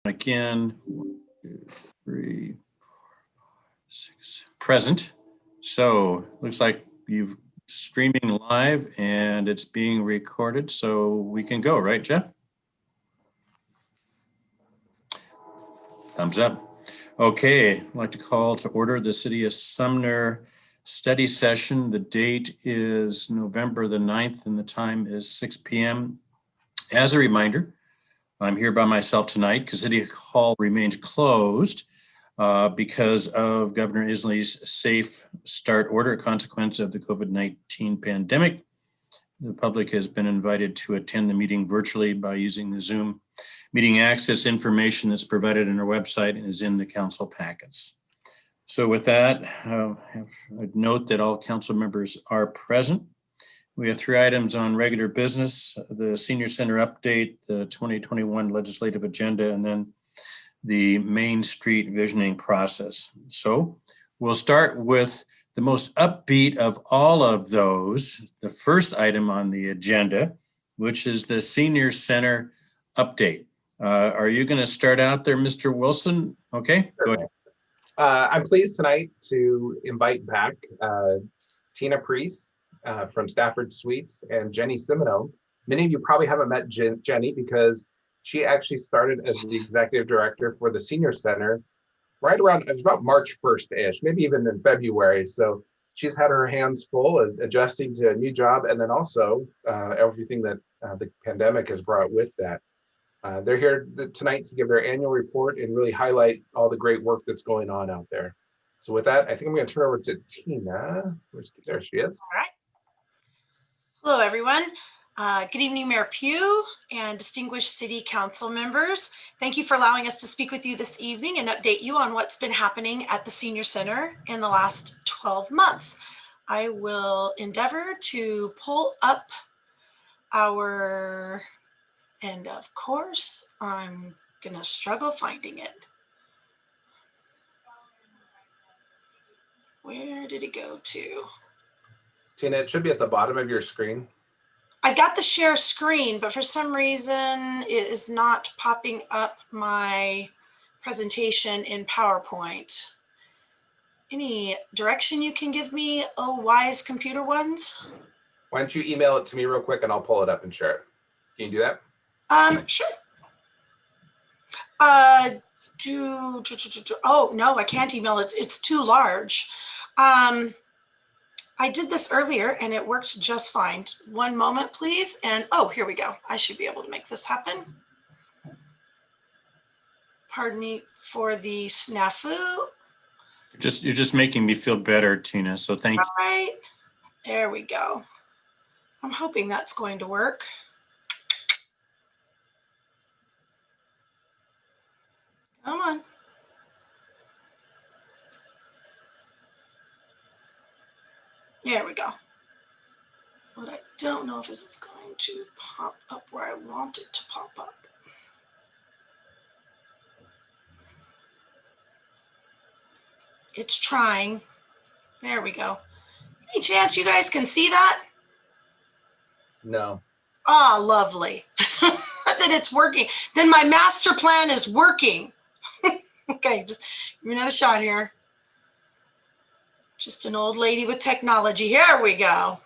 Again, 1, 2, 3, 4, 5, 6, present. So looks like you've streaming live and it's being recorded, so we can go, right, Jeff? Thumbs up. Okay, I'd like to call to order the City of Sumner study session. The date is November the 9th and the time is 6 p.m. As a reminder, I'm here by myself tonight because City Hall remains closed because of Governor Inslee's safe start order, a consequence of the COVID-19 pandemic. The public has been invited to attend the meeting virtually by using the Zoom meeting access information that's provided on our website and is in the council packets. So with that, I'd note that all council members are present. We have 3 items on regular business: the Senior Center update, the 2021 legislative agenda, and then the Main Street visioning process. So we'll start with the most upbeat of all of those, the first item on the agenda, which is the Senior Center update. Are you going to start out there, Mr. Wilson? Okay, go ahead. I'm pleased tonight to invite back Tina Priest from Stafford Suites and Jenny Simino. Many of you probably haven't met Jenny because she actually started as the executive director for the Senior Center right around, it was about March 1st-ish, maybe even in February. So she's had her hands full of adjusting to a new job, and then also everything that the pandemic has brought with that. They're here tonight to give their annual report and really highlight all the great work that's going on out there. So with that, I think I'm going to turn over to Tina. There she is. All right. Hello, everyone. Good evening, Mayor Pugh and distinguished City Council members. Thank you for allowing us to speak with you this evening and update you on what's been happening at the Senior Center in the last 12 months. I will endeavor to pull up our, and of course, I'm gonna struggle finding it. Where did it go to? Tina, it should be at the bottom of your screen. I've got the share screen, but for some reason it is not popping up my presentation in PowerPoint. Any direction you can give me, oh wise computer ones? Why don't you email it to me real quick and I'll pull it up and share it. Can you do that? Sure. Oh no, I can't email it. It's too large. I did this earlier and it worked just fine. One moment, please. And oh, here we go. I should be able to make this happen. Pardon me for the snafu. You're just making me feel better, Tina. So thank you. All right, there we go. I'm hoping that's going to work. Come on. There we go. But I don't know if this is going to pop up where I want it to pop up. It's trying. There we go. Any chance you guys can see that? No. Ah, lovely. That it's working. Then my master plan is working. Okay, just give me another shot here. Just an old lady with technology. Here we go.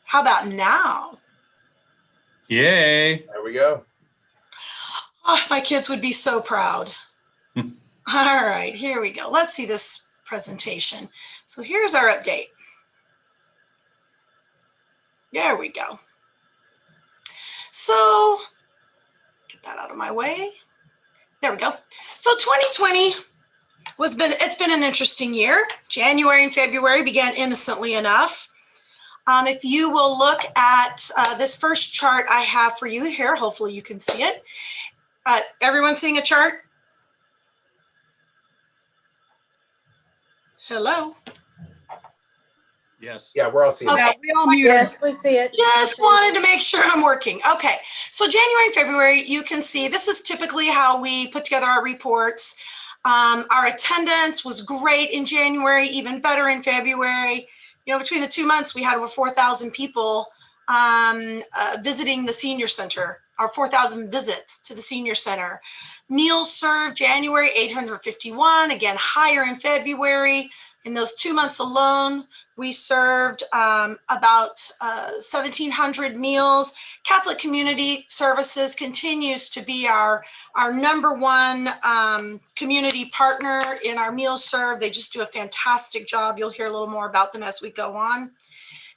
How about now? Yay. There we go. Oh, my kids would be so proud. All right, here we go. Let's see this presentation. So here's our update. There we go. So get that out of my way. There we go. So 2020 it's been an interesting year. January and February began innocently enough. If you will look at this first chart I have for you here, hopefully you can see it. Everyone seeing a chart? Hello? Yes. Yeah, we're all seeing Okay. it. We all muted. Yes, we see it. Just wanted to make sure I'm working. Okay, so January and February, you can see this is typically how we put together our reports. Our attendance was great in January, even better in February. You know, between the 2 months, we had over 4,000 people visiting the Senior Center our 4,000 visits to the senior center. Meals served January, 851, again, higher in February. In those 2 months alone, we served about 1,700 meals. Catholic Community Services continues to be our number one community partner in our meals served. They just do a fantastic job. You'll hear a little more about them as we go on.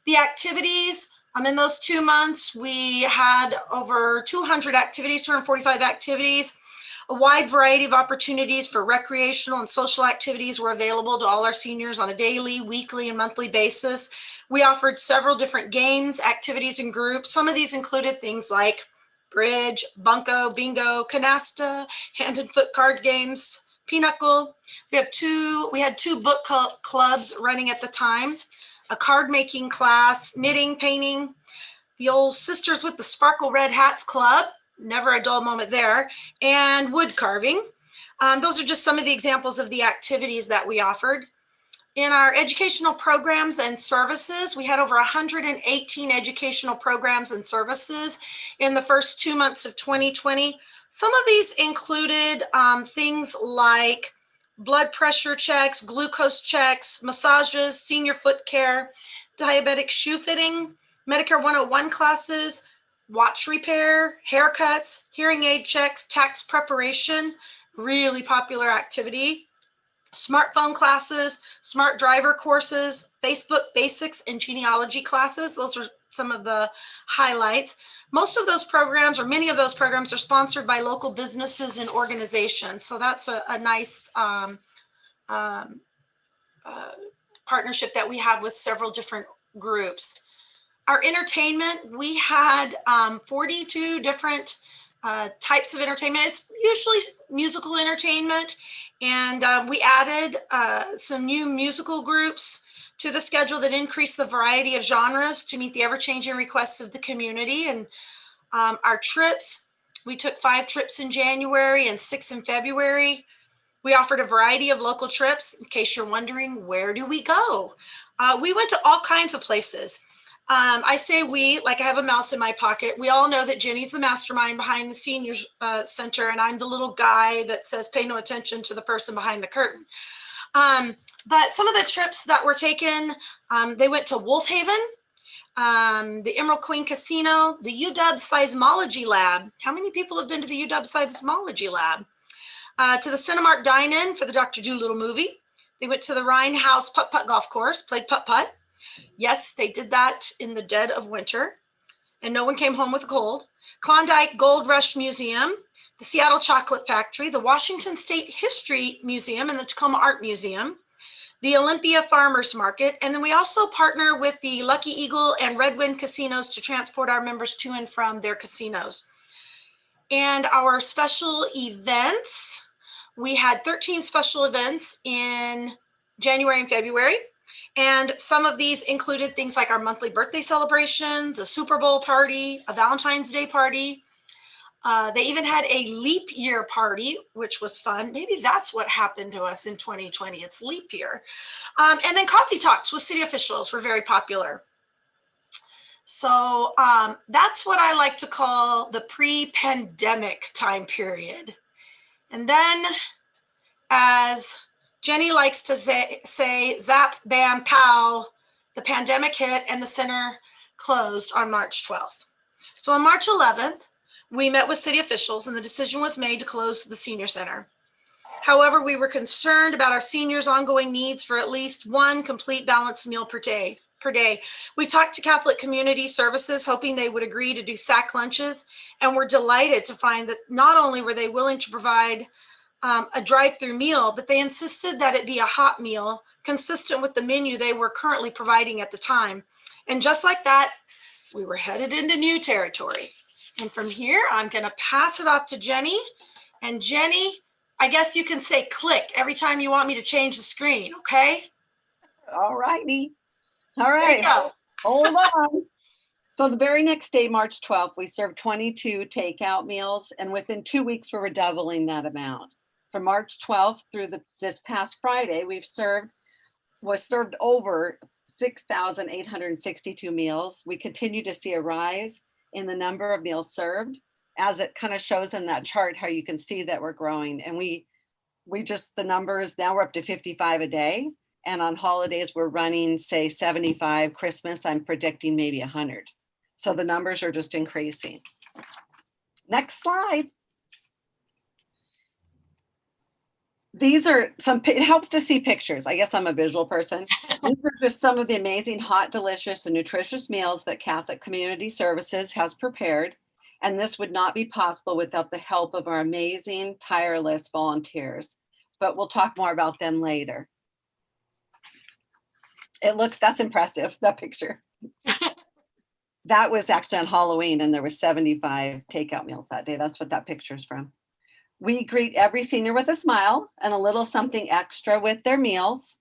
The activities, in those 2 months, we had over 200 activities, 245 activities. A wide variety of opportunities for recreational and social activities were available to all our seniors on a daily, weekly, and monthly basis. We offered several different games, activities, and groups. Some of these included things like bridge, bunco, bingo, canasta, hand and foot card games, pinochle. We had two book clubs running at the time, a card making class, knitting, painting, the old Sisters with the Sparkle Red Hats Club, never a dull moment there, and wood carving. Those are just some of the examples of the activities that we offered. In our educational programs and services, we had over 118 educational programs and services in the first 2 months of 2020. Some of these included things like blood pressure checks, glucose checks, massages, senior foot care, diabetic shoe fitting, Medicare 101 classes, watch repair, haircuts, hearing aid checks, tax preparation, really popular activity, smartphone classes, smart driver courses, Facebook basics, and genealogy classes. Those are some of the highlights. Most of those programs, or many of those programs, are sponsored by local businesses and organizations. So that's a nice partnership that we have with several different groups. Our entertainment, we had 42 different types of entertainment. It's usually musical entertainment. And we added some new musical groups to the schedule that increased the variety of genres to meet the ever-changing requests of the community. And our trips, we took 5 trips in January and 6 in February. We offered a variety of local trips. In case you're wondering, where do we go? We went to all kinds of places. I say we, like I have a mouse in my pocket. We all know that Jenny's the mastermind behind the senior center, and I'm the little guy that says, pay no attention to the person behind the curtain. But some of the trips that were taken, they went to Wolf Haven, the Emerald Queen Casino, the UW Seismology Lab. How many people have been to the UW Seismology Lab? To the Cinemark Dine-In for the Dr. Dolittle movie. They went to the Rhine House Putt-Putt Golf Course, played putt-putt. Yes, they did that in the dead of winter, and no one came home with a cold. Klondike Gold Rush Museum, the Seattle Chocolate Factory, the Washington State History Museum, and the Tacoma Art Museum, the Olympia Farmers Market, and then we also partner with the Lucky Eagle and Red Wind casinos to transport our members to and from their casinos. And our special events, we had 13 special events in January and February. And some of these included things like our monthly birthday celebrations, a Super Bowl party, a Valentine's Day party. They even had a leap year party, which was fun. Maybe that's what happened to us in 2020. It's leap year. And then coffee talks with city officials were very popular. So that's what I like to call the pre-pandemic time period. And then, as Jenny likes to say, zap, bam, pow, the pandemic hit and the center closed on March 12th. So on March 11th, we met with city officials and the decision was made to close the senior center. However, we were concerned about our seniors' ongoing needs for at least one complete balanced meal per day. We talked to Catholic Community Services, hoping they would agree to do sack lunches, and we're delighted to find that not only were they willing to provide a drive-through meal, but they insisted that it be a hot meal consistent with the menu they were currently providing at the time. And just like that, we were headed into new territory. And from here, I'm going to pass it off to Jenny. And Jenny, I guess you can say click every time you want me to change the screen, okay? All righty. All There right. you go. Hold on. So the very next day, March 12th, we served 22 takeout meals, and within 2 weeks, we were doubling that amount. From March 12th through this past Friday, was served over 6,862 meals. We continue to see a rise in the number of meals served. as it kind of shows in that chart, how you can see that we're growing. And we just, the numbers, now we're up to 55 a day. And on holidays, we're running, say, 75. Christmas, I'm predicting maybe 100. So the numbers are just increasing. Next slide. These are some, it helps to see pictures. I guess I'm a visual person. These are just some of the amazing, hot, delicious, and nutritious meals that Catholic Community Services has prepared. And this would not be possible without the help of our amazing, tireless volunteers. But we'll talk more about them later. That's impressive, that picture. That was actually on Halloween, and there was 75 takeout meals that day. That's what that picture's from. We greet every senior with a smile and a little something extra with their meals.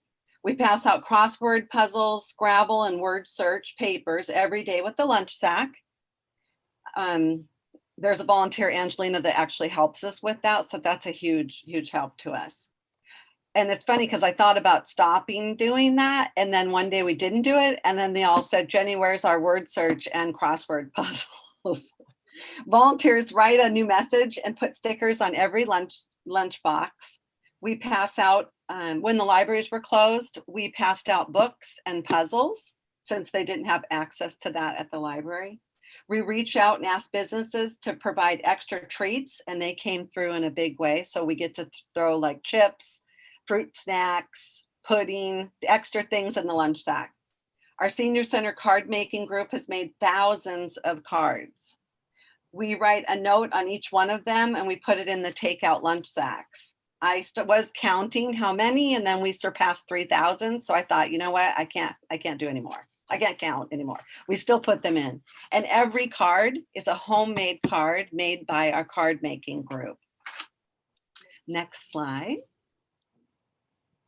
We pass out crossword puzzles, Scrabble, and word search papers every day with the lunch sack. There's a volunteer, Angelina, that actually helps us with that. So that's a huge, huge help to us. And it's funny because I thought about stopping doing that. And then one day we didn't do it. And then they all said, Jenny, where's our word search and crossword puzzles? Volunteers write a new message and put stickers on every lunch box. We pass out, when the libraries were closed, we passed out books and puzzles since they didn't have access to that at the library. We reach out and ask businesses to provide extra treats, and they came through in a big way. So we get to throw like chips, fruit snacks, pudding, extra things in the lunch sack. Our senior center card making group has made thousands of cards. We write a note on each one of them and we put it in the takeout lunch sacks. I was counting how many, and then we surpassed 3,000. So I thought, you know what? I can't do anymore. I can't count anymore. We still put them in. And every card is a homemade card made by our card making group. Next slide.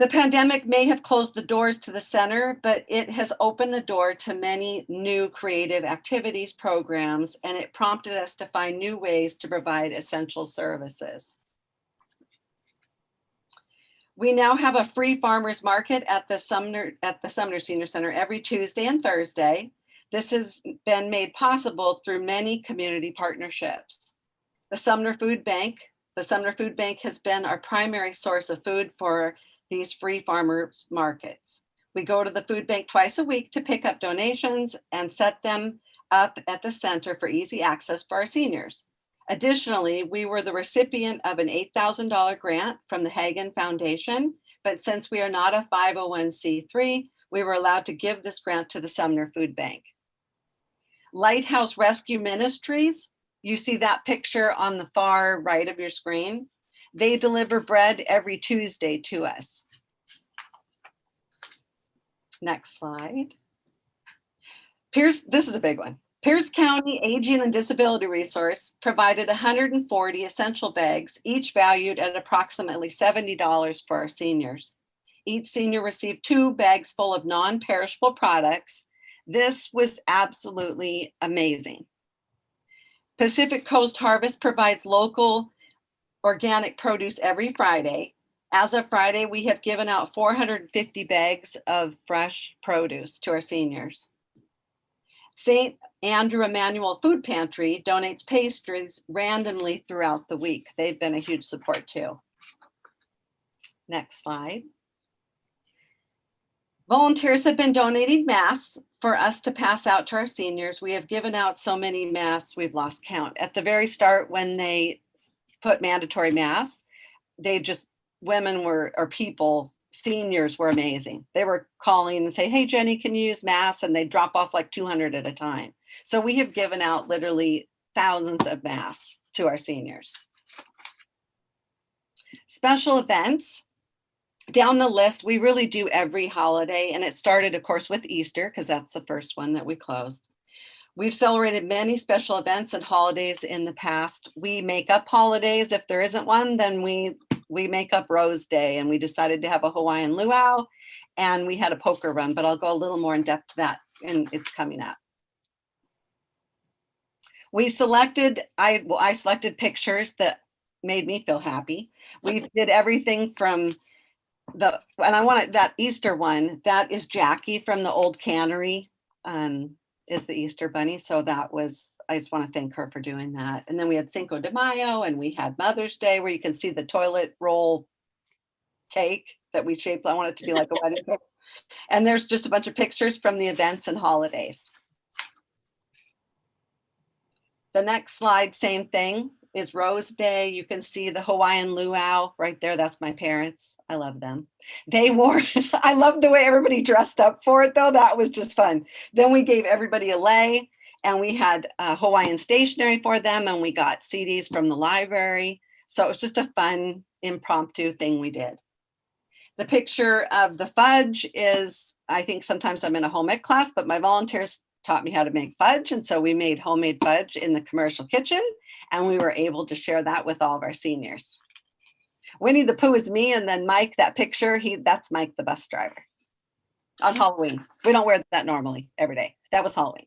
The pandemic may have closed the doors to the center, but it has opened the door to many new creative activities, programs, and it prompted us to find new ways to provide essential services. We now have a free farmers market at the Sumner Senior Center every Tuesday and Thursday. This has been made possible through many community partnerships. The Sumner Food Bank has been our primary source of food for these free farmers markets. We go to the food bank twice a week to pick up donations and set them up at the center for easy access for our seniors. Additionally, we were the recipient of an $8,000 grant from the Hagen Foundation, but since we are not a 501c3, we were allowed to give this grant to the Sumner Food Bank. Lighthouse Rescue Ministries, you see that picture on the far right of your screen. They deliver bread every Tuesday to us. Next slide. This is a big one. Pierce County Aging and Disability Resource provided 140 essential bags, each valued at approximately $70 for our seniors. Each senior received 2 bags full of non-perishable products. This was absolutely amazing. Pacific Coast Harvest provides local organic produce every Friday. As of Friday, we have given out 450 bags of fresh produce to our seniors. St. Andrew Emmanuel Food Pantry donates pastries randomly throughout the week. They've been a huge support too. Next slide. Volunteers have been donating masks for us to pass out to our seniors. We have given out so many masks, we've lost count. At the very start, when they put mandatory masks, seniors were amazing. They were calling and say, hey, Jenny, can you use masks? And they drop off like 200 at a time. So we have given out literally thousands of masks to our seniors. Special events. Down the list, we really do every holiday. And it started, of course, with Easter, because that's the first one that we closed. We've celebrated many special events and holidays in the past. We make up holidays. If there isn't one, then we make up Rose Day, and we decided to have a Hawaiian luau, and we had a poker run, but I'll go a little more in depth to that, and it's coming up. I selected pictures that made me feel happy. We did everything from and I wanted that Easter one, that is Jackie from the old cannery. is the Easter Bunny. So I just want to thank her for doing that. And then we had Cinco de Mayo, and we had Mother's Day, where you can see the toilet roll cake that we shaped. I want it to be like a wedding cake. And there's just a bunch of pictures from the events and holidays. The next slide, same thing, is Rose Day. You can see the Hawaiian luau right there. That's my parents. I love them. They wore, I love the way everybody dressed up for it though. That was just fun. Then we gave everybody a lei, and we had Hawaiian stationery for them, and we got CDs from the library. So it was just a fun impromptu thing we did. The picture of the fudge is, I think sometimes I'm in a home ec class, but my volunteers taught me how to make fudge. And so we made homemade fudge in the commercial kitchen, and we were able to share that with all of our seniors. Winnie the Pooh is me, and then Mike, that picture, that's Mike, the bus driver, on Halloween. We don't wear that normally every day. That was Halloween.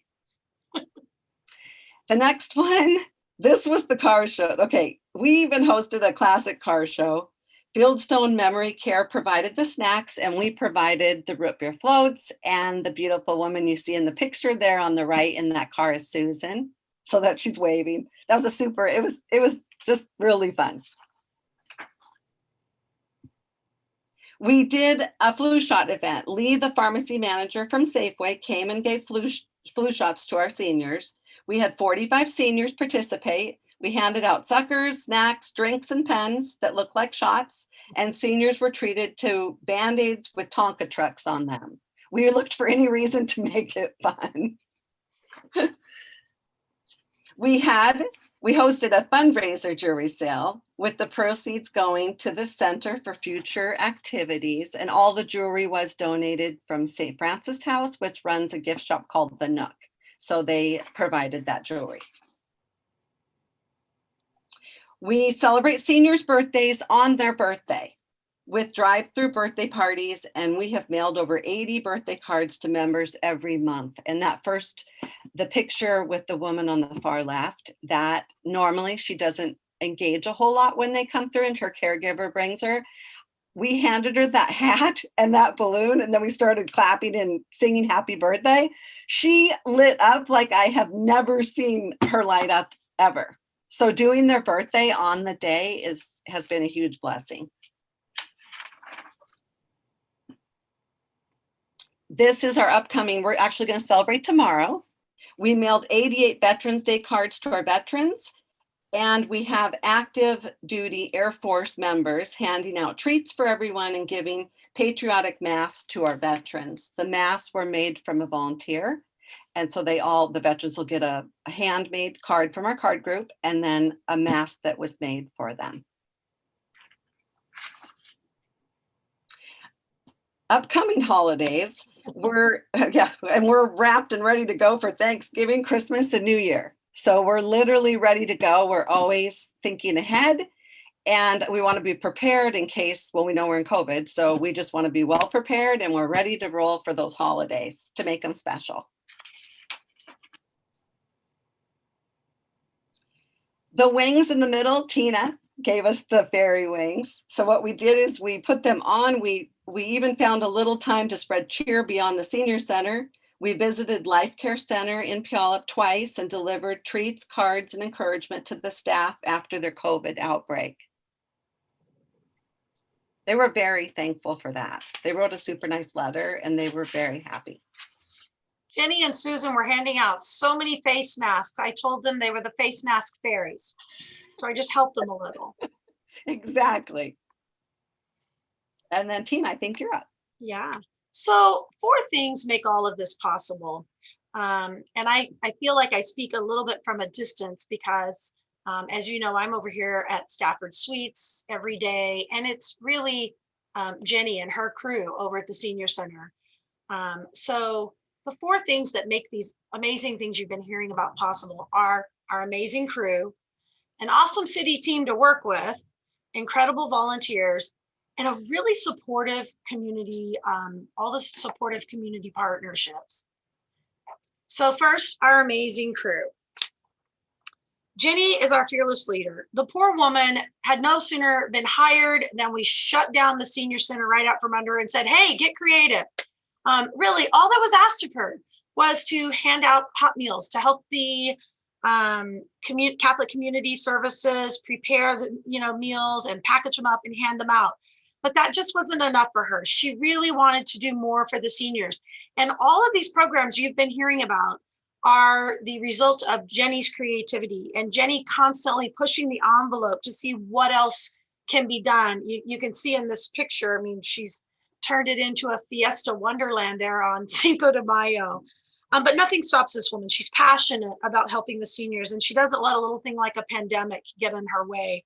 The next one, this was the car show. Okay, we even hosted a classic car show. Fieldstone Memory Care provided the snacks, and we provided the root beer floats, and the beautiful woman you see in the picture there on the right in that car is Susan, so that she's waving. That was it was just really fun. We did a flu shot event. Lee, the pharmacy manager from Safeway, came and gave flu shots to our seniors. We had 45 seniors participate. We handed out suckers, snacks, drinks, and pens that looked like shots, and seniors were treated to Band-Aids with Tonka trucks on them. We looked for any reason to make it fun. We hosted a fundraiser jewelry sale with the proceeds going to the Center for Future Activities, and all the jewelry was donated from St. Francis House, which runs a gift shop called The Nook. So they provided that jewelry. We celebrate seniors' birthdays on their birthday with drive-through birthday parties, and we have mailed over 80 birthday cards to members every month. And the picture with the woman on the far left, that normally she doesn't engage a whole lot when they come through, and her caregiver brings her. We handed her that hat and that balloon, and then we started clapping and singing happy birthday. She lit up like I have never seen her light up ever. So doing their birthday on the day has been a huge blessing. This is our upcoming, we're actually going to celebrate tomorrow. We mailed 88 Veterans Day cards to our veterans, and we have active duty Air Force members handing out treats for everyone and giving patriotic masks to our veterans. The masks were made from a volunteer. And so the veterans will get a handmade card from our card group, and then a mask that was made for them. Upcoming holidays, we're wrapped and ready to go for Thanksgiving, Christmas, and New Year. So we're literally ready to go. We're always thinking ahead, and we want to be prepared in case, we know we're in COVID. So we just want to be well prepared, and we're ready to roll for those holidays to make them special. The wings in the middle, Tina gave us the fairy wings. So what we did is we put them on. We even found a little time to spread cheer beyond the senior center. We visited Life Care Center in Puyallup twice and delivered treats, cards, and encouragement to the staff after their COVID outbreak. They were very thankful for that. They wrote a super nice letter, and they were very happy. Jenny and Susan were handing out so many face masks. I told them they were the face mask fairies. So I just helped them a little. Exactly. And then Tina, I think you're up. Yeah. So 4 things make all of this possible. And I feel like I speak a little bit from a distance because, as you know, I'm over here at Stafford Suites every day. And it's really Jenny and her crew over at the Senior Center. So the 4 things that make these amazing things you've been hearing about possible are our amazing crew, an awesome city team to work with, incredible volunteers, and a really supportive community, all the supportive community partnerships. So first, our amazing crew. Jenny is our fearless leader. The poor woman had no sooner been hired than we shut down the Senior Center right out from under her and said, hey, get creative. Really, all that was asked of her was to hand out hot meals to help the Catholic Community Services prepare the meals and package them up and hand them out. But that just wasn't enough for her. She really wanted to do more for the seniors. And all of these programs you've been hearing about are the result of Jenny's creativity and Jenny constantly pushing the envelope to see what else can be done. You can see in this picture, I mean, she's turned it into a fiesta wonderland there on Cinco de Mayo. But nothing stops this woman. She's passionate about helping the seniors, and she doesn't let a little thing like a pandemic get in her way.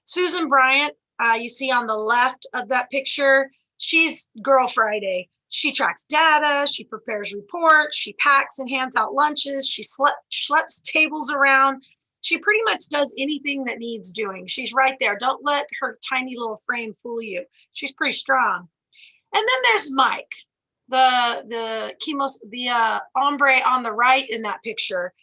Susan Bryant, you see on the left of that picture, she's Girl Friday. She tracks data, she prepares reports, she packs and hands out lunches, she schleps tables around. She pretty much does anything that needs doing. She's right there. Don't let her tiny little frame fool you. She's pretty strong. And then there's Mike, the hombre on the right in that picture.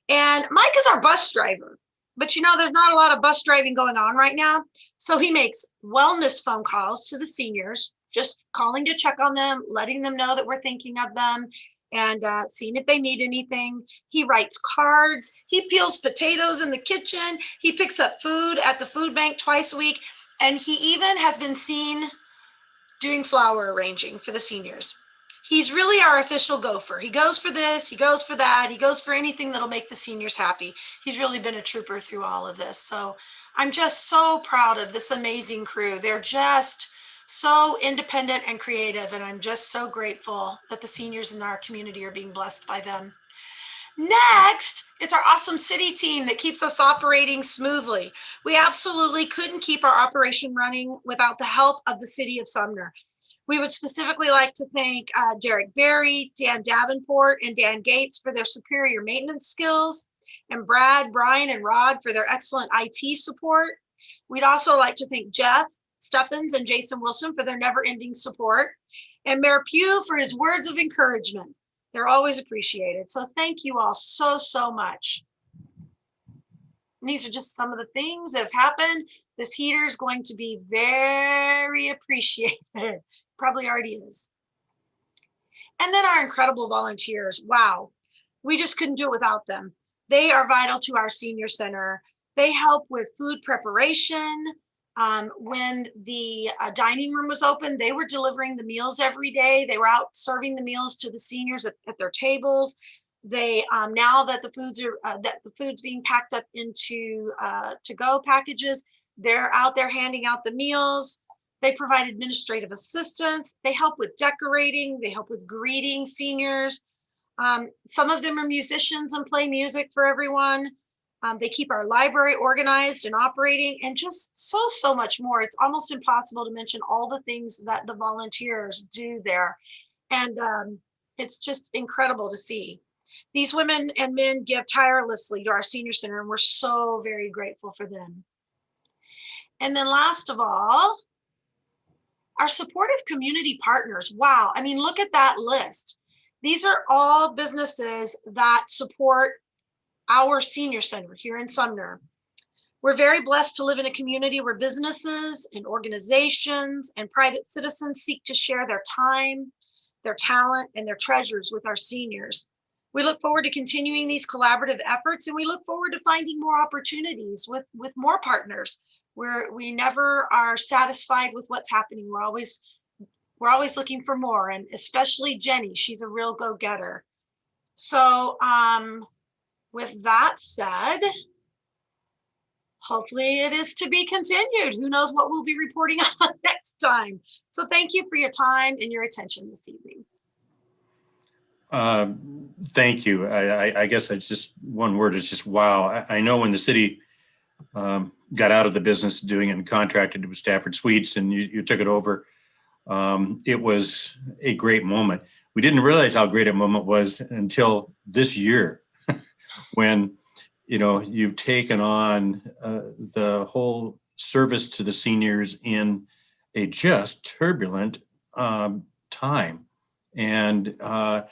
And Mike is our bus driver. But there's not a lot of bus driving going on right now. So he makes wellness phone calls to the seniors, just calling to check on them, letting them know that we're thinking of them, and seeing if they need anything. He writes cards. He peels potatoes in the kitchen. He picks up food at the food bank twice a week. And he even has been seen doing flower arranging for the seniors. He's really our official gopher. He goes for this, he goes for that, he goes for anything that'll make the seniors happy. He's really been a trooper through all of this. So I'm just so proud of this amazing crew. They're just so independent and creative, and I'm just so grateful that the seniors in our community are being blessed by them. Next, it's our awesome city team that keeps us operating smoothly. We absolutely couldn't keep our operation running without the help of the city of Sumner. We would specifically like to thank Derek Berry, Dan Davenport, and Dan Gates for their superior maintenance skills, and Brad, Brian, and Rod for their excellent IT support. We'd also like to thank Jeff Stephens and Jason Wilson for their never-ending support, and Mayor Pugh for his words of encouragement. They're always appreciated. So thank you all so, so much. And these are just some of the things that have happened. This heater is going to be very appreciated. Probably already is. And then our incredible volunteers. Wow. We just couldn't do it without them. They are vital to our senior center. They help with food preparation. When the dining room was open, they were delivering the meals every day. They were out serving the meals to the seniors at their tables. They now that the food's being packed up into to-go packages, they're out there handing out the meals. They provide administrative assistance. They help with decorating. They help with greeting seniors. Some of them are musicians and play music for everyone. They keep our library organized and operating, and just so much more. It's almost impossible to mention all the things that the volunteers do there. And it's just incredible to see. These women and men give tirelessly to our senior center, and we're so very grateful for them. And then last of all, our supportive community partners. Wow, I mean, look at that list. These are all businesses that support our senior center here in Sumner. We're very blessed to live in a community where businesses and organizations and private citizens seek to share their time, their talent, and their treasures with our seniors. We look forward to continuing these collaborative efforts, and we look forward to finding more opportunities with more partners where we never are satisfied with what's happening. We're always looking for more, and especially Jenny, she's a real go-getter. So with that said, hopefully it is to be continued. Who knows what we'll be reporting on next time. So thank you for your time and your attention this evening. Thank you. I guess it's just one word. It's just wow. I know when the city got out of the business doing it and contracted with Stafford Suites, and you took it over, it was a great moment. We didn't realize how great a moment was until this year when, you've taken on the whole service to the seniors in a just turbulent time. And, I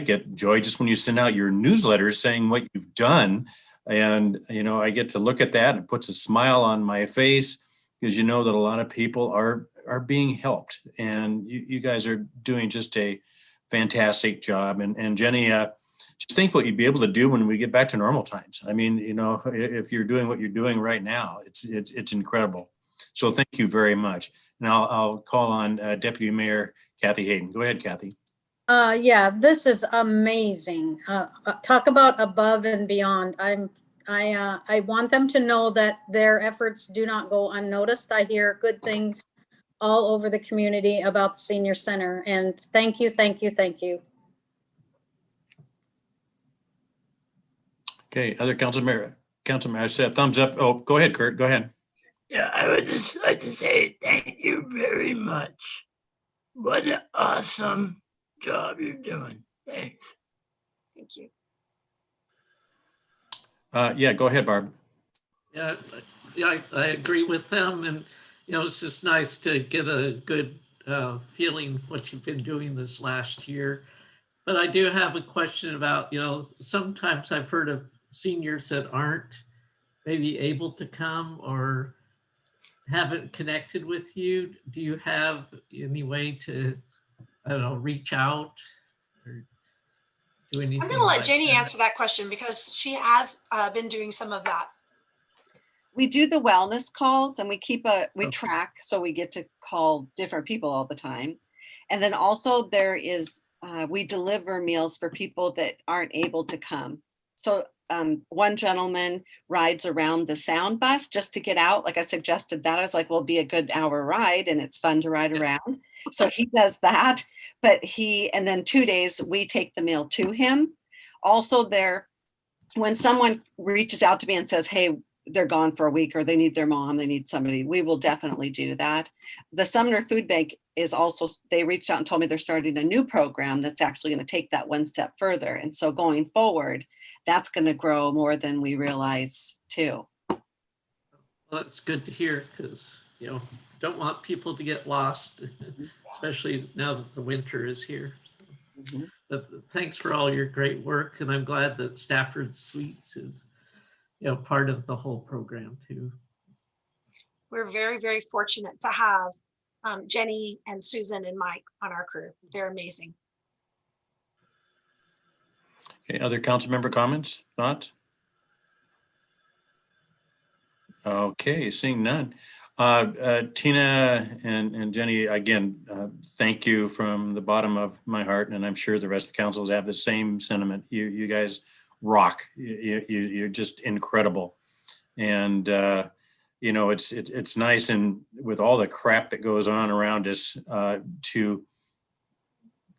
get joy just when you send out your newsletters saying what you've done. And, I get to look at that and it puts a smile on my face because you know that a lot of people are being helped. And you guys are doing just a fantastic job. And Jenny, just think what you'd be able to do when we get back to normal times. I mean, you know, if you're doing what you're doing right now, it's incredible. So thank you very much. And I'll call on Deputy Mayor Kathy Hayden. Go ahead, Kathy. Yeah, this is amazing. Talk about above and beyond. I want them to know that their efforts do not go unnoticed. I hear good things all over the community about the senior center, and thank you, thank you, thank you. Okay, other council mayor, I said thumbs up. Oh, go ahead, Kurt. Go ahead. Yeah, I would just like to say thank you very much. What an awesome job you're doing. Thanks. Thank you. Yeah, go ahead, Barb. Yeah, I agree with them, and you know, it's just nice to get a good feeling what you've been doing this last year. But I do have a question about, you know, sometimes I've heard of seniors that aren't maybe able to come or haven't connected with you. Do you have any way to, I don't know, reach out or do anything? I'm going to let like Jenny that? answer that question because she has been doing some of that. We do the wellness calls and we Okay. track, so we get to call different people all the time. And then also there is, we deliver meals for people that aren't able to come. So one gentleman rides around the sound bus just to get out. Like I suggested that, I was like, well, it'll be a good hour ride and it's fun to ride around. So he does that, and then 2 days we take the meal to him. Also when someone reaches out to me and says, hey, they're gone for a week or they need their mom, they need somebody, we will definitely do that. The Sumner Food Bank is also, they reached out and told me they're starting a new program that's actually going to take that one step further. And so going forward, that's going to grow more than we realize too. Well, that's good to hear because, you know, don't want people to get lost, especially now that the winter is here. So, but thanks for all your great work. And I'm glad that Stafford Suites is, you know, part of the whole program too. We're very, very fortunate to have Jenny and Susan and Mike on our crew. They're amazing. Okay, other council member comments, thoughts? Okay, seeing none. Tina and Jenny, again, thank you from the bottom of my heart, and I'm sure the rest of the councils have the same sentiment. You guys rock. You're just incredible, and you know, it's nice, and with all the crap that goes on around us, to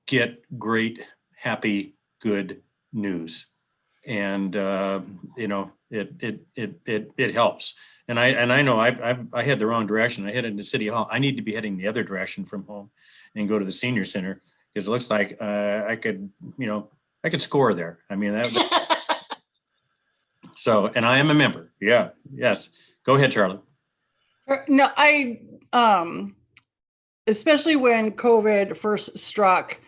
get great, happy, good news, and you know, it helps. And I know I had the wrong direction. I headed into City Hall. I need to be heading the other direction from home and go to the senior center because it looks like I could, you know, I could score there. I mean, so, and I am a member. Yeah. Yes. Go ahead, Charlotte. No, especially when COVID first struck,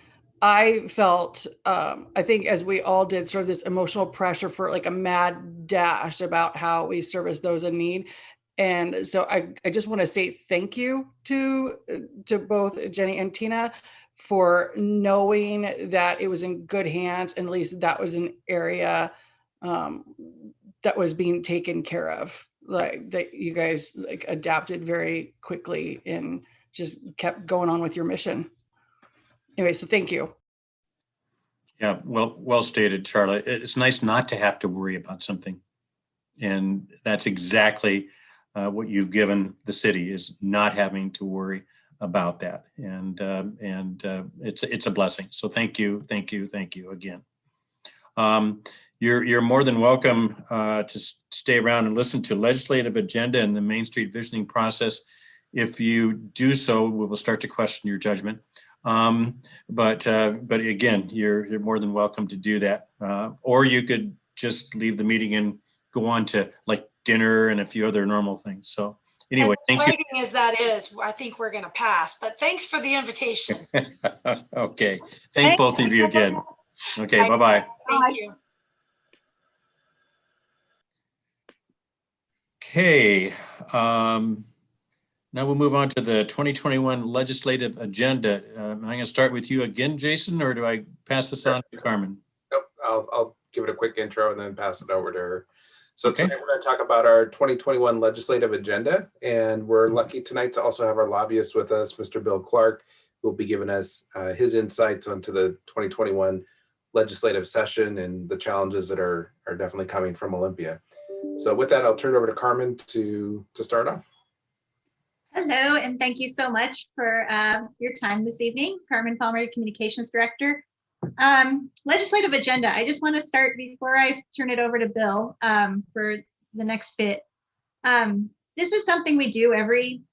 I felt, I think as we all did, sort of this emotional pressure for like a mad dash about how we service those in need. And so I just want to say thank you to both Jenny and Tina for knowing that it was in good hands, and at least that was an area that was being taken care of. Like that you guys like adapted very quickly and just kept going on with your mission. Anyway, so thank you. Yeah, well stated, Charlotte. It's nice not to have to worry about something. And that's exactly what you've given the city, is not having to worry about that. And it's a blessing. So thank you again. You're more than welcome to stay around and listen to legislative agenda and the Main Street visioning process. If you do so, we will start to question your judgment. But again, you're more than welcome to do that. Or you could just leave the meeting and go on to like dinner and a few other normal things. So anyway, thank you. As that is, I think we're going to pass, but thanks for the invitation. Okay. Thank both of you again. Okay. Bye-bye. Thank you. Okay. Now we'll move on to the 2021 legislative agenda. I'm going to start with you again, Jason, or do I pass this on to Carmen? Nope, I'll give it a quick intro and then pass it over to her. So Okay. tonight we're going to talk about our 2021 legislative agenda, and we're lucky tonight to also have our lobbyist with us, Mr. Bill Clark, who will be giving us his insights onto the 2021 legislative session and the challenges that are definitely coming from Olympia. So with that, I'll turn it over to Carmen to start off. Hello, and thank you so much for your time this evening. Carmen Palmer, Communications Director. Legislative agenda. I just want to start before I turn it over to Bill for the next bit. This is something we do every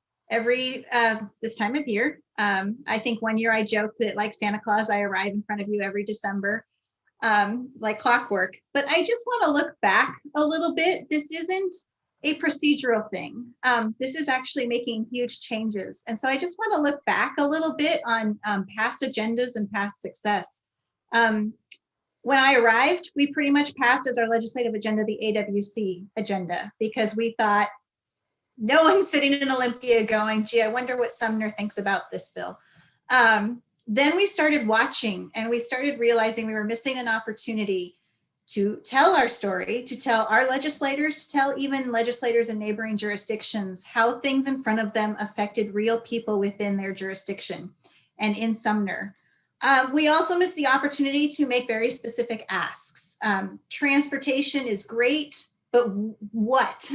this time of year. I think one year I joked that like Santa Claus, I arrive in front of you every December, like clockwork. But I just want to look back a little bit. This isn't a procedural thing. This is actually making huge changes. And so I just want to look back a little bit on past agendas and past success. When I arrived, we pretty much passed as our legislative agenda the AWC agenda, because we thought no one's sitting in Olympia going, gee, I wonder what Sumner thinks about this bill. Then we started watching and we started realizing we were missing an opportunity to tell our story, to tell our legislators, to tell even legislators in neighboring jurisdictions how things in front of them affected real people within their jurisdiction and in Sumner. We also missed the opportunity to make very specific asks. Transportation is great, but what?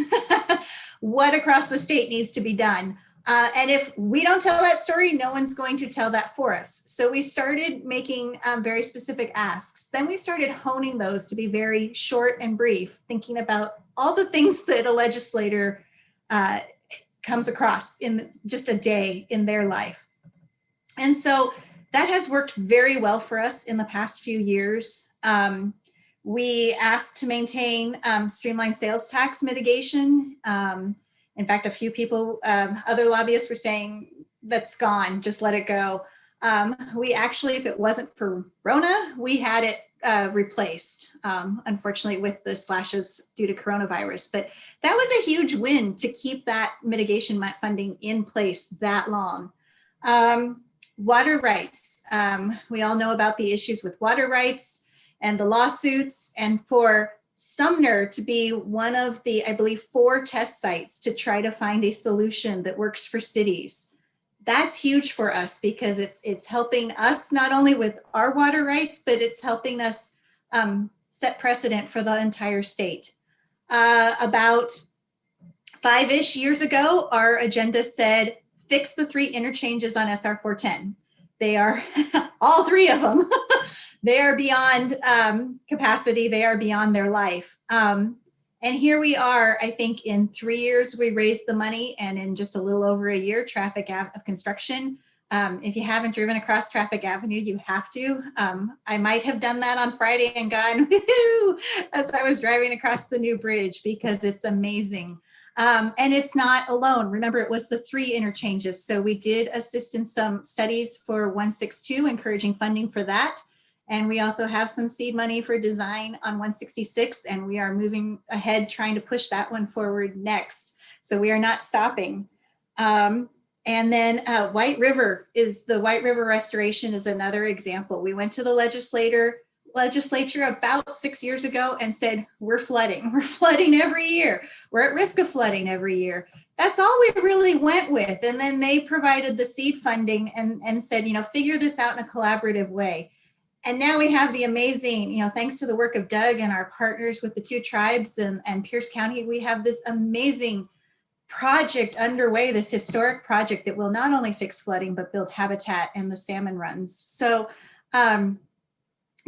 What across the state needs to be done? And if we don't tell that story, no one's going to tell that for us. So we started making very specific asks. Then we started honing those to be very short and brief, thinking about all the things that a legislator comes across in just a day in their life. And so that has worked very well for us in the past few years. We asked to maintain streamlined sales tax mitigation. In fact, a few people, other lobbyists were saying, that's gone, just let it go. We actually, if it wasn't for Rona, we had it replaced, unfortunately, with the slashes due to coronavirus. But that was a huge win to keep that mitigation funding in place that long. Water rights. We all know about the issues with water rights and the lawsuits, and for Sumner to be one of the, I believe, 4 test sites to try to find a solution that works for cities. That's huge for us because it's helping us not only with our water rights, but it's helping us set precedent for the entire state. About 5-ish years ago, our agenda said, fix the 3 interchanges on SR 410. They are, all 3 of them, they are beyond capacity, they are beyond their life. And here we are, I think in 3 years, we raised the money, and in just a little over a year, traffic of construction. If you haven't driven across Traffic Avenue, you have to. I might have done that on Friday and gone, woohoo, as I was driving across the new bridge, because it's amazing. And it's not alone. Remember, it was the 3 interchanges. So we did assist in some studies for 162, encouraging funding for that. And we also have some seed money for design on 166, and we are moving ahead trying to push that one forward next. So we are not stopping. And then White River restoration is another example. We went to the legislature about 6 years ago and said, we're flooding every year. We're at risk of flooding every year. That's all we really went with. And then they provided the seed funding and said, figure this out in a collaborative way. And now we have the amazing, thanks to the work of Doug and our partners with the 2 tribes and Pierce County, we have this amazing project underway, this historic project that will not only fix flooding, but build habitat and the salmon runs. So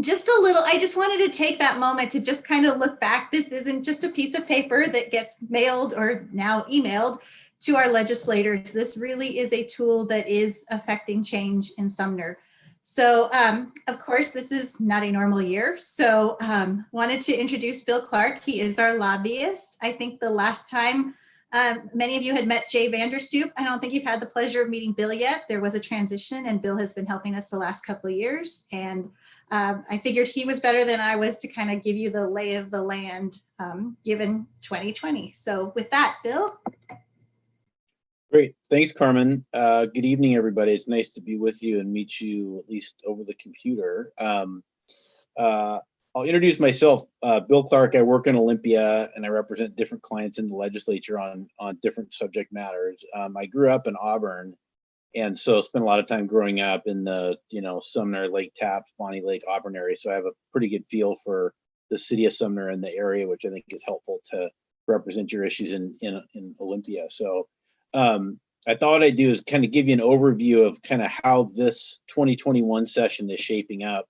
just a little, I just wanted to take that moment to just kind of look back. This isn't just a piece of paper that gets mailed or now emailed to our legislators. This really is a tool that is affecting change in Sumner. So, of course, this is not a normal year. So wanted to introduce Bill Clark. He is our lobbyist. I think the last time many of you had met Jay Vanderstoop. I don't think you've had the pleasure of meeting Bill yet. There was a transition and Bill has been helping us the last couple of years. And I figured he was better than I was to kind of give you the lay of the land given 2020. So with that, Bill. Great. Thanks, Carmen. Good evening, everybody. It's nice to be with you and meet you at least over the computer. I'll introduce myself. Bill Clark. I work in Olympia and I represent different clients in the legislature on different subject matters. I grew up in Auburn and so spent a lot of time growing up in the, Sumner, Lake Tapps, Bonnie Lake, Auburn area. So I have a pretty good feel for the city of Sumner and the area, which I think is helpful to represent your issues in Olympia. So I thought what I'd do is kind of give you an overview of kind of how this 2021 session is shaping up.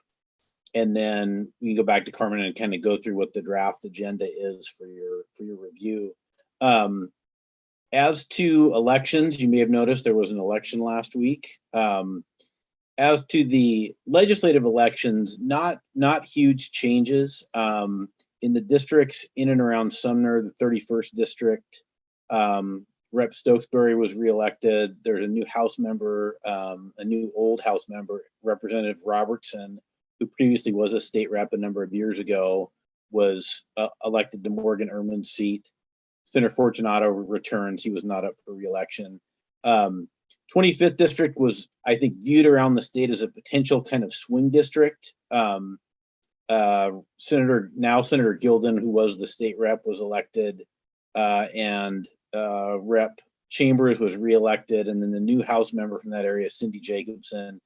And then we can go back to Carmen and kind of go through what the draft agenda is for your review. As to elections, you may have noticed there was an election last week. As to the legislative elections, not huge changes. In the districts in and around Sumner, the 31st district, Rep. Stokesbury was reelected. There's a new House member, a new old House member, Representative Robertson, who previously was a state rep a number of years ago, was elected to Morgan Ehrman's seat. Senator Fortunato returns. He was not up for reelection. 25th district was, I think, viewed around the state as a potential kind of swing district. Senator Gilden, who was the state rep, was elected, and Rep. Chambers was reelected, and then the new House member from that area, Cindy Jacobson.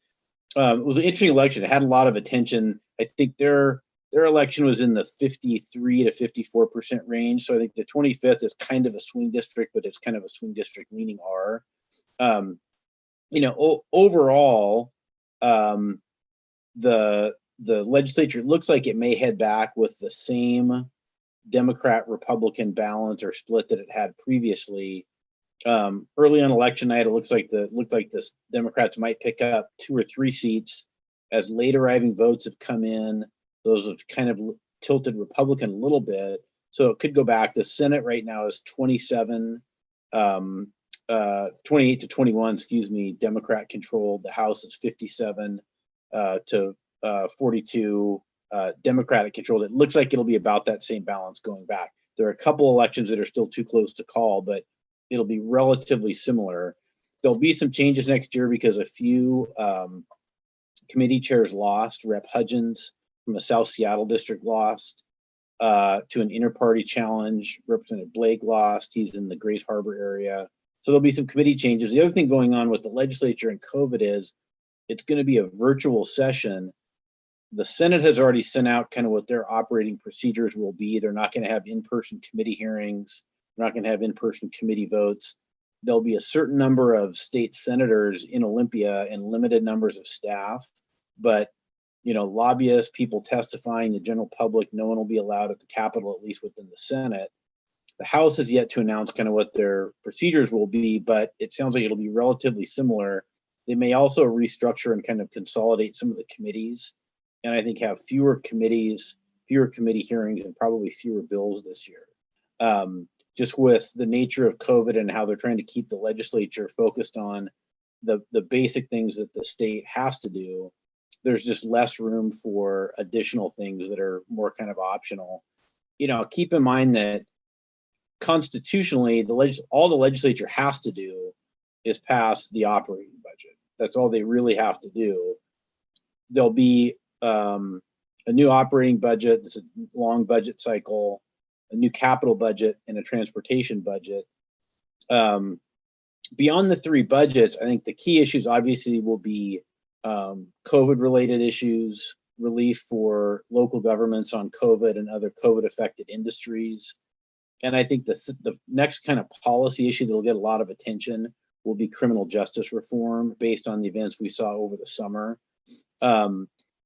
It was an interesting election. It had a lot of attention. I think their election was in the 53 to 54% range. So I think the 25th is kind of a swing district, but it's kind of a swing district leaning R. Overall, the legislature looks like it may head back with the same Democrat-Republican balance or split that it had previously. Early on election night, it looked like the Democrats might pick up 2 or 3 seats. As late arriving votes have come in, those have kind of tilted Republican a little bit. So it could go back. The Senate right now is 28 to 21, Democrat controlled. The House is 57 to 42 Democratic controlled. It looks like it'll be about that same balance going back. There are a couple elections that are still too close to call, but it'll be relatively similar. There'll be some changes next year because a few committee chairs lost. Rep. Hudgens from the South Seattle district lost to an inter-party challenge. Representative Blake lost. He's in the Grace Harbor area. So there'll be some committee changes. The other thing going on with the legislature and COVID is it's going to be a virtual session. The Senate has already sent out kind of what their operating procedures will be. They're not going to have in-person committee hearings. They're not going to have in-person committee votes. There'll be a certain number of state senators in Olympia and limited numbers of staff. But, lobbyists, people testifying, the general public, no one will be allowed at the Capitol, at least within the Senate. The House has yet to announce kind of what their procedures will be, but it sounds like it'll be relatively similar. They may also restructure and kind of consolidate some of the committees, and I think have fewer committee hearings, and probably fewer bills this year. Just with the nature of COVID and how they're trying to keep the legislature focused on the basic things that the state has to do, there's just less room for additional things that are more kind of optional. Keep in mind that constitutionally, all the legislature has to do is pass the operating budget. That's all they really have to do. There'll be a new operating budget. It's a long budget cycle, a new capital budget, and a transportation budget. Beyond the 3 budgets, I think the key issues obviously will be COVID-related issues, relief for local governments on COVID and other COVID-affected industries. And I think the next kind of policy issue that will get a lot of attention will be criminal justice reform based on the events we saw over the summer.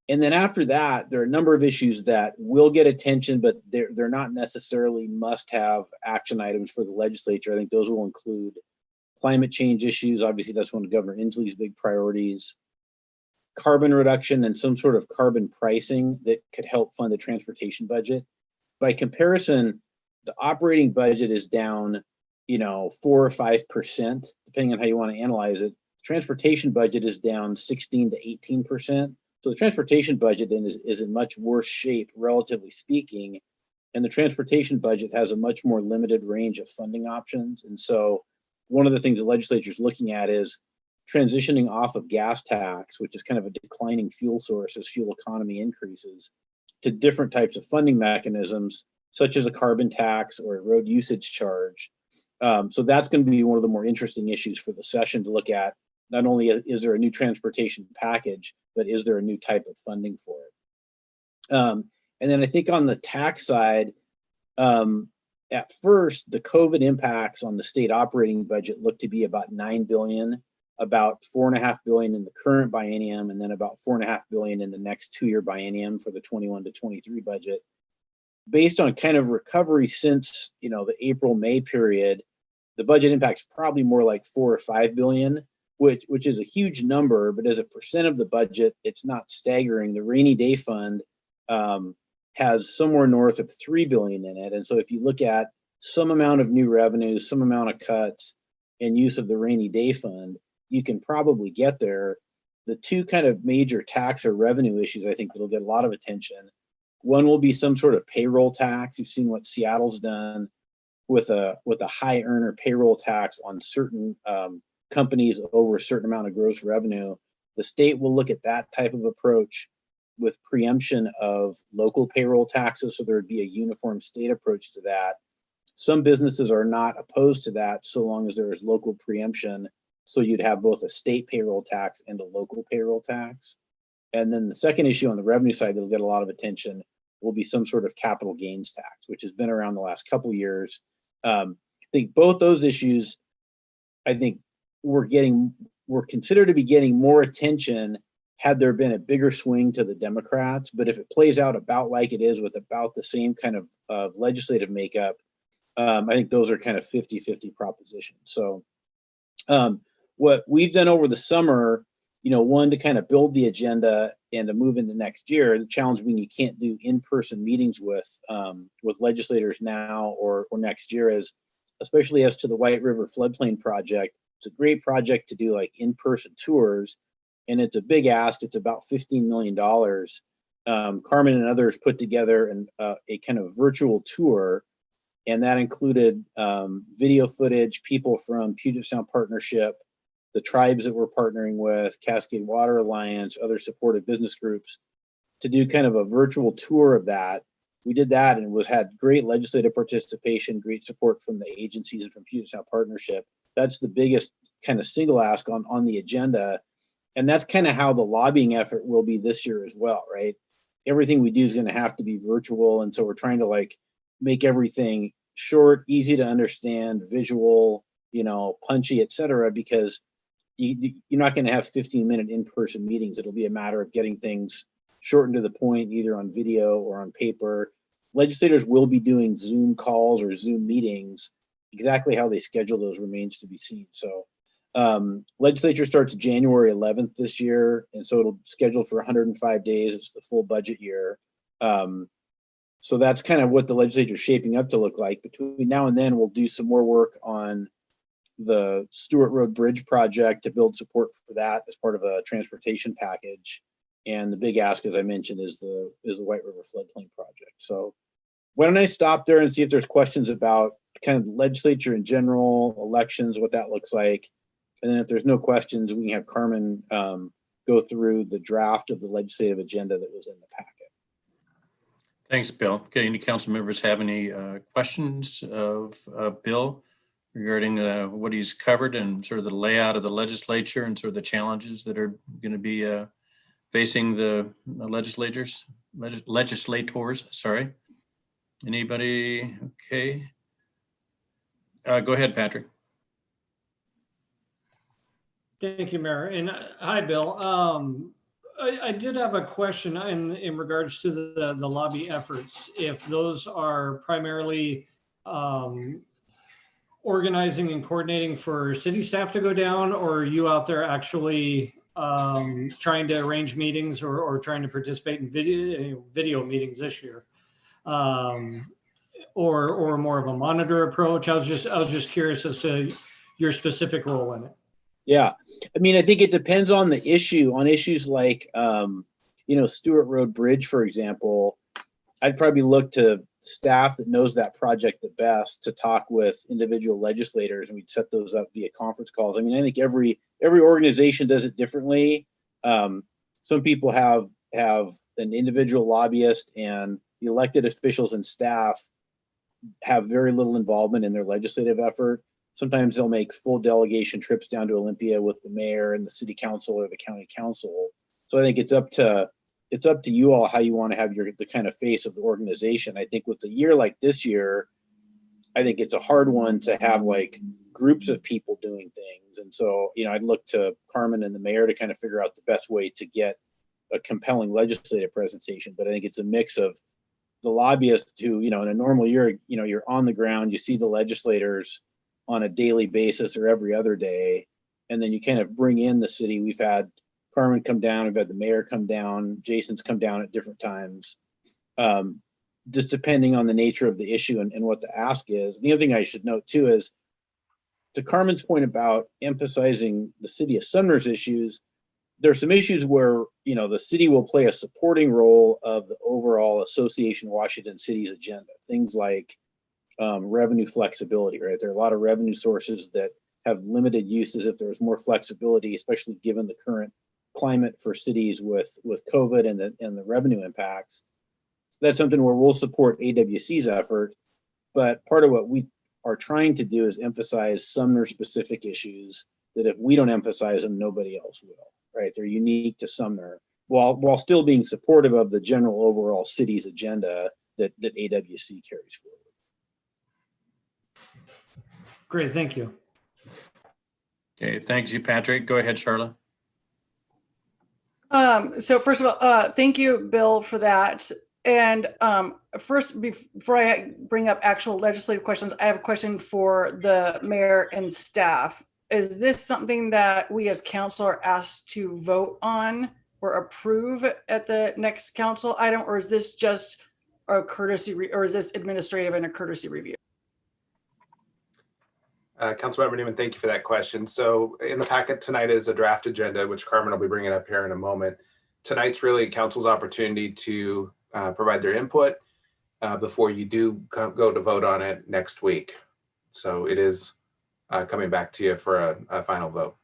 And then after that, there are a number of issues that will get attention, but they're not necessarily must-have action items for the legislature. I think those will include climate change issues. Obviously, that's one of Governor Inslee's big priorities. Carbon reduction and some sort of carbon pricing that could help fund the transportation budget. By comparison, the operating budget is down, 4 or 5%, depending on how you want to analyze it. The transportation budget is down 16 to 18%. So the transportation budget then is in much worse shape, relatively speaking. And the transportation budget has a much more limited range of funding options. And so one of the things the legislature is looking at is transitioning off of gas tax, which is kind of a declining fuel source as fuel economy increases, to different types of funding mechanisms, such as a carbon tax or a road usage charge. So that's going to be one of the more interesting issues for the session to look at. Not only is there a new transportation package, but is there a new type of funding for it? And then I think on the tax side, at first, the COVID impacts on the state operating budget look to be about $9 billion, about $4.5 billion in the current biennium, and then about $4.5 billion in the next 2-year biennium for the 21 to 23 budget. Based on kind of recovery since, the April-May period, the budget impact's probably more like 4 or 5 billion, which is a huge number, but as a percent of the budget, it's not staggering. The rainy day fund has somewhere north of 3 billion in it. And so if you look at some amount of new revenues, some amount of cuts, and use of the rainy day fund, you can probably get there. The two kind of major tax or revenue issues I think that'll get a lot of attention. One will be some sort of payroll tax. You've seen what Seattle's done with a high earner payroll tax on certain companies over a certain amount of gross revenue. The state will look at that type of approach with preemption of local payroll taxes, so there would be a uniform state approach to that. Some businesses are not opposed to that so long as there is local preemption, so you'd have both a state payroll tax and a local payroll tax. And then the second issue on the revenue side that'll get a lot of attention will be some sort of capital gains tax, which has been around the last couple of years. I think both those issues, I think were considered to be getting more attention had there been a bigger swing to the Democrats. But if it plays out about like it is with about the same kind of legislative makeup, I think those are kind of 50-50 propositions. So what we've done over the summer, one, to kind of build the agenda and to move into next year. The challenge being you can't do in-person meetings with legislators now or next year, is especially as to the White River Floodplain project. It's a great project to do like in-person tours, and it's a big ask. It's about $15 million. Carmen and others put together a kind of virtual tour, and that included video footage, people from Puget Sound Partnership, the tribes that we're partnering with, Cascade Water Alliance, other supportive business groups, to do kind of a virtual tour of that. We did that and had great legislative participation, great support from the agencies and from Puget Sound Partnership. That's the biggest kind of single ask on the agenda. And that's kind of how the lobbying effort will be this year as well, right? Everything we do is going to have to be virtual. And so we're trying to make everything short, easy to understand, visual, punchy, et cetera, because you're not going to have 15-minute in-person meetings. It'll be a matter of getting things shortened to the point, either on video or on paper. Legislators will be doing Zoom calls or Zoom meetings. Exactly how they schedule those remains to be seen. So legislature starts January 11th this year, and so it'll schedule for 105 days. It's the full budget year. So that's kind of what the legislature is shaping up to look like. Between now and then, we'll do some more work on the Stewart Road Bridge project to build support for that as part of a transportation package. And the big ask, as I mentioned, is the White River Floodplain project. So why don't I stop there and see if there's questions about kind of the legislature in general, elections, what that looks like. And then if there's no questions, we can have Carmen go through the draft of the legislative agenda that was in the packet. Thanks, Bill. Okay, any council members have any questions of Bill regarding what he's covered and sort of the layout of the legislature and sort of the challenges that are going to be facing the legislators? Sorry. Anybody? Okay. Go ahead, Patrick. Thank you, Mayor. And hi, Bill. I did have a question in regards to the lobby efforts. If those are primarily organizing and coordinating for city staff to go down, or are you out there actually trying to arrange meetings or trying to participate in video meetings this year? Or more of a monitor approach? I was just curious as to your specific role in it. Yeah, I mean, I think it depends on the issue. On issues like, Stewart Road Bridge, for example, I'd probably look to staff that knows that project the best to talk with individual legislators, and we'd set those up via conference calls. I mean, I think every organization does it differently. Some people have an individual lobbyist, and the elected officials and staff have very little involvement in their legislative effort. Sometimes they'll make full delegation trips down to Olympia with the mayor and the city council or the county council. So I think it's up to you all how you want to have the kind of face of the organization. I think with a year like this year, I think it's a hard one to have like groups of people doing things. And so, I'd look to Carmen and the mayor to kind of figure out the best way to get a compelling legislative presentation. But I think it's a mix of the lobbyists who, in a normal year, you're on the ground, you see the legislators on a daily basis or every other day, and then you kind of bring in the city. We've had Carmen come down, we've had the mayor come down, Jason's come down at different times, just depending on the nature of the issue and what the ask is. The other thing I should note too is, to Carmen's point about emphasizing the city of Sumner's issues, there are some issues where, the city will play a supporting role of the overall Association of Washington Cities agenda. Things like revenue flexibility, right? There are a lot of revenue sources that have limited uses. If there's more flexibility, especially given the current climate for cities with COVID and the revenue impacts, that's something where we'll support AWC's effort. But part of what we are trying to do is emphasize Sumner specific issues that if we don't emphasize them, nobody else will, right? They're unique to Sumner, while still being supportive of the general overall city's agenda that AWC carries forward. Great, thank you. Okay, thanks you, Patrick. Go ahead, Charlotte. So first of all, thank you, Bill, for that. And first, before I bring up actual legislative questions, I have a question for the mayor and staff. Is this something that we as council are asked to vote on or approve at the next council item, or is this just a courtesy, or is this administrative and a courtesy review? Councilmember Newman, thank you for that question. So in the packet tonight is a draft agenda, which Carmen will be bringing up here in a moment. Tonight's really council's opportunity to provide their input before you do go to vote on it next week. So it is coming back to you for a final vote.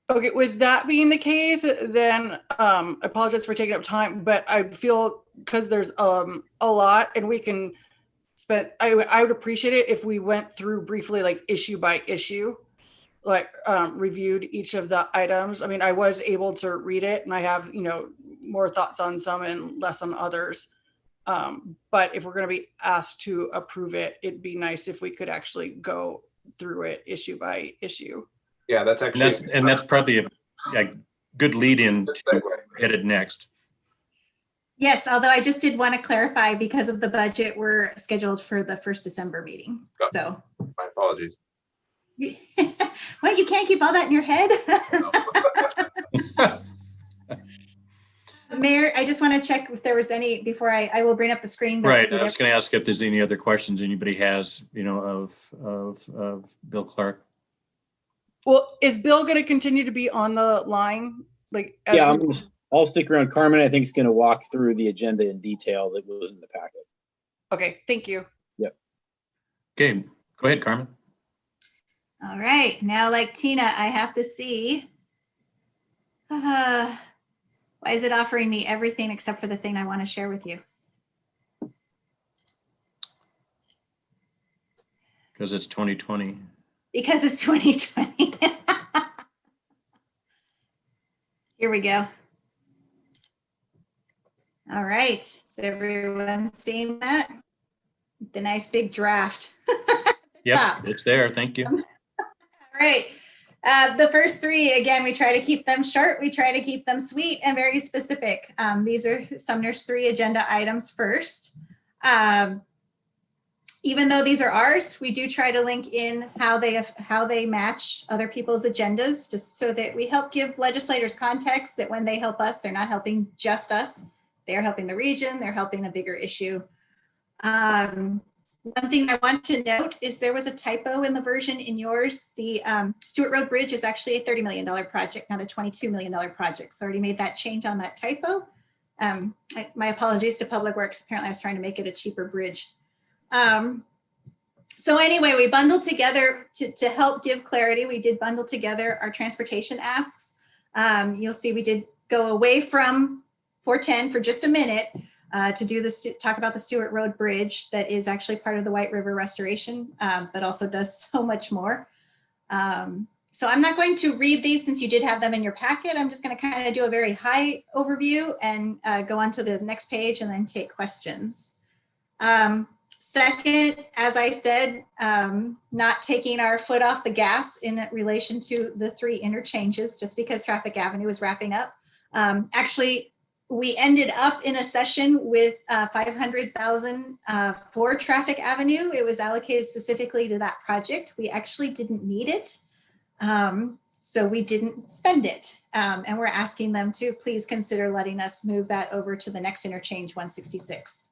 Okay, with that being the case, then I apologize for taking up time, but I feel because there's a lot and we can spend, I would appreciate it if we went through briefly, like issue by issue, like reviewed each of the items. I mean, I was able to read it and I have, more thoughts on some and less on others. But if we're going to be asked to approve it, it'd be nice if we could actually go through it issue by issue. Yeah, that's actually, that's probably a good lead in to headed next. Yes, although I just did want to clarify, because of the budget, we're scheduled for the 1st December meeting. Oh, so my apologies. Well, you can't keep all that in your head. Mayor, I just want to check if there was any before I will bring up the screen. Right. I was going to ask if there's any other questions anybody has, of Bill Clark. Well, is Bill going to continue to be on the line? Like, Yeah, I'll stick around. Carmen, I think, is going to walk through the agenda in detail that was in the packet. Okay, thank you. Yep. Okay, go ahead, Carmen. All right, now like Tina, I have to see. Why is it offering me everything except for the thing I want to share with you? Because it's 2020. Because it's 2020. Here we go. All right, is everyone seeing that? The nice big draft. Yep, it's there. Thank you. All right. The first three, again, we try to keep them short. We try to keep them sweet and very specific. These are Sumner's 3 agenda items first. Even though these are ours, we do try to link in how they match other people's agendas, just so that we help give legislators context that when they help us, they're not helping just us. They're helping the region, they're helping a bigger issue. One thing I want to note is there was a typo in the version in yours. The Stewart Road Bridge is actually a $30 million project, not a $22 million project. So I already made that change on that typo. My apologies to Public Works. Apparently I was trying to make it a cheaper bridge. So anyway, we bundled together to help give clarity. We did bundle together our transportation asks. You'll see we did go away from 410 for just a minute to do this, talk about the Stewart Road Bridge that is actually part of the White River Restoration, but also does so much more. So I'm not going to read these since you did have them in your packet. I'm just going to kind of do a very high overview and go on to the next page and then take questions. Second, as I said, not taking our foot off the gas in relation to the 3 interchanges just because Traffic Avenue is wrapping up. Actually, we ended up in a session with 500,000 for Traffic Avenue. It was allocated specifically to that project. We actually didn't need it. So we didn't spend it. And we're asking them to please consider letting us move that over to the next interchange, 166.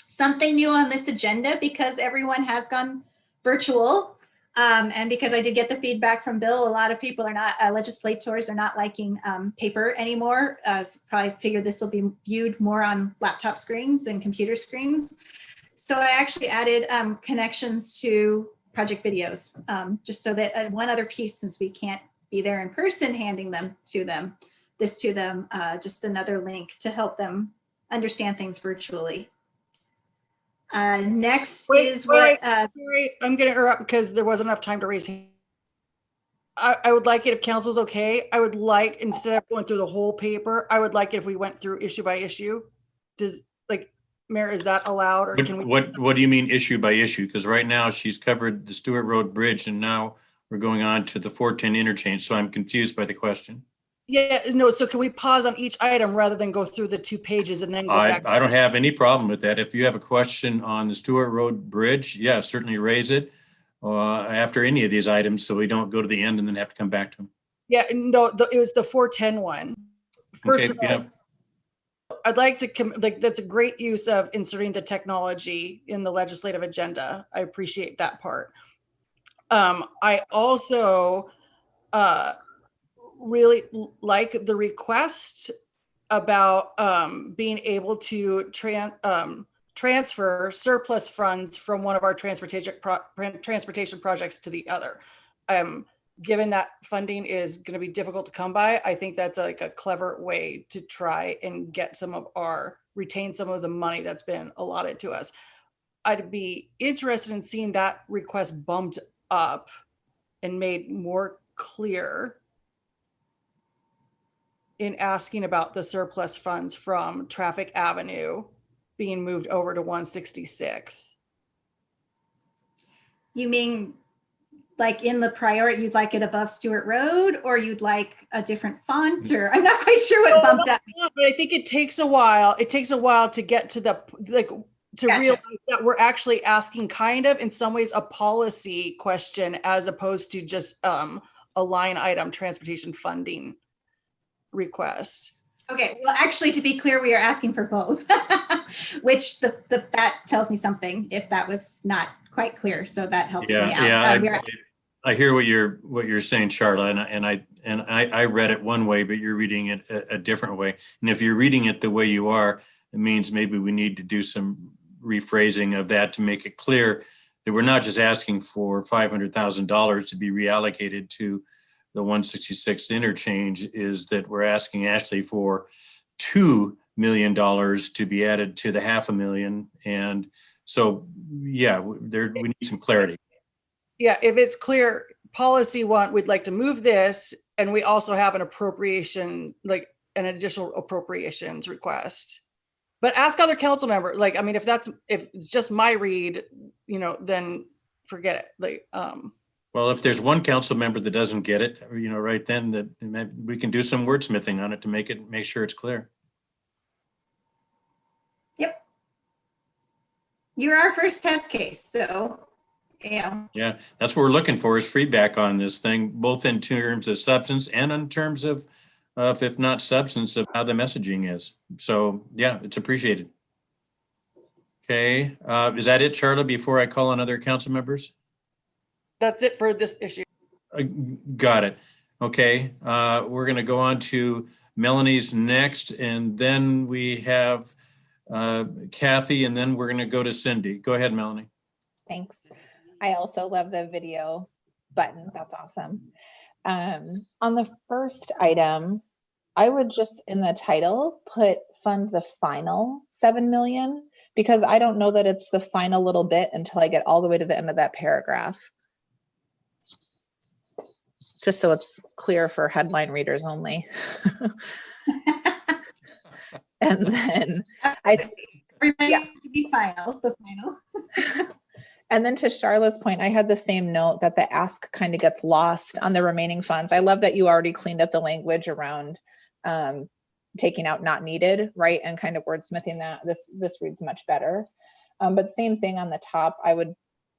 Something new on this agenda because everyone has gone virtual. And because I did get the feedback from Bill, a lot of people are not, legislators are not liking paper anymore. So probably figured this will be viewed more on laptop screens and computer screens. So I actually added connections to project videos, just so that one other piece, since we can't be there in person handing them to them, just another link to help them understand things virtually. Next is what sorry, I'm going to interrupt because there wasn't enough time to raise hand. I would like it if council's okay. I would like, instead of going through the whole paper, I would like it if we went through issue by issue. Does, like, Mayor, is that allowed, or can we? What do you mean issue by issue? Because right now she's covered the Stewart Road Bridge and now we're going on to the 410 interchange. So I'm confused by the question. Yeah, no, so can we pause on each item rather than go through the 2 pages and then go back? I don't have any problem with that. If you have a question on the Stewart Road Bridge, yeah, certainly raise it after any of these items so we don't go to the end and then have to come back to them. Yeah, no, it was the 410 one. First of all, I'd like to, that's a great use of inserting the technology in the legislative agenda. I appreciate that part. I also really like the request about being able to transfer surplus funds from one of our transportation projects to the other. Given that funding is going to be difficult to come by, I think that's like a clever way to try and get retain some of the money that's been allotted to us. I'd be interested in seeing that request bumped up and made more clear in asking about the surplus funds from Traffic Avenue being moved over to 166. You mean like in the priority, you'd like it above Stewart Road, or you'd like a different font, or I'm not quite sure what bumped up. But I think it takes a while. It takes a while to get to the, to Gotcha. realize that we're actually asking kind of in some ways a policy question as opposed to just a line item transportation funding request. Okay, well, actually, to be clear, we are asking for both, which that tells me something if that was not quite clear. So that helps me out. Yeah, I hear what you're saying, Charla, and I read it one way, but you're reading it a different way. And if you're reading it the way you are, it means maybe we need to do some rephrasing of that to make it clear that we're not just asking for $500,000 to be reallocated to the 166 interchange, is that we're asking actually for $2 million to be added to the $500,000. And so, yeah, we need some clarity. Yeah, if it's clear, policy one, we'd like to move this, and we also have an appropriation, like an additional appropriations request. But ask other council members, like, I mean, if it's just my read, then forget it. Like, well, if there's one council member that doesn't get it, right then, that we can do some wordsmithing on it to make sure it's clear. Yep. You're our first test case, so yeah. Yeah, that's what we're looking for, is feedback on this thing, both in terms of substance and in terms of, if not substance, of how the messaging is. So yeah, it's appreciated. Okay, is that it, Charla, before I call on other council members? That's it for this issue. Got it. Okay, we're going to go on to Melanie's next, and then we have Kathy, and then we're going to go to Cindy. Go ahead, Melanie. Thanks. I also love the video button. That's awesome. On the first item, I would just in the title put fund the final 7 million, because I don't know that it's the final little bit until I get all the way to the end of that paragraph. Just so it's clear for headline readers only. And then to be final, the final. And then to Charlotte's point, I had the same note that the ask kind of gets lost on the remaining funds. I love that you already cleaned up the language around taking out not needed, right? And kind of wordsmithing that. This reads much better. But same thing on the top, I would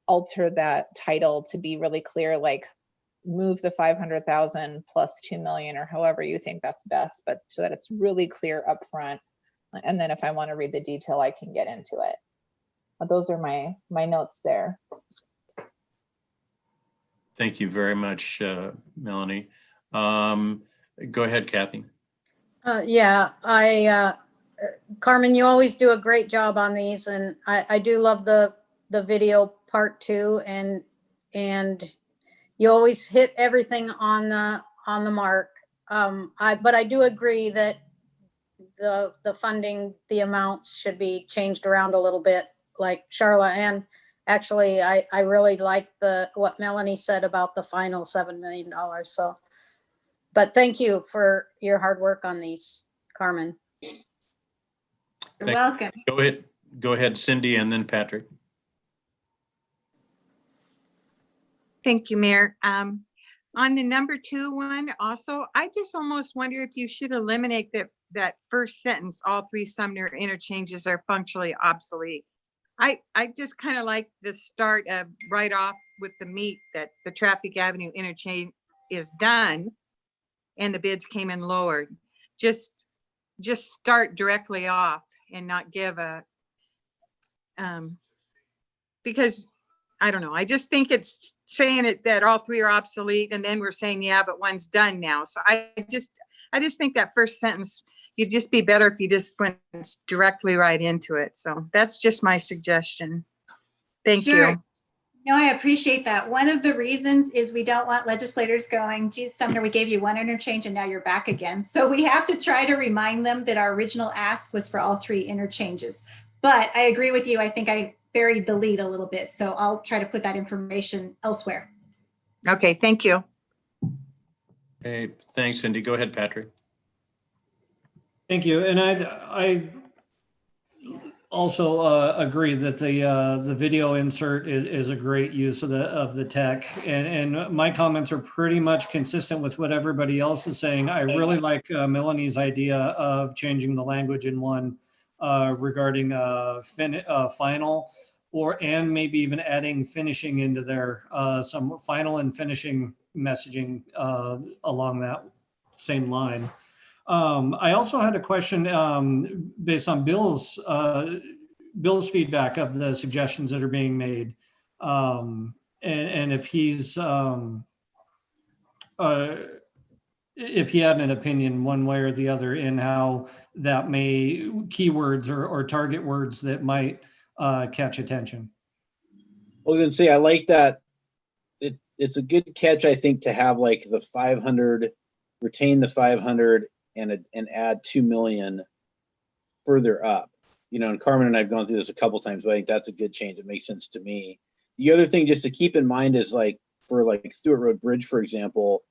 alter that title to be really clear, like move the 500,000 plus 2 million, or however you think that's best, but so that it's really clear up front. And then if I want to read the detail, I can get into it. Those are my notes there. Thank you very much, Melanie. Go ahead, Kathy. Yeah, Carmen, you always do a great job on these, and I do love the video part too, and you always hit everything on the mark. But I do agree that the funding, the amounts should be changed around a little bit, like Charla. And actually, I really like what Melanie said about the final $7 million. So, but thank you for your hard work on these, Carmen. You're welcome. Go ahead, Cindy, and then Patrick. Thank you, Mayor. On the number 2 one, also, I just almost wonder if you should eliminate that first sentence, all 3 Sumner interchanges are functionally obsolete. I just kind of like the start of right off with the meat that the Traffic Avenue interchange is done and the bids came in lowered. Just start directly off and not give a, because I don't know, I just think it's saying that all 3 are obsolete, and then we're saying, yeah, but one's done now. So I just think that first sentence, you'd just be better if you just went directly right into it. So that's just my suggestion. Thank you. No, I appreciate that. One of the reasons is we don't want legislators going, geez, Sumner, we gave you 1 interchange and now you're back again. So we have to try to remind them that our original ask was for all 3 interchanges. But I agree with you. I think I buried the lead a little bit. So I'll try to put that information elsewhere. Okay, thank you. Hey, thanks, Cindy. Go ahead, Patrick. Thank you. And I also agree that the video insert is a great use of the tech, and my comments are pretty much consistent with what everybody else is saying. I really like Melanie's idea of changing the language in one regarding final, and maybe even adding finishing into there, some final and finishing messaging along that same line. I also had a question based on Bill's feedback of the suggestions that are being made, and if he had an opinion one way or the other in how that may keywords or target words that might catch attention. I was going to say, I like that. It's a good catch, I think, to have like the 500, retain the 500 and add 2 million further up. You know, and Carmen and I have gone through this a couple times, but I think that's a good change. It makes sense to me. The other thing just to keep in mind is like for like Stewart Road Bridge, for example,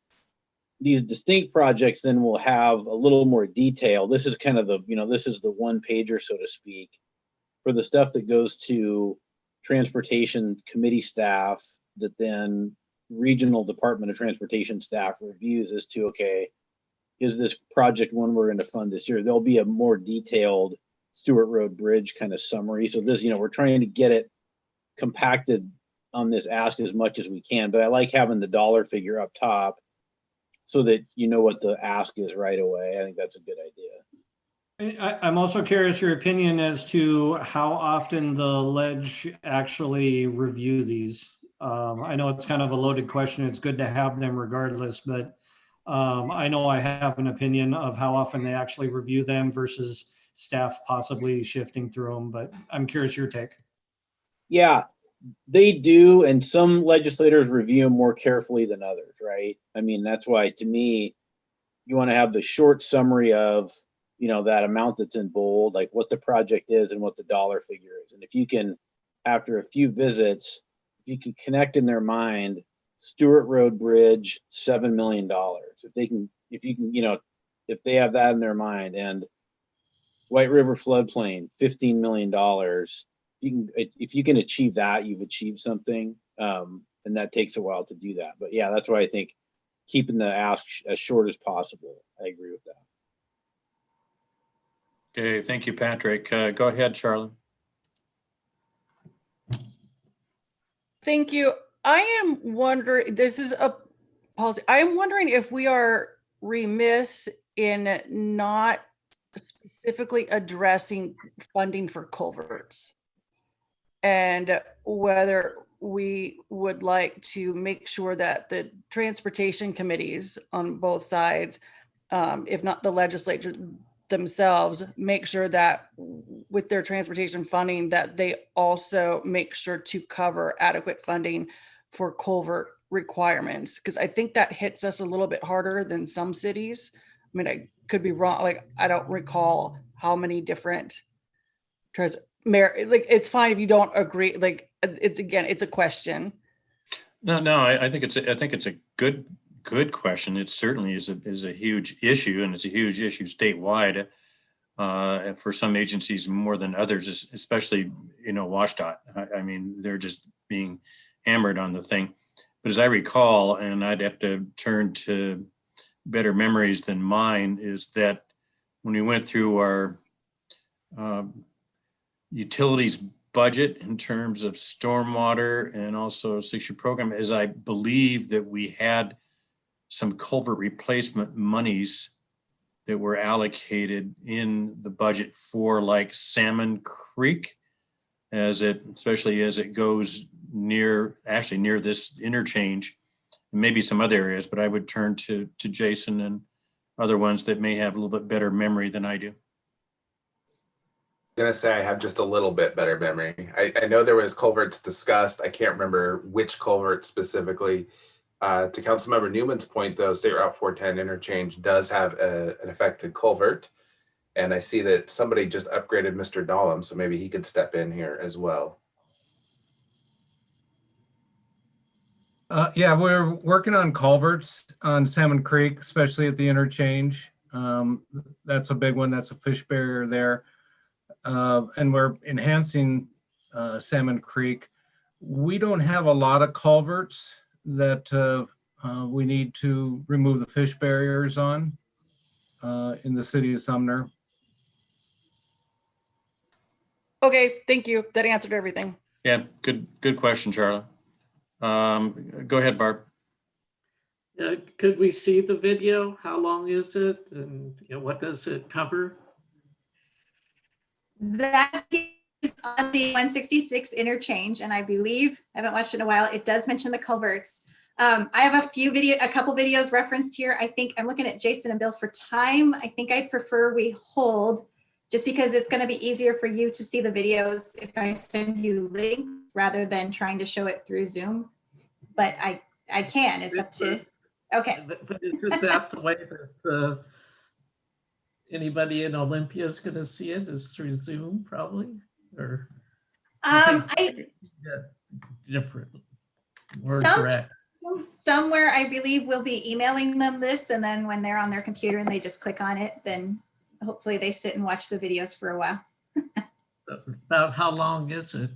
these distinct projects then will have a little more detail. This is kind of the, you know, this is the one pager, so to speak, for the stuff that goes to transportation committee staff that then regional Department of Transportation staff reviews as to, okay, is this project one we're going to fund this year? There'll be a more detailed Stewart Road Bridge kind of summary. So this, you know, we're trying to get it compacted on this ask as much as we can, but I like having the dollar figure up top so that you know what the ask is right away. I think that's a good idea. I'm also curious your opinion as to how often the ledge actually review these. I know it's kind of a loaded question. It's good to have them regardless, but I know I have an opinion of how often they actually review them versus staff possibly shifting through them, but I'm curious your take. Yeah, they do, and some legislators review them more carefully than others, right? I mean, that's why, to me, you want to have the short summary of, that amount that's in bold, like what the project is and what the dollar figure is. And if you can, after a few visits, if you can connect in their mind, Stewart Road Bridge, $7 million. If they have that in their mind, and White River floodplain, $15 million. If you can achieve that, you've achieved something. And that takes a while to do that. But yeah, that's why I think keeping the ask as short as possible. I agree with that. Okay, thank you, Patrick. Go ahead, Charlie. Thank you. I am wondering, this is a policy. I am wondering if we are remiss in not specifically addressing funding for culverts, and whether we would like to make sure that the transportation committees on both sides, if not the legislature themselves, make sure that with their transportation funding, that they also make sure to cover adequate funding for culvert requirements. Because I think that hits us a little bit harder than some cities. I mean, I could be wrong. Like, I don't recall how many different it's fine if you don't agree. Like, it's a question. No, I think it's a good question. It certainly is a huge issue, and it's a huge issue statewide for some agencies more than others, especially WashDOT. I mean, they're just being hammered on the thing. But as I recall, and I'd have to turn to better memories than mine, is that when we went through our utilities budget in terms of stormwater and also 6-year program, is I believe that we had some culvert replacement monies that were allocated in the budget for like Salmon Creek, especially as it goes near this interchange, and maybe some other areas, but I would turn to Jason and other ones that may have a little bit better memory than I do. Gonna say I have just a little bit better memory. I know there was culverts discussed. I can't remember which culvert specifically. To Councilmember Newman's point, though, State Route 410 interchange does have an affected culvert, and I see that somebody just upgraded Mr. Dahlem, so maybe he could step in here as well. Yeah, we're working on culverts on Salmon Creek, especially at the interchange. That's a big one. That's a fish barrier there. And we're enhancing Salmon Creek. We don't have a lot of culverts that we need to remove the fish barriers on in the city of Sumner. Okay, thank you. That answered everything. Yeah, good question, Charlie. Go ahead, Barb. Could we see the video? How long is it? And what does it cover? That is on the 166 interchange, and I believe, I haven't watched it in a while, it does mention the culverts. I have a couple videos referenced here. I think I'm looking at Jason and Bill for time. I think I'd prefer we hold, just because it's going to be easier for you to see the videos if I send you links rather than trying to show it through Zoom. But I can, it's up to, okay. But isn't that the way that anybody in Olympia is going to see it, is through Zoom probably? Or different, more direct? Somewhere I believe we'll be emailing them this, and then when they're on their computer and they just click on it, then hopefully they sit and watch the videos for a while. About how long is it?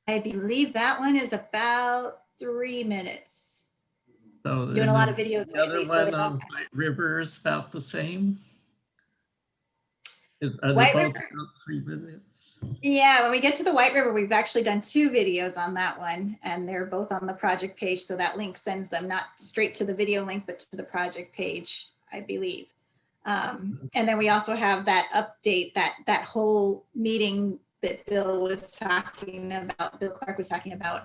I believe that one is about 3 minutes. So doing a lot of videos the other lately, one on White River is about the same. Are they both about 3 minutes? Yeah, when we get to the White River, we've actually done 2 videos on that one, and they're both on the project page. So that link sends them not straight to the video link, but to the project page, I believe. And then we also have that update, that whole meeting that Bill was talking about, Bill Clark was talking about,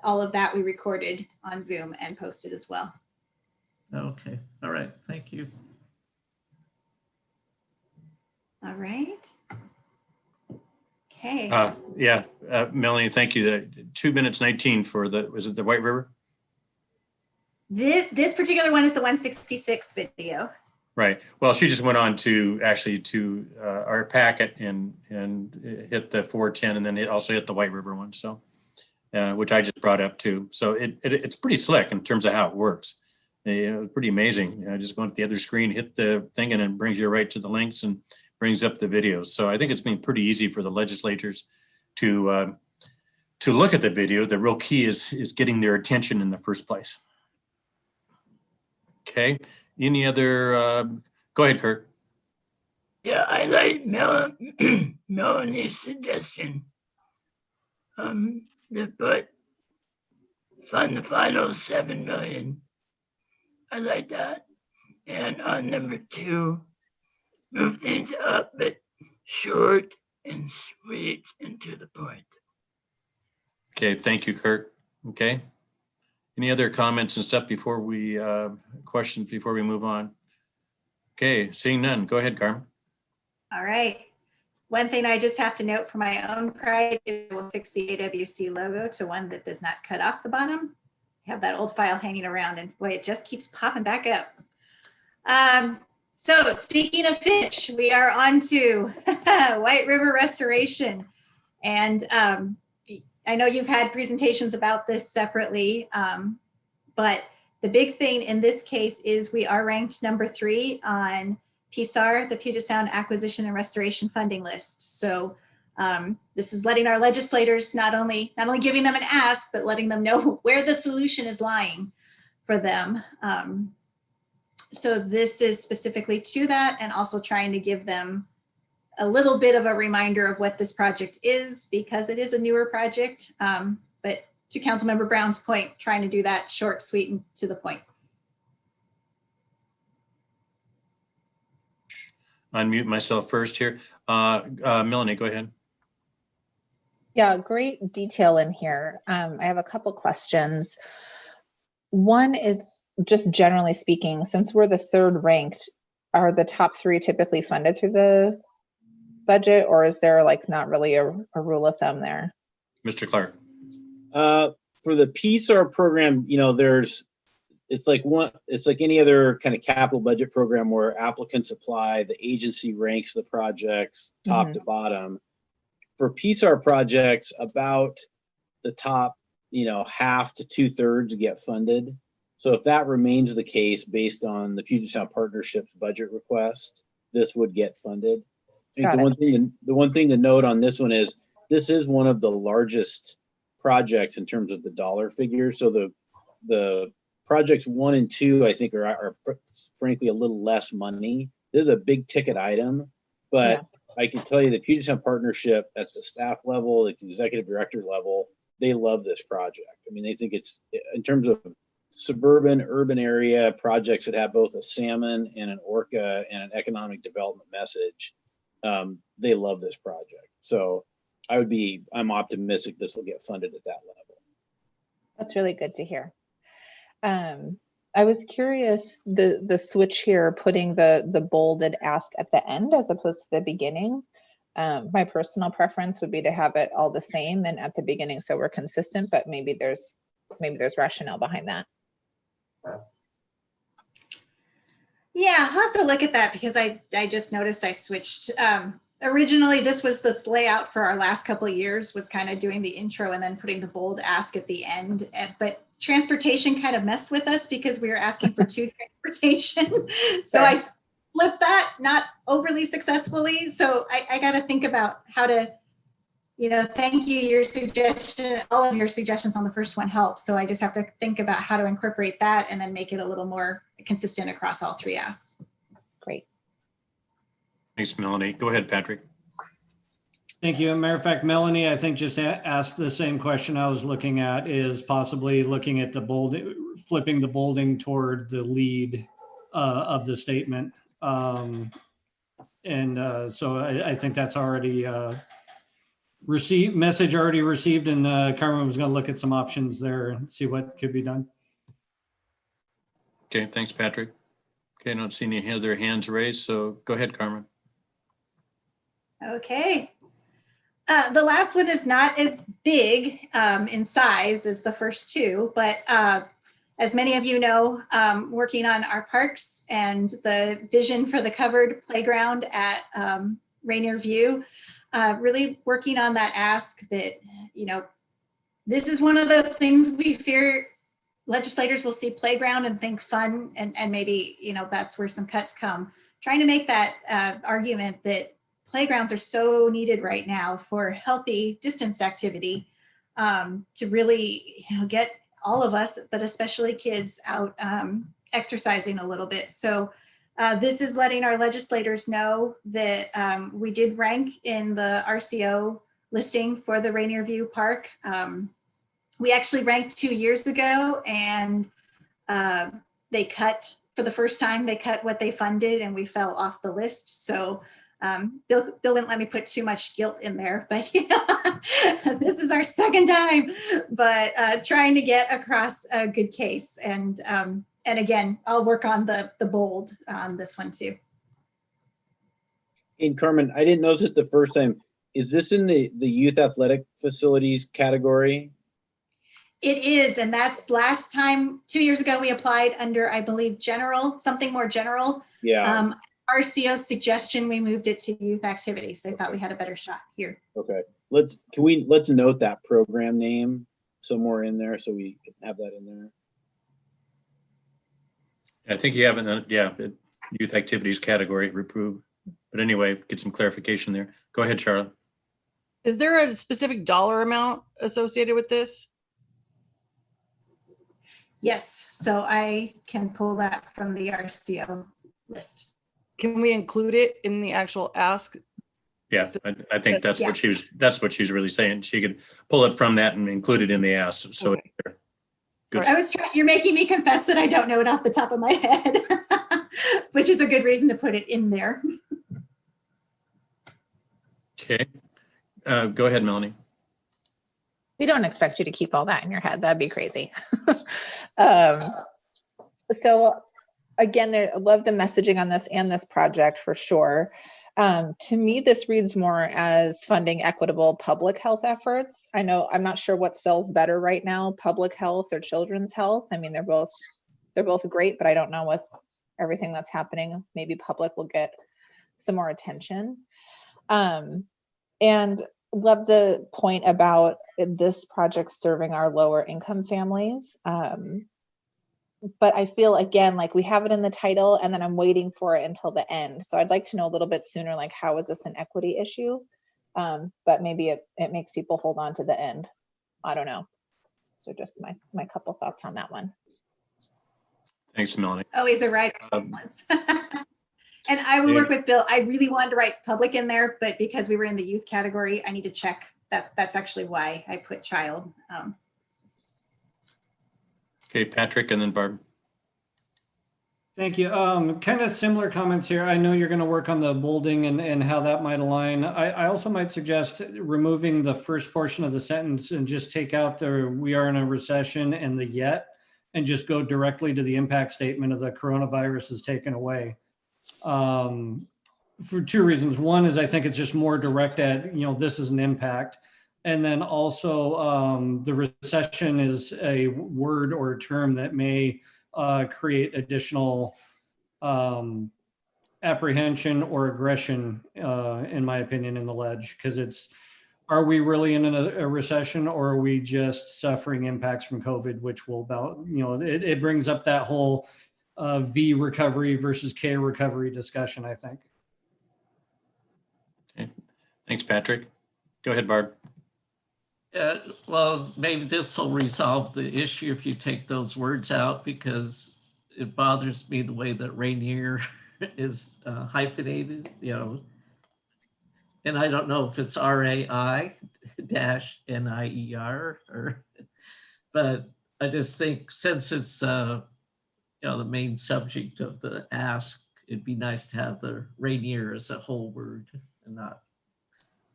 all of that we recorded on Zoom and posted as well. Okay, all right, thank you. All right. Okay. Yeah, Melanie, thank you. The 2 minutes 19 for the, was it the White River? This particular one is the 166 video. Right. Well, she just went on to actually to our packet and hit the 410, and then it also hit the White River one. So, which I just brought up too. So it's pretty slick in terms of how it works. Pretty amazing. Just going to the other screen, hit the thing, and it brings you right to the links and brings up the videos. So I think it's been pretty easy for the legislators to look at the video. The real key is getting their attention in the first place. Okay. Any other? Go ahead, Kurt. Yeah, I like Melanie's suggestion. To fund the final 7 million. I like that. And on number 2, move things up, but short and sweet and to the point. Okay, thank you, Kurt. Okay. Any other comments and stuff before we, questions before we move on? Okay, seeing none, go ahead, Carmen. All right. One thing I just have to note for my own pride is we'll fix the AWC logo to one that does not cut off the bottom. I have that old file hanging around and boy, it just keeps popping back up. So speaking of fish, we are on to White River restoration. And I know you've had presentations about this separately, but the big thing in this case is we are ranked number 3 on PSAR, the Puget Sound Acquisition and Restoration Funding List. So this is letting our legislators not only giving them an ask, but letting them know where the solution is lying for them. So this is specifically to that, and also trying to give them a little bit of a reminder of what this project is, because it is a newer project. But to Councilmember Brown's point, trying to do that short, sweet, and to the point. Unmute myself first here. Melanie, go ahead. Yeah, great detail in here. I have a couple questions. One is just generally speaking, since we're the 3rd ranked, are the top 3 typically funded through the budget, or is there like not really a rule of thumb there? Mr. Clark. For the PSAR program, it's like any other kind of capital budget program where applicants apply, the agency ranks the projects top to bottom. For PSAR projects, about the top, half to 2/3 get funded. So if that remains the case based on the Puget Sound Partnership's budget request, this would get funded. I think the one thing to note on this one is this is one of the largest projects in terms of the dollar figure. So the projects 1 and 2, I think, are frankly a little less money. This is a big ticket item, but I can tell you the Puget Sound Partnership at the staff level, at the executive director level, they love this project. I mean, they think it's, in terms of suburban, urban area projects that have both a salmon and an orca and an economic development message, they love this project. So I'm optimistic this will get funded at that level. That's really good to hear. I was curious, the switch here, putting the bolded ask at the end as opposed to the beginning. My personal preference would be to have it all the same and at the beginning, so we're consistent, but maybe there's rationale behind that. Yeah, I'll have to look at that, because I just noticed I switched. Originally, this was this layout for our last couple of years, was kind of doing the intro and then putting the bold ask at the end. But transportation kind of messed with us because we were asking for 2 transportation. So I flipped that, not overly successfully. So I got to think about how to, thank you, your suggestion, all of your suggestions on the first one helped. So I just have to think about how to incorporate that and then make it a little more consistent across all 3 asks. Great. Thanks, Melanie. Go ahead, Patrick. Thank you. Matter of fact, Melanie, I think just asked the same question I was looking at, is possibly looking at flipping the bolding toward the lead of the statement. So I think that's already message already received, and Carmen was going to look at some options there and see what could be done. Okay, thanks, Patrick. Okay, I don't see any other hands raised, so go ahead, Carmen. Okay. The last one is not as big in size as the first two, but as many of you know, working on our parks and the vision for the covered playground at Rainier View, really working on that ask that, you know, this is one of those things we fear legislators will see playground and think fun, and maybe, you know, that's where some cuts come. Trying to make that argument that playgrounds are so needed right now for healthy distanced activity, to really, you know, get all of us, but especially kids, out exercising a little bit. So this is letting our legislators know that we did rank in the RCO listing for the Rainier View Park. We actually ranked 2 years ago, and they cut, for the first time, they cut what they funded and we fell off the list. So Bill wouldn't let me put too much guilt in there, but you know, this is our second time, but trying to get across a good case. And again, I'll work on the bold on this one too. And Carmen, I didn't notice it the first time. Is this in the youth athletic facilities category? It is, and that's last time, 2 years ago, we applied under, I believe, general, something more general. Yeah. RCO's suggestion, we moved it to youth activities. They thought we had a better shot here. Okay. Let's note that program name somewhere in there so we can have that in there. I think you haven't done, yeah, the youth activities category reproved. But anyway, get some clarification there. Go ahead, Charlotte. Is there a specific dollar amount associated with this? Yes, so I can pull that from the RCO list. Can we include it in the actual ask? Yeah, I think that's what she was really saying. She could pull it from that and include it in the ask. So Okay. Good. I was trying, you're making me confess that I don't know it off the top of my head, which is a good reason to put it in there. Okay. Go ahead, Melanie. We don't expect you to keep all that in your head. That'd be crazy. So again, I love the messaging on this and this project for sure. To me, this reads more as funding equitable public health efforts. I'm not sure what sells better right now, public health or children's health. I mean, they're both great, but I don't know with everything that's happening, maybe public will get some more attention. And love the point about this project serving our lower income families. But I feel, again, like we have it in the title and then I'm waiting for it until the end. So I'd like to know a little bit sooner, like, how is this an equity issue? But maybe it makes people hold on to the end. I don't know. So just my couple thoughts on that one. Thanks, Melanie. Always a right. And I will work with Bill. I really wanted to write public in there, but because we were in the youth category, I need to check that. That's actually why I put child. Okay, Patrick, and then Barb. Thank you. Kind of similar comments here. I know you're going to work on the bolding and how that might align. I also might suggest removing the first portion of the sentence and just take out the "we are in a recession" and the "yet," and just go directly to the impact statement of the coronavirus is taken away. For two reasons. One is I think it's just more direct at, this is an impact. And then also the recession is a word or a term that may create additional apprehension or aggression, in my opinion, in the ledge, because are we really in a recession, or are we just suffering impacts from COVID, which will it brings up that whole V recovery versus K recovery discussion, I think. Okay. Thanks, Patrick. Go ahead, Barb. Well, maybe this will resolve the issue if you take those words out, because it bothers me the way that Rainier is hyphenated, and I don't know if it's RAI-NIER but I just think since it's the main subject of the ask, it'd be nice to have the Rainier as a whole word and not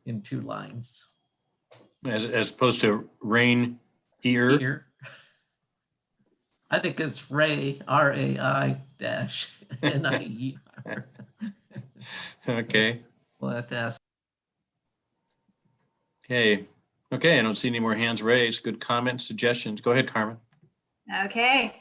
in two lines. As opposed to rain ear. I think it's Ray, RAI-NIER. Okay. We'll have to ask. Okay. Okay. I don't see any more hands raised. Good comments, suggestions. Go ahead, Carmen. Okay.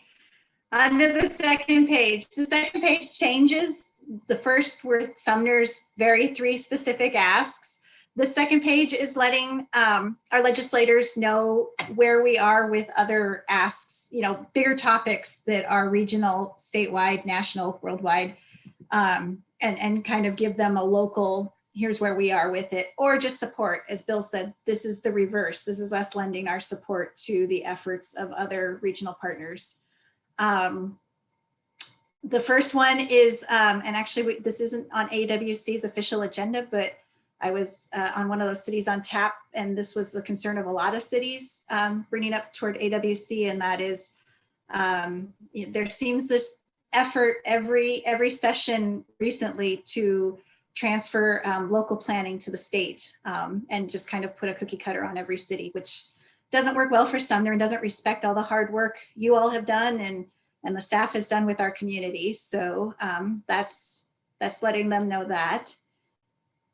On to the second page. The second page changes. The first were Sumner's very 3 specific asks. The second page is letting our legislators know where we are with other asks, bigger topics that are regional, statewide, national, worldwide, and kind of give them a local, here's where we are with it, or just support. As Bill said, this is the reverse. This is us lending our support to the efforts of other regional partners. The first one is, and actually this isn't on AWC's official agenda, but I was on one of those cities on tap, and this was a concern of a lot of cities bringing up toward AWC, and that is there seems this effort every session recently to transfer local planning to the state and just kind of put a cookie cutter on every city, which doesn't work well for Sumner and doesn't respect all the hard work you all have done and the staff has done with our community. So that's letting them know that.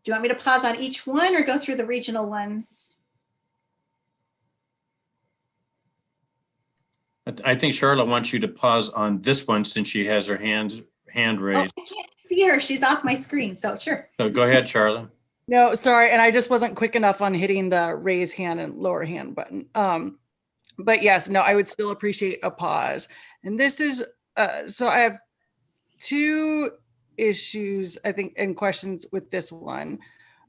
Do you want me to pause on each one or go through the regional ones? I think Charlotte wants you to pause on this one since she has her hand raised. Oh, I can't see her. She's off my screen. So sure. So go ahead, Charlotte. No, sorry. And I just wasn't quick enough on hitting the raise hand and lower hand button. But yes, no, I would still appreciate a pause. And this is, so I have 2 issues, I think, and questions with this one.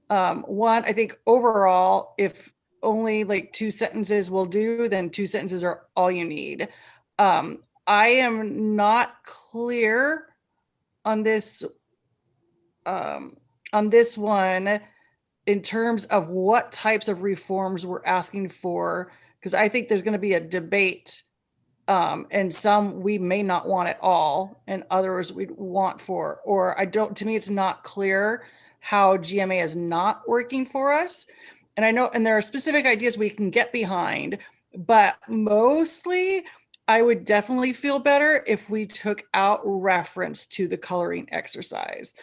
One, I think overall, if only like 2 sentences will do, then 2 sentences are all you need. I am not clear on this one in terms of what types of reforms we're asking for, because I think there's going to be a debate, and some we may not want at all, and others we'd want for, or to me, it's not clear how GMA is not working for us. And I know, and there are specific ideas we can get behind, but mostly I would definitely feel better if we took out reference to the coloring exercise.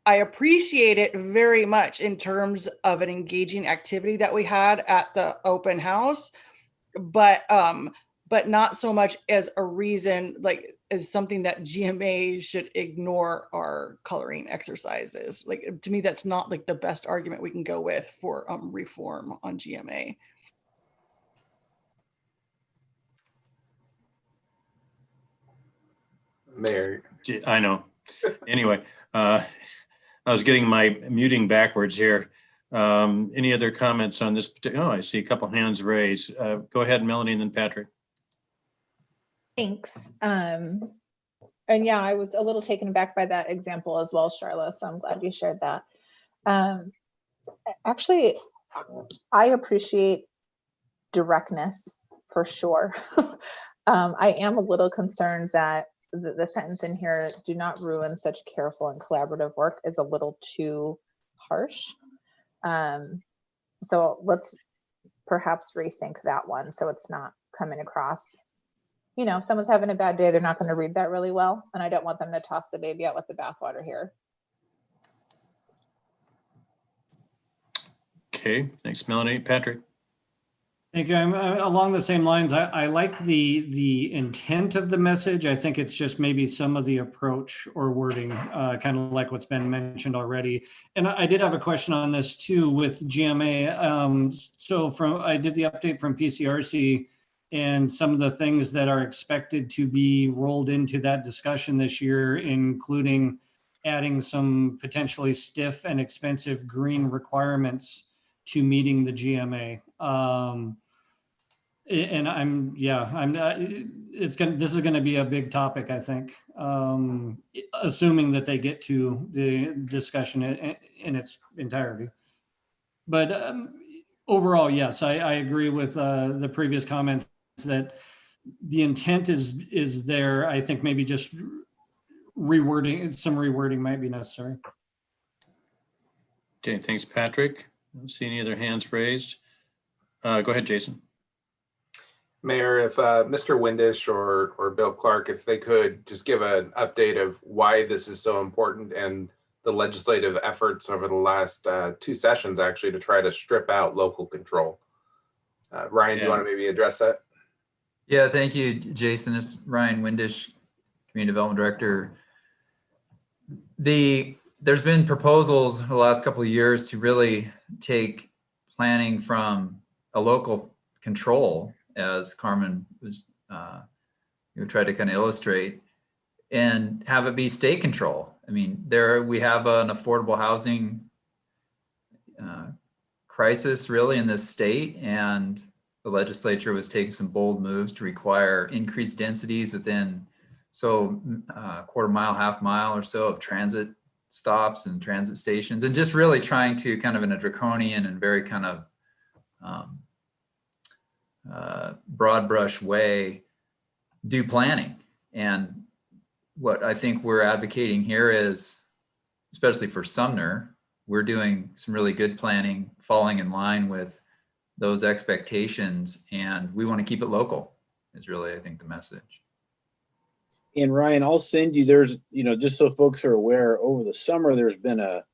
I appreciate it very much in terms of an engaging activity that we had at the open house, but not so much as a reason, like as something that GMA should ignore our coloring exercises. Like, to me, that's not like the best argument we can go with for reform on GMA. Mayor. I know. Anyway, I was getting my muting backwards here. Any other comments on this? Oh, I see a couple hands raised. Go ahead, Melanie, and then Patrick. Thanks. And yeah, I was a little taken aback by that example as well, Charlotte, so I'm glad you shared that. Actually, I appreciate directness for sure. I am a little concerned that the sentence in here, do not ruin such careful and collaborative work, is a little too harsh. So let's perhaps rethink that one so it's not coming across, if someone's having a bad day, they're not going to read that really well. And I don't want them to toss the baby out with the bathwater here. Okay, thanks, Melanie. Patrick. Thank you. I'm along the same lines. I like the intent of the message. I think it's just maybe some of the approach or wording, kind of like what's been mentioned already. And I did have a question on this too with GMA. So I did the update from PCRC, and some of the things that are expected to be rolled into that discussion this year, including adding some potentially stiff and expensive green requirements to meeting the GMA. And this is going to be a big topic, I think, assuming that they get to the discussion in its entirety. But overall, yes, I agree with the previous comments that the intent is there. I think maybe just some rewording might be necessary. Okay, thanks, Patrick. I don't see any other hands raised. Go ahead, Jason. Mayor, if Mr. Windish or Bill Clark, if they could just give an update of why this is so important and the legislative efforts over the last 2 sessions actually to try to strip out local control. Ryan, do you want to maybe address that? Yeah, thank you, Jason. This is Ryan Windish, Community Development Director. There's been proposals the last couple of years to really take planning from a local control, as Carmen was tried to kind of illustrate, and have it be state control. I mean, we have an affordable housing crisis really in this state, and the legislature was taking some bold moves to require increased densities within quarter mile, half mile or so of transit stops and transit stations, and just really trying to kind of in a draconian and very kind of broad brush way do planning. And what I think we're advocating here is, especially for Sumner, we're doing some really good planning, falling in line with those expectations, and we want to keep it local is really, I think, the message. And Ryan, I'll send you, there's, just so folks are aware, over the summer, there's been a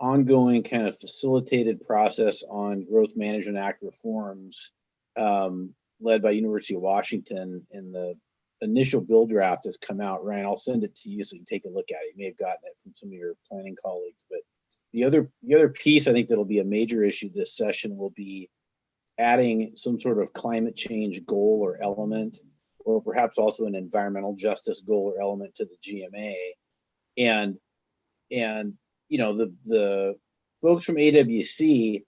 ongoing kind of facilitated process on Growth Management Act reforms led by University of Washington, and the initial bill draft has come out. Ryan, I'll send it to you so you can take a look at it. You may have gotten it from some of your planning colleagues, but the other piece I think that'll be a major issue this session will be adding some sort of climate change goal or element, or perhaps also an environmental justice goal or element to the GMA. And the folks from AWC,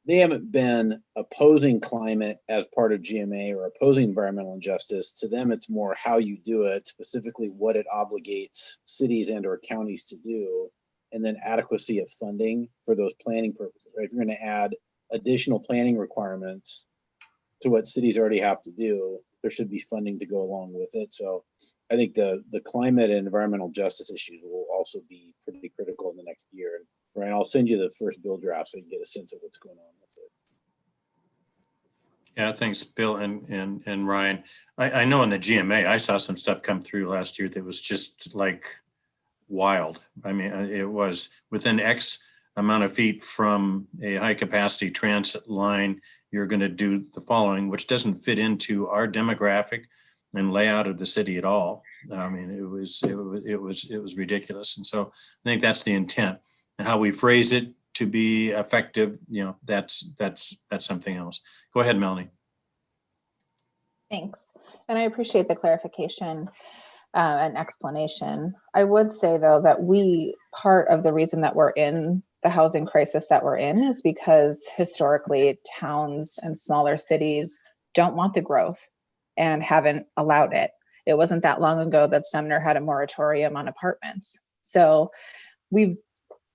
they haven't been opposing climate as part of GMA or opposing environmental injustice. To them, it's more how you do it, specifically what it obligates cities and or counties to do, and then adequacy of funding for those planning purposes, right? If you're going to add additional planning requirements to what cities already have to do, there should be funding to go along with it. So I think the climate and environmental justice issues will also be pretty critical in the next year. And Ryan, I'll send you the first bill draft so you can get a sense of what's going on with it. Yeah, thanks, Bill and Ryan. I know in the GMA, I saw some stuff come through last year that was just like wild. I mean, it was within X amount of feet from a high capacity transit line, you're going to do the following, which doesn't fit into our demographic and layout of the city at all. I mean, it was ridiculous. And so I think that's the intent, and how we phrase it to be effective. That's something else. Go ahead, Melanie. Thanks. And I appreciate the clarification and explanation. I would say, though, that part of the reason that we're in the housing crisis that we're in is because historically towns and smaller cities don't want the growth and haven't allowed it. It wasn't that long ago that Sumner had a moratorium on apartments. So we've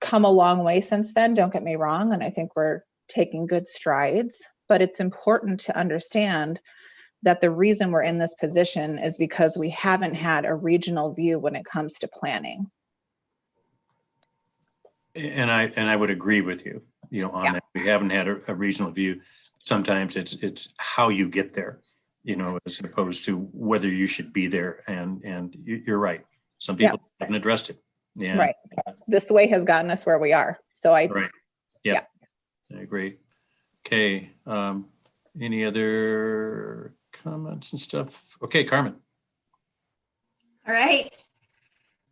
come a long way since then, don't get me wrong, and I think we're taking good strides, but it's important to understand that the reason we're in this position is because we haven't had a regional view when it comes to planning. And I would agree with you, on that. We haven't had a regional view. Sometimes it's how you get there, as opposed to whether you should be there. And you're right. Some people haven't addressed it. Yeah. Right. This way has gotten us where we are. So right. Yeah. I agree. Okay. Any other comments and stuff? Okay, Carmen. All right.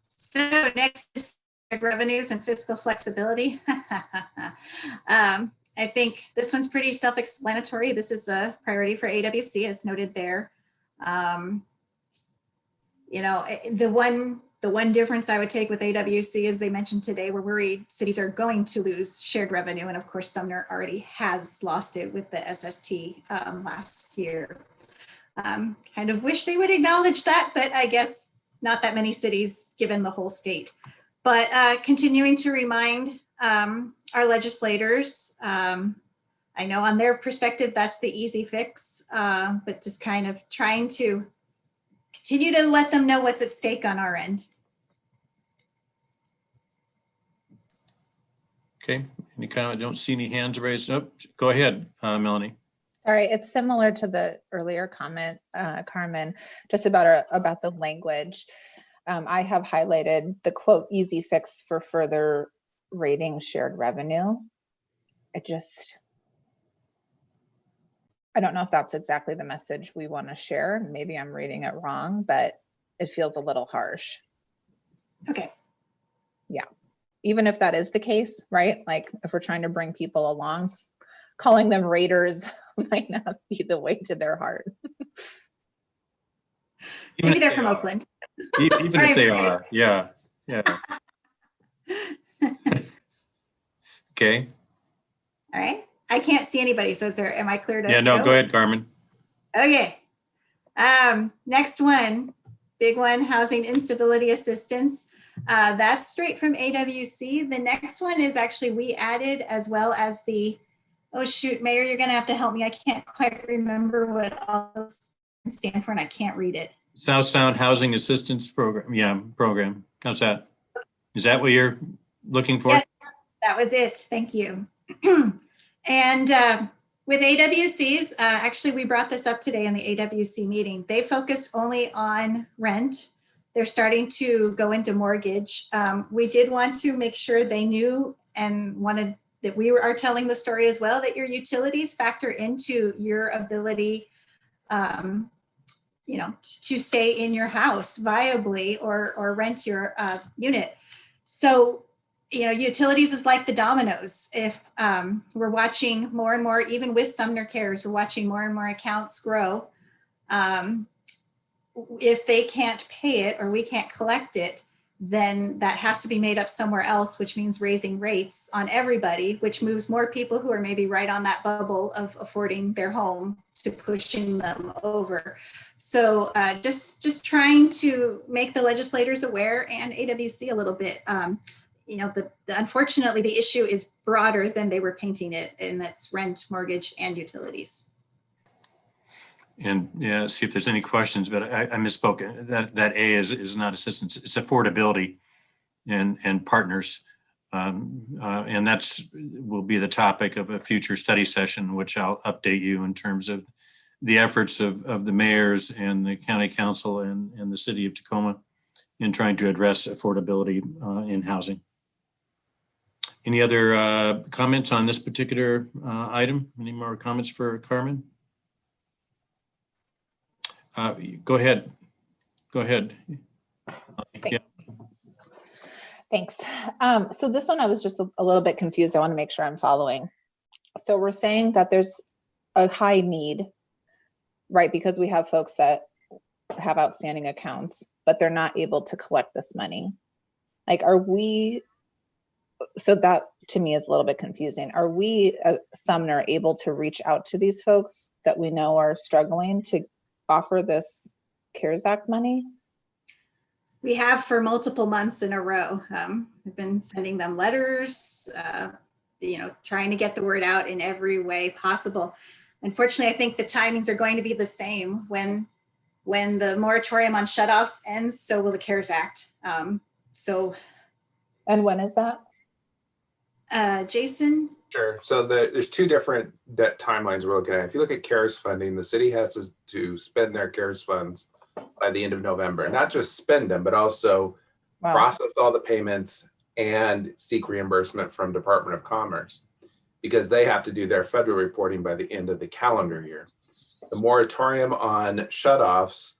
So next is revenues and fiscal flexibility. I think this one's pretty self-explanatory. This is a priority for AWC, as noted there. The one difference I would take with AWC is they mentioned today we're worried cities are going to lose shared revenue. And of course, Sumner already has lost it with the SST last year. Kind of wish they would acknowledge that, but I guess not that many cities given the whole state. But continuing to remind our legislators, I know on their perspective, that's the easy fix, but just kind of trying to continue to let them know what's at stake on our end. Okay, any comment? I don't see any hands raised. Nope. Go ahead, Melanie. Sorry, it's similar to the earlier comment, Carmen, just about the language. I have highlighted the quote, easy fix for further rating shared revenue. I don't know if that's exactly the message we want to share. Maybe I'm reading it wrong, but it feels a little harsh. Okay. Yeah. Even if that is the case, right? Like if we're trying to bring people along, calling them raiders might not be the way to their heart. Maybe they're from Oakland. Even if they are, yeah. Okay. All right. I can't see anybody. So am I clear to Yeah, no, go ahead, Carmen. Okay. Next one, big one, housing instability assistance. That's straight from AWC. The next one is actually we added, as well as the, oh shoot, Mayor, you're gonna have to help me. I can't quite remember what all those stand for and I can't read it. South Sound Housing Assistance Program. Yeah, program. How's that? Is that what you're looking for? Yes, that was it. Thank you. And with AWCs, actually, we brought this up today in the AWC meeting. They focused only on rent. They're starting to go into mortgage. We did want to make sure they knew and wanted that we are telling the story as well, that your utilities factor into your ability to stay in your house viably or rent your unit. So, utilities is like the dominoes. If we're watching more and more, even with Sumner Cares, we're watching more and more accounts grow. If they can't pay it or we can't collect it, then that has to be made up somewhere else, which means raising rates on everybody, which moves more people who are maybe right on that bubble of affording their home to pushing them over. So just trying to make the legislators aware and AWC a little bit. Unfortunately, the issue is broader than they were painting it, and that's rent, mortgage, and utilities. And yeah, see if there's any questions, but I misspoke. That A is not assistance, it's affordability and partners. And that's will be the topic of a future study session, which I'll update you in terms of the efforts of the mayors and the county council and the city of Tacoma in trying to address affordability in housing. Any other comments on this particular item? Any more comments for Carmen? Go ahead. Yeah. Thanks. So this one, I was just a little bit confused. I want to make sure I'm following. So we're saying that there's a high need, right? Because we have folks that have outstanding accounts, but they're not able to collect this money. Like, so that to me is a little bit confusing. Are we, Sumner, able to reach out to these folks that we know are struggling to offer this CARES Act money? We have for multiple months in a row. We've been sending them letters, trying to get the word out in every way possible. Unfortunately, I think the timings are going to be the same. When the moratorium on shutoffs ends, so will the CARES Act. And when is that? Jason? Sure. So there's two different debt timelines we're looking at. If you look at CARES funding, the city has to spend their CARES funds by the end of November. Not just spend them, but also process all the payments and seek reimbursement from Department of Commerce, because they have to do their federal reporting by the end of the calendar year. The moratorium on shutoffs,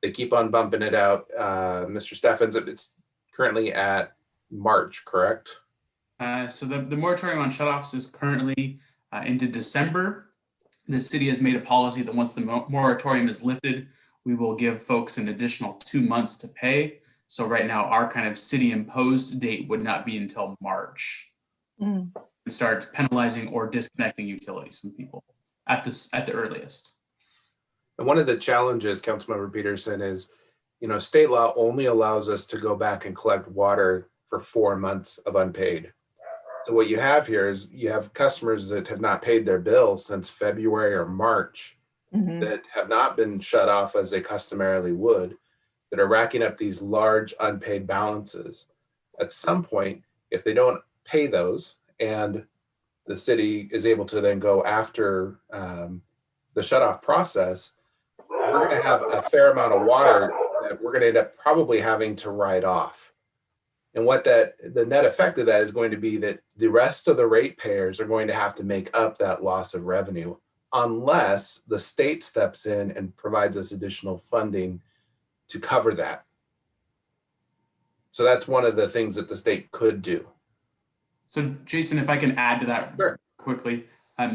they keep on bumping it out. Mr. Steffens, it's currently at March, correct? So the moratorium on shutoffs is currently into December. The city has made a policy that once the moratorium is lifted, we will give folks an additional 2 months to pay. So right now, our kind of city imposed date would not be until March. And start penalizing or disconnecting utilities from people at the earliest. And one of the challenges, Councilmember Peterson, is, state law only allows us to go back and collect water for 4 months of unpaid. So what you have here is you have customers that have not paid their bill since February or March that have not been shut off as they customarily would, that are racking up these large unpaid balances. At some point, if they don't pay those and the city is able to then go after the shutoff process, we're going to have a fair amount of water that we're going to end up probably having to write off. And what the net effect of that is going to be that the rest of the ratepayers are going to have to make up that loss of revenue unless the state steps in and provides us additional funding to cover that. So that's one of the things that the state could do. So Jason, if I can add to that quickly.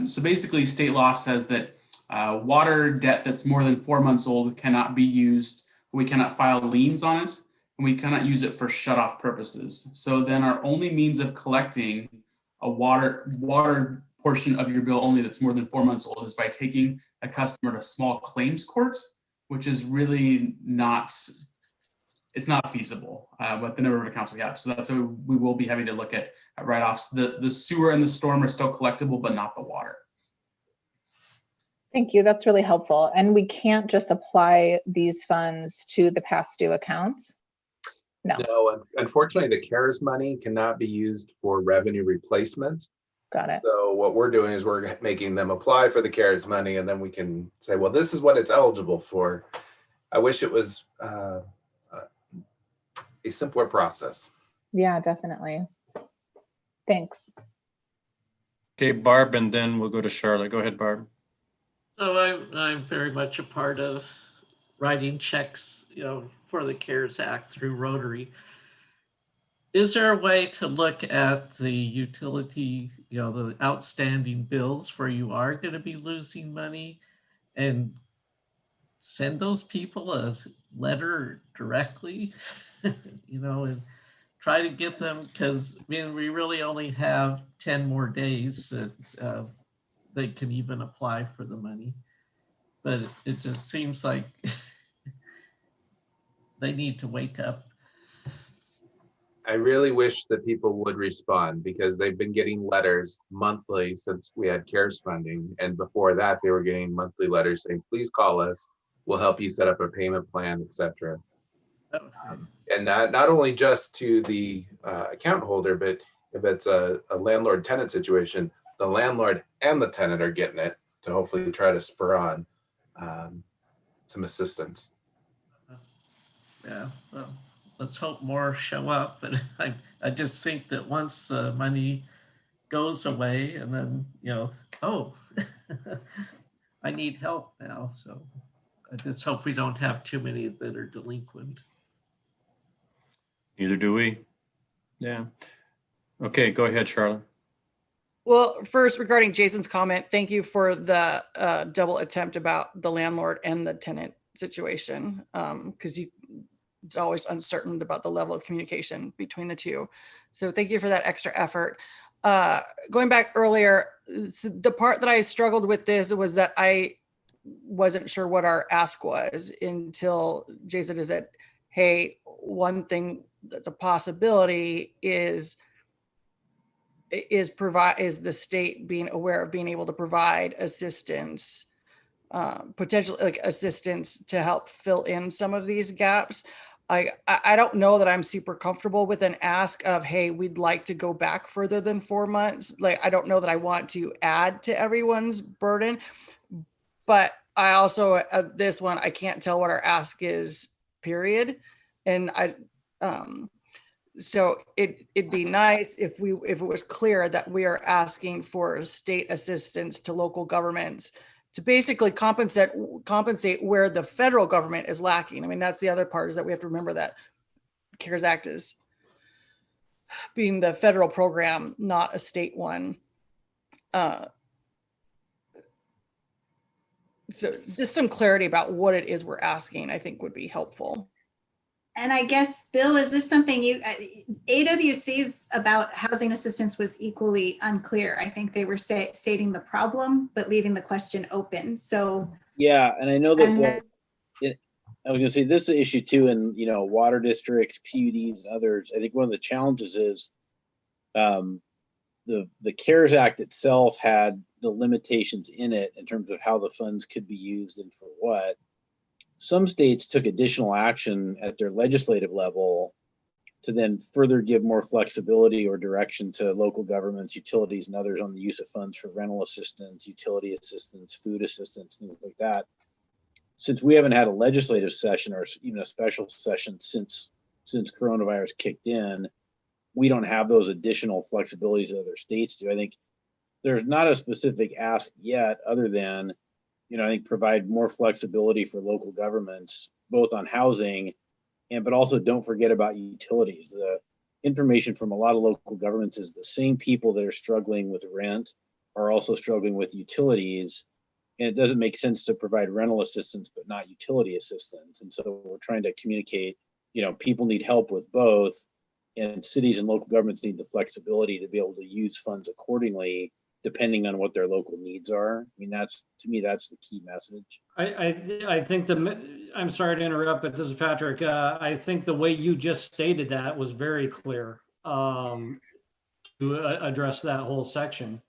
So basically state law says that water debt that's more than 4 months old cannot be used. We cannot file liens on it, and we cannot use it for shut-off purposes. So then our only means of collecting a water portion of your bill only that's more than 4 months old is by taking a customer to small claims court, which is really not, it's not feasible with the number of accounts we have. So that's what we will be having to look at write-offs. The sewer and the storm are still collectible, but not the water. Thank you. That's really helpful. And we can't just apply these funds to the past due accounts? No, unfortunately, the CARES money cannot be used for revenue replacement. Got it. So what we're doing is we're making them apply for the CARES money, and then we can say, well, this is what it's eligible for. I wish it was a simpler process. Yeah, definitely. Thanks. Okay, Barb, and then we'll go to Charlotte. Go ahead, Barb. So I'm very much a part of writing checks, for the CARES Act through Rotary. Is there a way to look at the utility, the outstanding bills where you are going to be losing money and send those people a letter directly, and try to get them, because we really only have 10 more days that they can even apply for the money. But it just seems like they need to wake up. I really wish that people would respond, because they've been getting letters monthly since we had CARES funding. And before that, they were getting monthly letters saying, please call us. We'll help you set up a payment plan, etc. And not only just to the account holder, but if it's a landlord-tenant situation, the landlord and the tenant are getting it to hopefully try to spur on some assistance. Yeah, well, let's hope more show up. But I just think that once the money goes away and then, oh, I need help now. So I just hope we don't have too many that are delinquent. Neither do we. Yeah. Okay, go ahead, Charlotte. Well, first, regarding Jason's comment, thank you for the double attempt about the landlord and the tenant situation, because it's always uncertain about the level of communication between the two. So thank you for that extra effort. Going back earlier, the part that I struggled with this was that I wasn't sure what our ask was until Jason said, hey, one thing that's a possibility is the state being aware of being able to provide assistance, potentially like assistance to help fill in some of these gaps. I don't know that I'm super comfortable with an ask of, hey, we'd like to go back further than 4 months. Like, I don't know that I want to add to everyone's burden, but I also, this one, I can't tell what our ask is, period. And so it'd be nice if it was clear that we are asking for state assistance to local governments to basically compensate where the federal government is lacking. I mean, that's the other part, is that we have to remember that CARES Act is being the federal program, not a state one. So just some clarity about what it is we're asking, I think, would be helpful. And I guess, Bill, is this something AWC's about housing assistance was equally unclear. I think they were stating the problem, but leaving the question open. So yeah, and I know that I was gonna say this is an issue too, in water districts, PUDs, and others. I think one of the challenges is the CARES Act itself had the limitations in it in terms of how the funds could be used and for what. Some states took additional action at their legislative level to then further give more flexibility or direction to local governments, utilities, and others on the use of funds for rental assistance, utility assistance, food assistance, things like that. Since we haven't had a legislative session or even a special session since coronavirus kicked in, we don't have those additional flexibilities that other states do. I think there's not a specific ask yet, other than, I think provide more flexibility for local governments, both on housing but also don't forget about utilities. The information from a lot of local governments is the same people that are struggling with rent are also struggling with utilities. And it doesn't make sense to provide rental assistance, but not utility assistance. And so we're trying to communicate, people need help with both, and cities and local governments need the flexibility to be able to use funds accordingly, depending on what their local needs are. I mean, to me, that's the key message. I think I'm sorry to interrupt, but this is Patrick. I think the way you just stated that was very clear to address that whole section.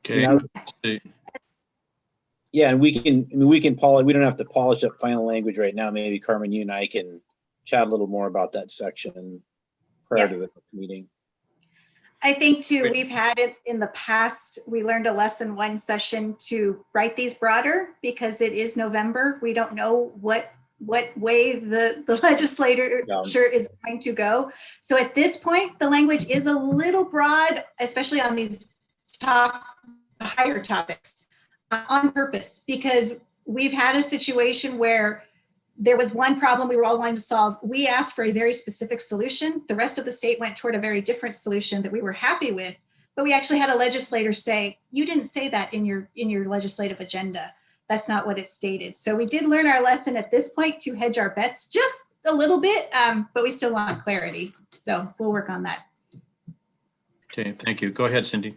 Okay. Yeah, and we can polish. We don't have to polish up final language right now. Maybe Carmen, you and I can chat a little more about that section prior to the next meeting. I think too, we've had it in the past. We learned a lesson one session to write these broader because it is November. We don't know what way the legislature is going to go. So at this point, the language is a little broad, especially on these higher topics, on purpose, because we've had a situation where there was one problem we were all wanting to solve. We asked for a very specific solution. The rest of the state went toward a very different solution that we were happy with, but we actually had a legislator say, you didn't say that in your legislative agenda. That's not what it stated. So we did learn our lesson at this point to hedge our bets just a little bit, but we still want clarity. So we'll work on that. Okay, thank you. Go ahead, Cindy.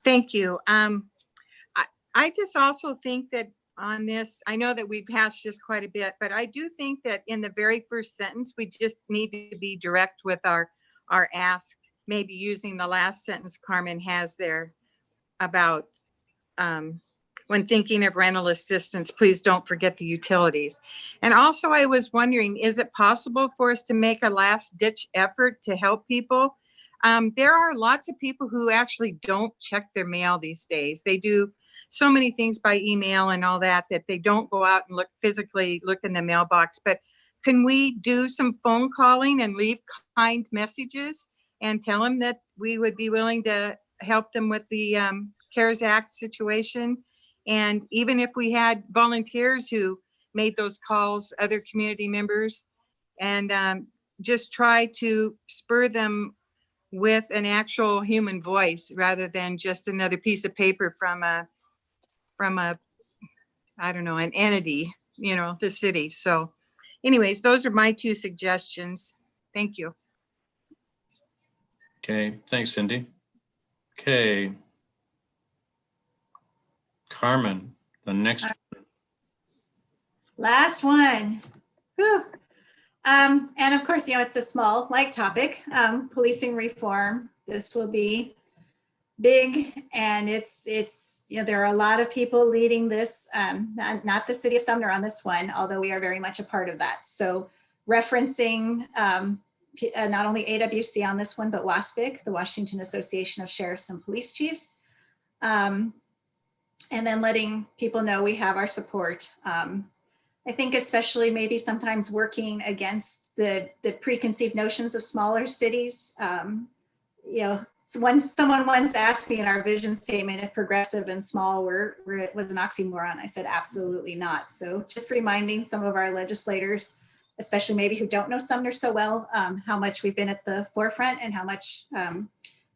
Thank you. I just also think that on this, I know that we've hashed this quite a bit, but I do think that in the very first sentence, we just need to be direct with our ask, maybe using the last sentence Carmen has there about when thinking of rental assistance, please don't forget the utilities. And also I was wondering, is it possible for us to make a last ditch effort to help people? There are lots of people who actually don't check their mail these days. They do so many things by email and all that they don't go out and physically look in the mailbox. But can we do some phone calling and leave kind messages and tell them that we would be willing to help them with the CARES Act situation? And even if we had volunteers who made those calls, other community members, and just try to spur them with an actual human voice rather than just another piece of paper from a I don't know, an entity, the city. So anyways, those are my two suggestions. Thank you. Okay, thanks, Cindy. Okay. Carmen, the next one. Last one. Whew. And of course, it's a small, light topic, policing reform. This will be big, and it's there are a lot of people leading this, not the city of Sumner on this one, although we are very much a part of that. So referencing not only AWC on this one, but WASPIC, the Washington Association of Sheriffs and Police Chiefs, and then letting people know we have our support. I think especially maybe sometimes working against the preconceived notions of smaller cities. Someone once asked me in our vision statement if progressive and small was an oxymoron. I said, absolutely not. So just reminding some of our legislators, especially maybe who don't know Sumner so well, how much we've been at the forefront and how much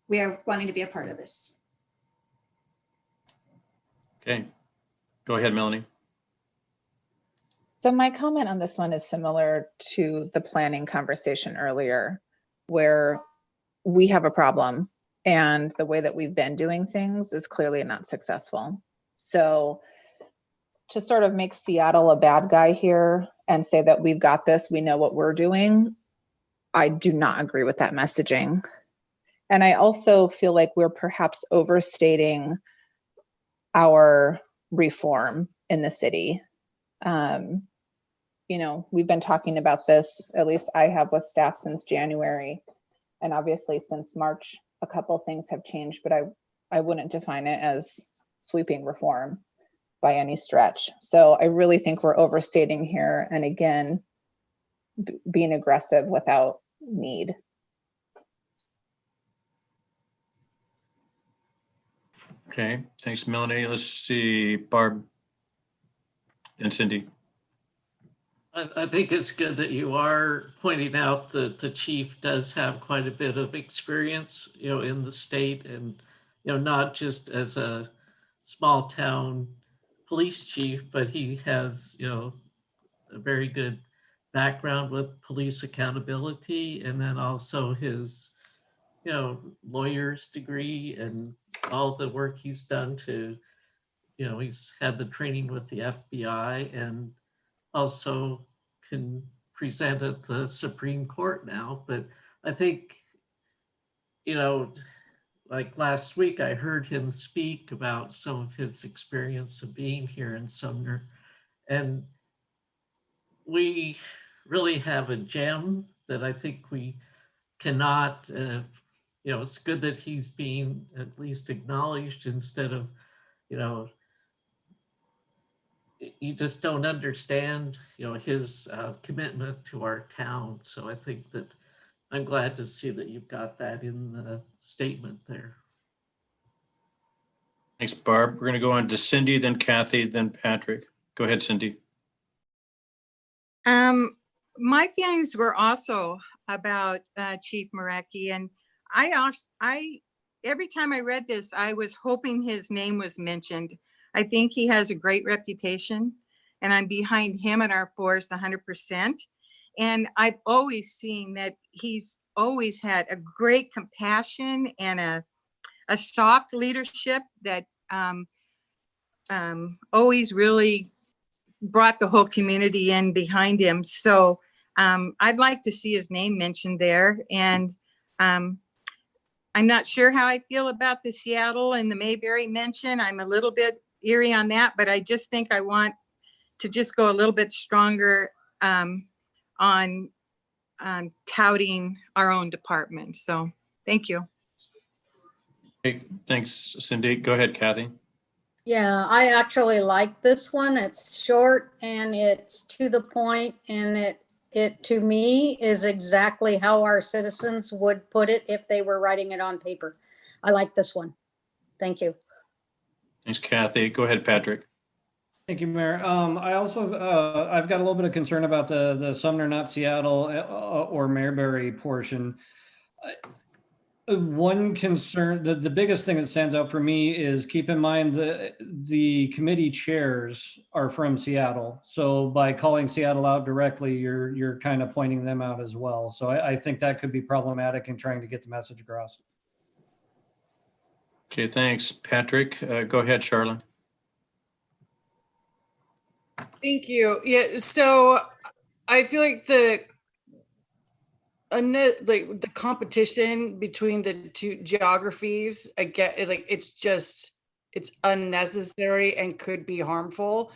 we are wanting to be a part of this. Okay, go ahead, Melanie. So my comment on this one is similar to the planning conversation earlier, where we have a problem and the way that we've been doing things is clearly not successful. So to sort of make Seattle a bad guy here and say that we've got this, we know what we're doing, I do not agree with that messaging. And I also feel like we're perhaps overstating our reform in the city. You know, we've been talking about this, at least I have with staff since January. And obviously since March, a couple things have changed, but I wouldn't define it as sweeping reform by any stretch. So I really think we're overstating here. And again, being aggressive without need. Okay, thanks, Melanie. Let's see, Barb and Cindy. I think it's good that you are pointing out that the chief does have quite a bit of experience, in the state, and, not just as a small town police chief, but he has, a very good background with police accountability, and then also his, lawyer's degree and all the work he's done to, he's had the training with the FBI and also can present at the Supreme Court now. But I think, like last week, I heard him speak about some of his experience of being here in Sumner. And we really have a gem that I think we cannot, it's good that he's being at least acknowledged instead of, you just don't understand, his commitment to our town. So I think that I'm glad to see that you've got that in the statement there. Thanks, Barb. We're going to go on to Cindy, then Kathy, then Patrick. Go ahead, Cindy. My feelings were also about Chief Marecki, and I every time I read this, I was hoping his name was mentioned. I think he has a great reputation, and I'm behind him and our force 100%. And I've always seen that he's always had a great compassion and a soft leadership that always really brought the whole community in behind him. So I'd like to see his name mentioned there. And I'm not sure how I feel about the Seattle and the Mayberry mention. I'm a little bit eerie on that, but I just think I want to just go a little bit stronger on touting our own department. So thank you. Hey, thanks, Cindy. Go ahead, Kathy. Yeah, I actually like this one. It's short and it's to the point, and it to me is exactly how our citizens would put it if they were writing it on paper. I like this one. Thank you. Thanks, Kathy. Go ahead, Patrick. Thank you, Mayor. I also, I've got a little bit of concern about the Sumner, not Seattle or Mayberry portion. One concern, the biggest thing that stands out for me is keep in mind the committee chairs are from Seattle. So by calling Seattle out directly, you're kind of pointing them out as well. So I think that could be problematic in trying to get the message across. Okay, thanks, Patrick. Go ahead, Charlotte. Thank you. Yeah, so I feel like the competition between the two geographies, again, it's unnecessary and could be harmful.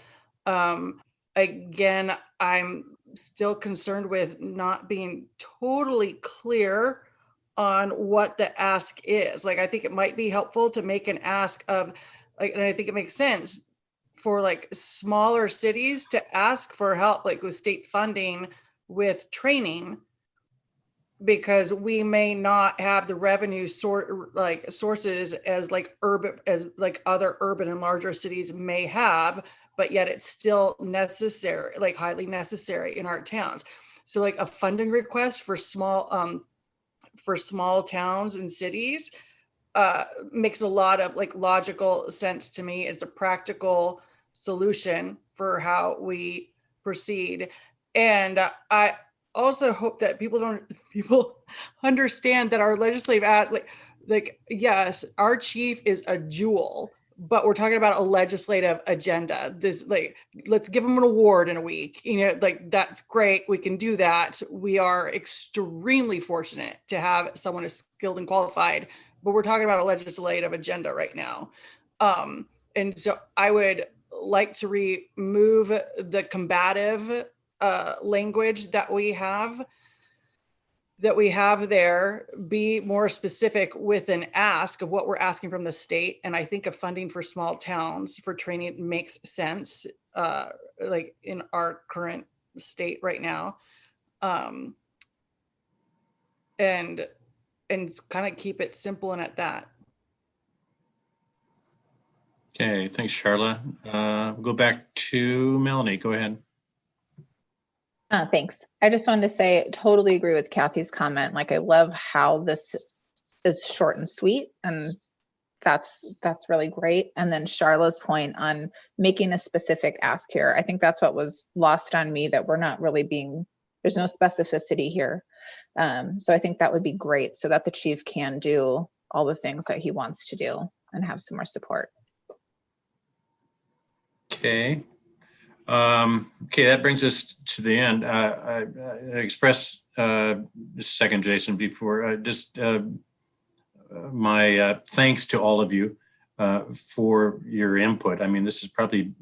Again, I'm still concerned with not being totally clear on what the ask is. Like, I think it might be helpful to make an ask of, like, and I think it makes sense for like smaller cities to ask for help, like with state funding with training, because we may not have the revenue sources as like urban, as like other urban and larger cities may have, but yet it's still necessary, like highly necessary in our towns. So like a funding request for small towns and cities makes a lot of like logical sense to me. It's a practical solution for how we proceed. And I also hope that people understand that our legislative ads, like yes, our chief is a jewel, but we're talking about a legislative agenda. This, like, let's give him an award in a week. Like, that's great. We can do that. We are extremely fortunate to have someone as skilled and qualified, but we're talking about a legislative agenda right now. And so I would like to remove the combative language that we have there, be more specific with an ask of what we're asking from the state. And I think of funding for small towns for training makes sense, like in our current state right now. And kind of keep it simple and at that. Okay, thanks, Charla. We'll go back to Melanie. Go ahead. Thanks. I just wanted to say, totally agree with Kathy's comment. Like, I love how this is short and sweet, and that's really great. And then Charla's point on making a specific ask here, I think that's what was lost on me, that we're not really there's no specificity here. So I think that would be great, so that the chief can do all the things that he wants to do and have some more support. Okay. Okay, that brings us to the end. I express just a second, Jason, before my thanks to all of you for your input. I mean, this has probably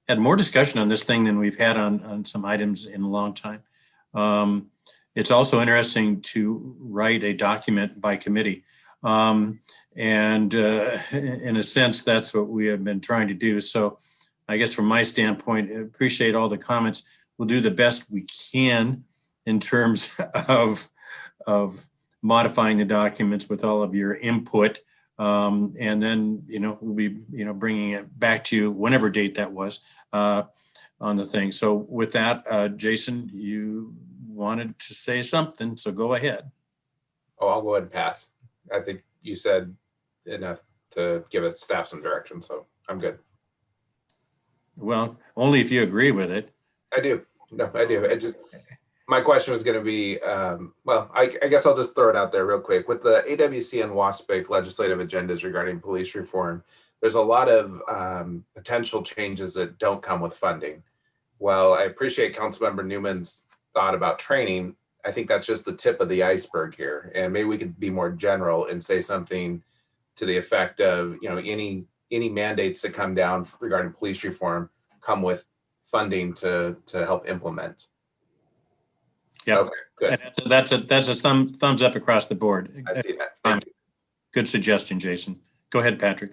had more discussion on this thing than we've had on some items in a long time. It's also interesting to write a document by committee. And in a sense, that's what we have been trying to do. So I guess from my standpoint, I appreciate all the comments. We'll do the best we can in terms of modifying the documents with all of your input. And then, we'll be, bringing it back to you whenever date that was on the thing. So with that, Jason, you wanted to say something, so go ahead. Oh, I'll go ahead and pass. I think you said enough to give us staff some direction, so I'm good. Well, only if you agree with it. I do. No, I do. My question was going to be, well, I guess I'll just throw it out there real quick. With the AWC and WASPIC legislative agendas regarding police reform, there's a lot of potential changes that don't come with funding. Well, I appreciate Councilmember Newman's thought about training. I think that's just the tip of the iceberg here. And maybe we could be more general and say something to the effect of, any mandates that come down regarding police reform come with funding to help implement. Yeah. Okay, good. That's a thumbs up across the board. I see that. Thank you. Good suggestion, Jason. Go ahead, Patrick.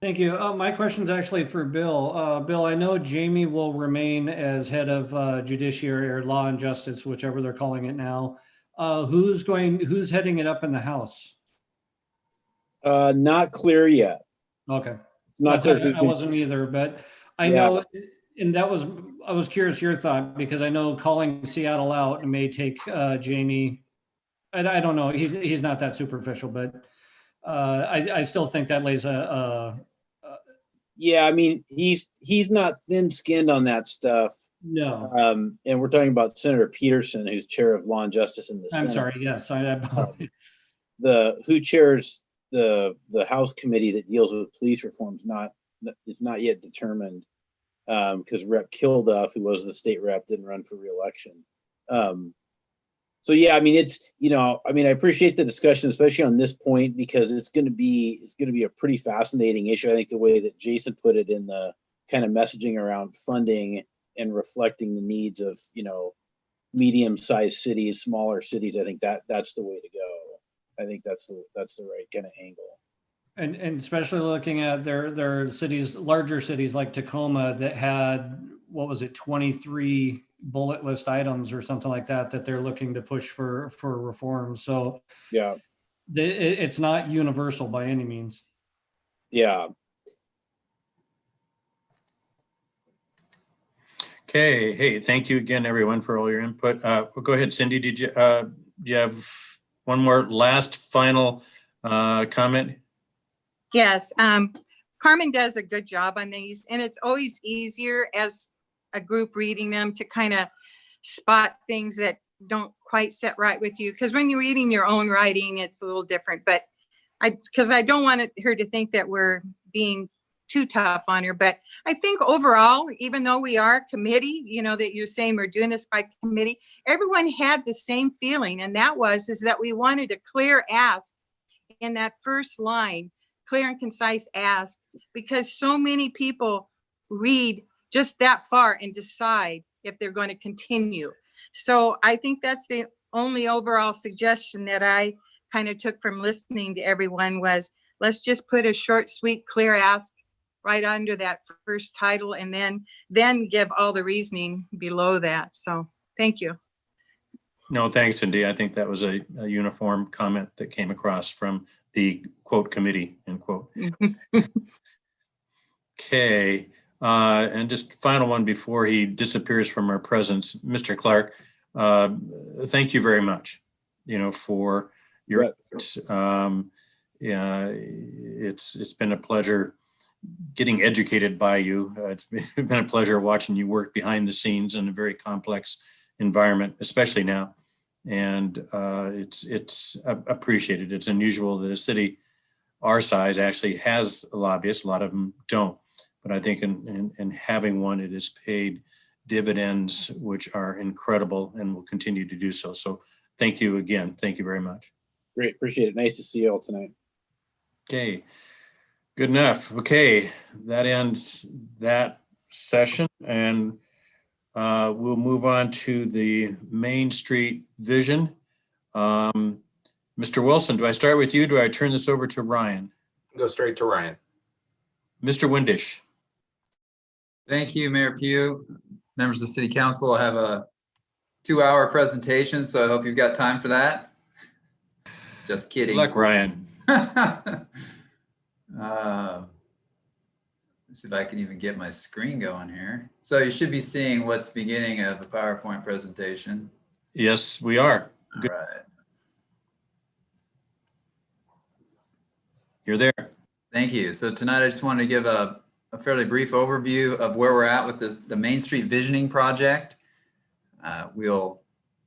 Thank you. My question is actually for Bill. Bill, I know Jamie will remain as head of judiciary or law and justice, whichever they're calling it now. Who's heading it up in the House? Not clear yet. Okay. It's not clear. I wasn't either, but I know, and I was curious your thought, because I know calling Seattle out may take Jamie. I don't know. He's not that superficial, but I still think that lays yeah, I mean, he's not thin-skinned on that stuff. No. And we're talking about Senator Peterson, who's chair of Law and Justice in the Senate. I'm sorry. Yes, who chairs the House committee that deals with police reform is not yet determined, because Rep. Kilduff, who was the state rep, didn't run for re-election. So yeah, I mean, I appreciate the discussion, especially on this point, because it's going to be a pretty fascinating issue. I think the way that Jason put it in the kind of messaging around funding and reflecting the needs of, medium-sized cities, smaller cities, I think that's the way to go. I think that's the right kind of angle. And especially looking at their cities, larger cities like Tacoma that had, 23 bullet list items or something like that they're looking to push for reform. So yeah, it's not universal by any means. Yeah. Okay. Hey, thank you again, everyone, for all your input. Well, go ahead, Cindy. Did you have one more last final comment? Yes, Carmen does a good job on these, and it's always easier as a group reading them to kind of spot things that don't quite set right with you. Because when you're reading your own writing, it's a little different. But because I don't want her to think that we're being too tough on her. But I think overall, even though we are a committee, that you're saying we're doing this by committee, everyone had the same feeling, and that is that we wanted a clear ask in that first line clear and concise ask, because so many people read just that far and decide if they're going to continue. So I think that's the only overall suggestion that I kind of took from listening to everyone was, let's just put a short, sweet, clear ask right under that first title, and then give all the reasoning below that. So thank you. No, thanks, Cindy. I think that was a uniform comment that came across from the quote committee, end quote. Okay, and just final one before he disappears from our presence, Mr. Clark, thank you very much, for your efforts. Yeah, it's been a pleasure getting educated by you. It's been a pleasure watching you work behind the scenes in a very complex environment, especially now. And it's appreciated. It's unusual that a city our size actually has a lobbyist. A lot of them don't. But I think in having one, it has paid dividends, which are incredible and will continue to do so. So thank you again. Thank you very much. Great, appreciate it. Nice to see you all tonight. Okay, good enough. Okay, that ends that session, and we'll move on to the Main Street vision. Mr. Wilson, do I start with you? Do I turn this over to Ryan? Go straight to Ryan. Mr. Windish. Thank you, Mayor Pugh. Members of the City Council, I have a 2-hour presentation, so I hope you've got time for that. Just kidding. Good luck, Ryan. Let's see if I can even get my screen going here. So you should be seeing what's beginning of a PowerPoint presentation. Yes, we are. All right. You're there. Thank you. So tonight I just wanted to give a fairly brief overview of where we're at with the Main Street Visioning Project. We're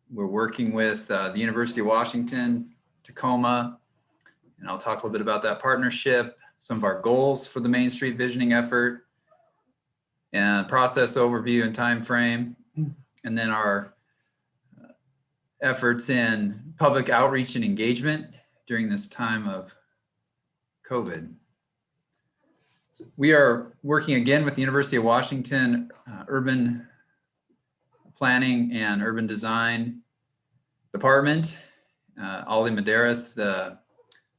working with the University of Washington, Tacoma, and I'll talk a little bit about that partnership, some of our goals for the Main Street Visioning effort, and process overview and time frame, and then our efforts in public outreach and engagement during this time of COVID. So we are working again with the University of Washington Urban Planning and Urban Design Department. Ali Medeiros, the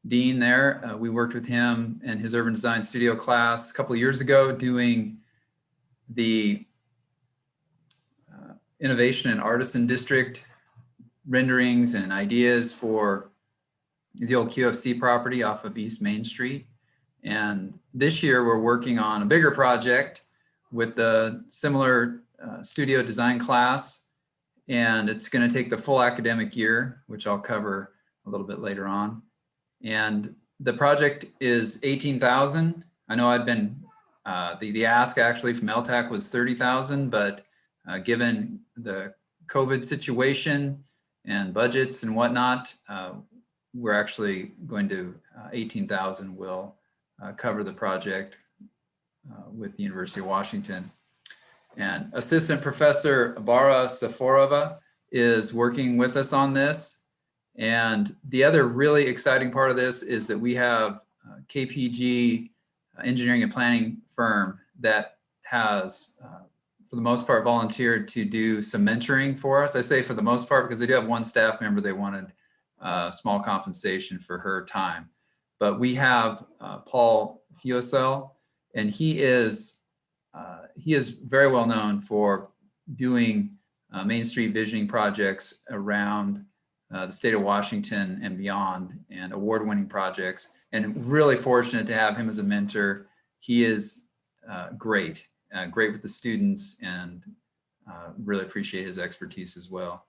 dean there, we worked with him and his urban design studio class a couple of years ago doing the innovation and artisan district renderings and ideas for the old QFC property off of East Main Street. And this year we're working on a bigger project with the similar studio design class. And it's going to take the full academic year, which I'll cover a little bit later on. And the project is $18,000. I know I'd been, the ask actually from LTAC was $30,000, but given the COVID situation and budgets and whatnot, we're actually going to, 18,000 will cover the project with the University of Washington. And Assistant Professor Bara Saforova is working with us on this. And the other really exciting part of this is that we have KPG engineering and planning firm that has, for the most part, volunteered to do some mentoring for us. I say for the most part because they do have one staff member they wanted small compensation for her time. But we have Paul Fiosel, and he is very well known for doing Main Street visioning projects around the state of Washington and beyond, and award-winning projects. And really fortunate to have him as a mentor. He is great with the students, and really appreciate his expertise as well.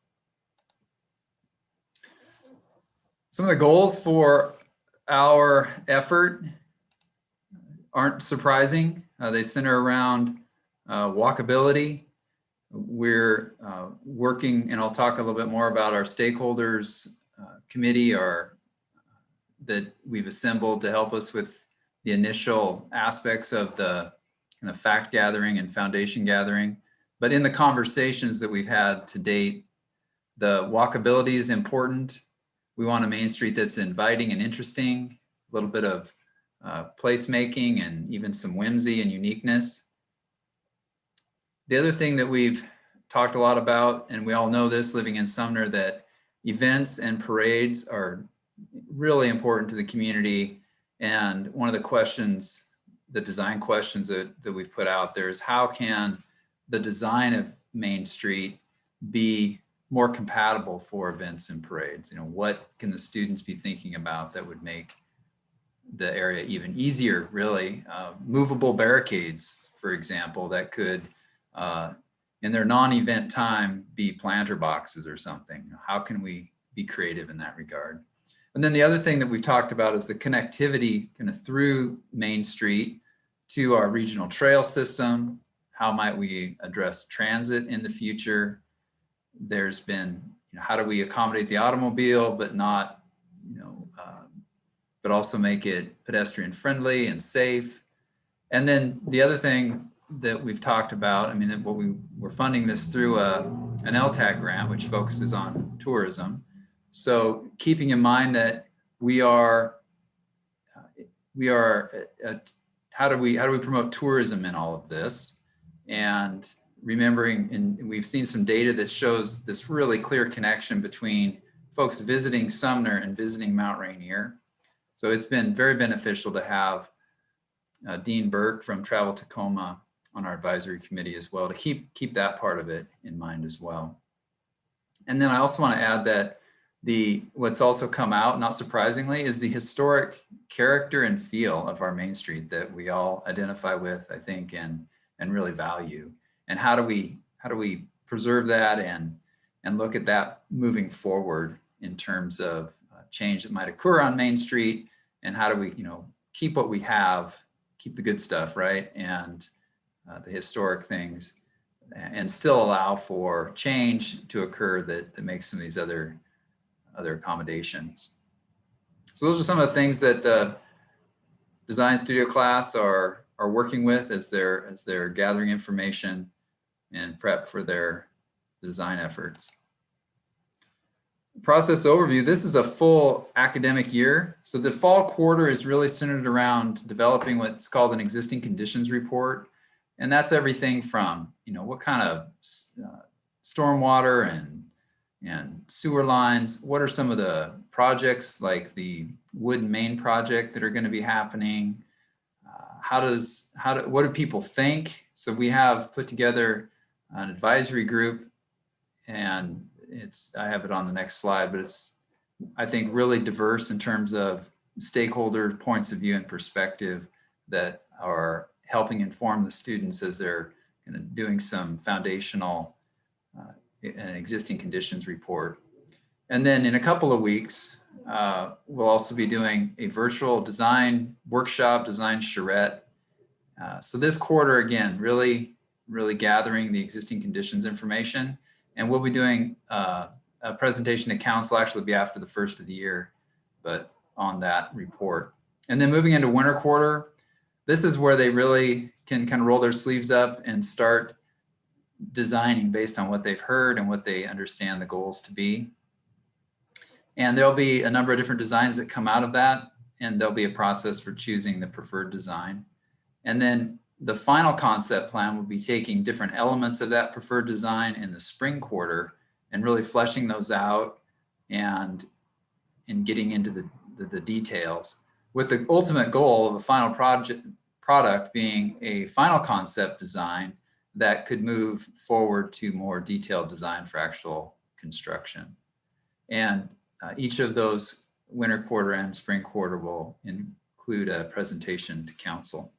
Some of the goals for our effort aren't surprising. They center around walkability. We're working, and I'll talk a little bit more about our stakeholders committee that we've assembled to help us with the initial aspects of the kind of fact gathering and foundation gathering. But in the conversations that we've had to date, the walkability is important. We want a Main Street that's inviting and interesting, a little bit of placemaking and even some whimsy and uniqueness. The other thing that we've talked a lot about, and we all know this living in Sumner, that events and parades are really important to the community. And one of the questions, the design questions that we've put out there is, how can the design of Main Street be more compatible for events and parades? You know, what can the students be thinking about that would make the area even easier, really? Movable barricades, for example, that could, in their non-event time, be planter boxes or something. How can we be creative in that regard? And then the other thing that we've talked about is the connectivity kind of through Main Street to our regional trail system. How might we address transit in the future? There's been, how do we accommodate the automobile, but not, but also make it pedestrian friendly and safe? And then the other thing that we've talked about, I mean, what we're funding this through an LTAC grant, which focuses on tourism. So keeping in mind that we are how do we promote tourism in all of this? And remembering, and we've seen some data that shows this really clear connection between folks visiting Sumner and visiting Mount Rainier. So it's been very beneficial to have Dean Burke from Travel Tacoma on our advisory committee as well, to keep that part of it in mind as well. And then I also want to add that what's also come out, not surprisingly, is the historic character and feel of our Main Street that we all identify with, I think, and really value. And how do we preserve that and look at that moving forward in terms of change that might occur on Main Street, and how do we, keep what we have, keep the good stuff, right? And the historic things, and still allow for change to occur that makes some of these other accommodations. So those are some of the things that the design studio class are working with as they're gathering information and prep for their design efforts. Process overview. This is a full academic year. So the fall quarter is really centered around developing what's called an existing conditions report. And that's everything from, what kind of stormwater and sewer lines, what are some of the projects like the Wood and Main project that are going to be happening? What do people think? So we have put together an advisory group, and I have it on the next slide, but it's, I think, really diverse in terms of stakeholder points of view and perspective that are helping inform the students as they're doing some foundational and existing conditions report. And then in a couple of weeks, we'll also be doing a virtual design workshop, design charrette. So this quarter, again, really gathering the existing conditions information. And we'll be doing a presentation to council, actually be after the first of the year, but on that report. And then moving into winter quarter, this is where they really can kind of roll their sleeves up and start designing based on what they've heard and what they understand the goals to be. And there'll be a number of different designs that come out of that, and there'll be a process for choosing the preferred design. And then the final concept plan will be taking different elements of that preferred design in the spring quarter and really fleshing those out and getting into the details, with the ultimate goal of a final product being a final concept design that could move forward to more detailed design for actual construction. And each of those winter quarter and spring quarter will include a presentation to council.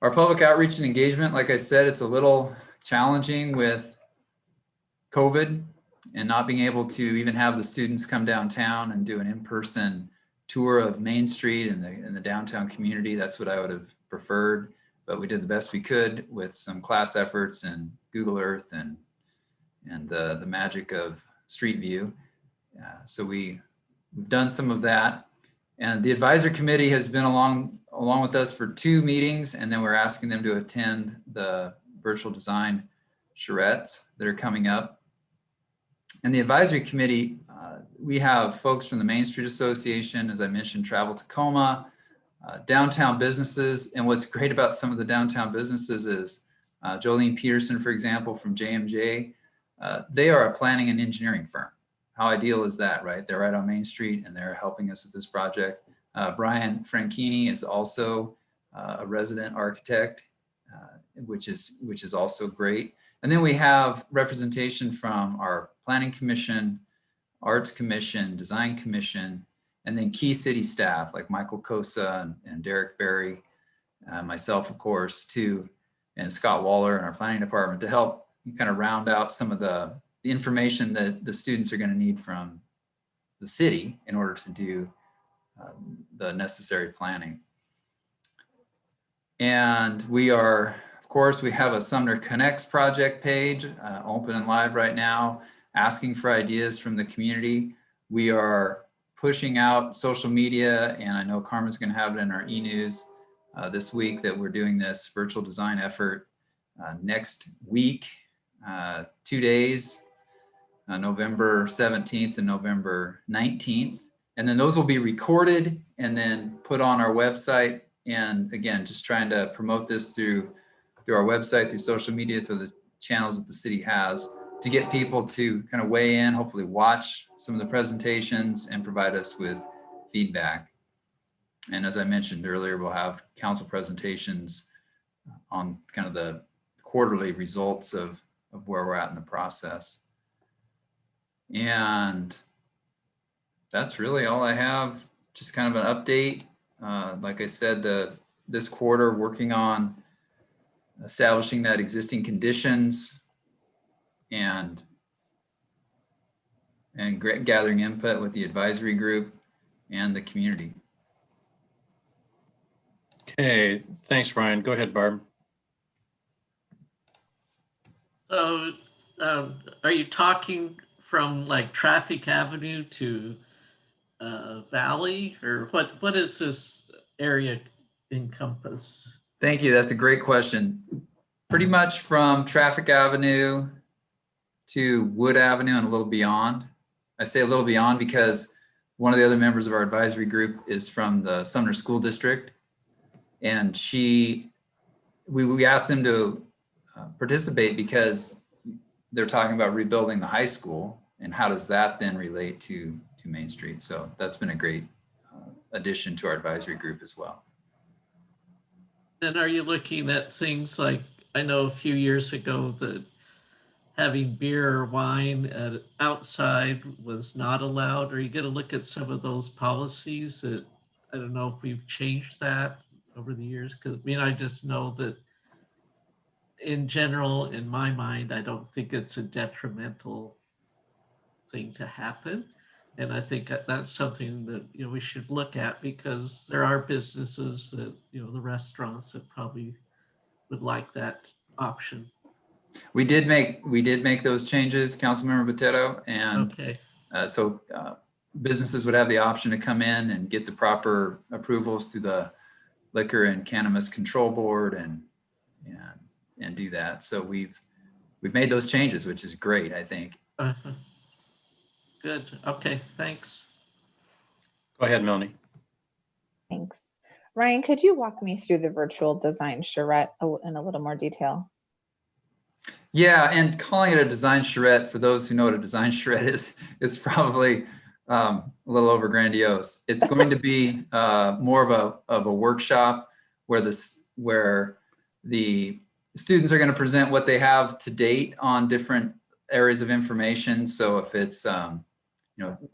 Our public outreach and engagement, like I said, it's a little challenging with COVID and not being able to even have the students come downtown and do an in-person tour of Main Street and the downtown community. That's what I would have preferred, but we did the best we could with some class efforts and Google Earth and the magic of Street View. So we've done some of that. And the advisory committee has been along with us for 2 meetings, and then we're asking them to attend the virtual design charrettes that are coming up. And the advisory committee, we have folks from the Main Street Association, as I mentioned, Travel Tacoma, downtown businesses. And what's great about some of the downtown businesses is Jolene Peterson, for example, from JMJ, they are a planning and engineering firm. How ideal is that, right? They're right on Main Street and they're helping us with this project. Brian Franchini is also a resident architect, which is also great. And then we have representation from our Planning Commission, Arts Commission, Design Commission, and then key city staff like Michael Kosa and Derek Berry, myself, of course, too, and Scott Waller in our planning department to help kind of round out some of the information that the students are going to need from the city in order to do the necessary planning. And we are, of course, we have a Sumner Connects project page open and live right now, asking for ideas from the community. We are pushing out social media, and I know Carmen's going to have it in our e-news this week that we're doing this virtual design effort next week, 2 days, November 17th and November 19th. And then those will be recorded and then put on our website. And again, just trying to promote this through our website, through social media, through the channels that the city has, to get people to kind of weigh in, hopefully watch some of the presentations and provide us with feedback. And as I mentioned earlier, we'll have council presentations on kind of the quarterly results of where we're at in the process. And that's really all I have, just kind of an update. Like I said, this quarter working on establishing that existing conditions and gathering input with the advisory group and the community. Okay, thanks, Ryan. Go ahead, Barb. So are you talking from like Traffic Avenue to Valley, or what is this area encompass? Thank you. That's a great question. Pretty much from Traffic Avenue to Wood Avenue and a little beyond. I say a little beyond because one of the other members of our advisory group is from the Sumner School District, and we asked them to participate because they're talking about rebuilding the high school, and how does that then relate to Main Street? So that's been a great addition to our advisory group as well. And are you looking at things like, I know a few years ago that having beer or wine outside was not allowed? Are you going to look at some of those policies that, I don't know if we've changed that over the years? Because I mean, I just know that in general, in my mind, I don't think it's a detrimental thing to happen. And I think that's something that, you know, we should look at, because there are businesses that, you know, the restaurants that probably would like that option. We did make those changes, Councilmember Botetto, and okay. So businesses would have the option to come in and get the proper approvals through the Liquor and Cannabis Control Board and do that. So we've made those changes, which is great, I think. Good. Okay, thanks. Go ahead, Melanie. Thanks. Ryan, could you walk me through the virtual design charrette in a little more detail? Yeah, and calling it a design charrette, for those who know what a design charrette is, it's probably a little over grandiose. It's going to be more of a workshop where the students are going to present what they have to date on different areas of information. So if it's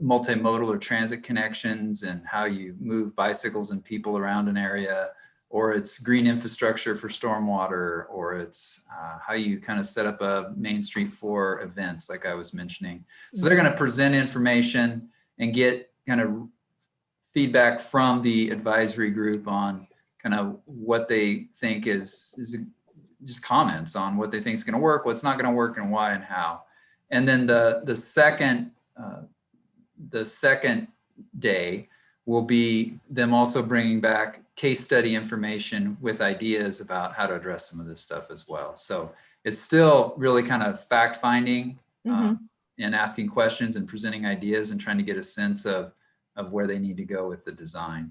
multimodal or transit connections and how you move bicycles and people around an area, or it's green infrastructure for stormwater, or it's how you kind of set up a Main Street for events like I was mentioning. So they're going to present information and get kind of feedback from the advisory group on kind of what they think is just comments on what they think is going to work, what's not going to work, and why and how. And then the second day will be them also bringing back case study information with ideas about how to address some of this stuff as well. So it's still really kind of fact finding and asking questions and presenting ideas and trying to get a sense of where they need to go with the design.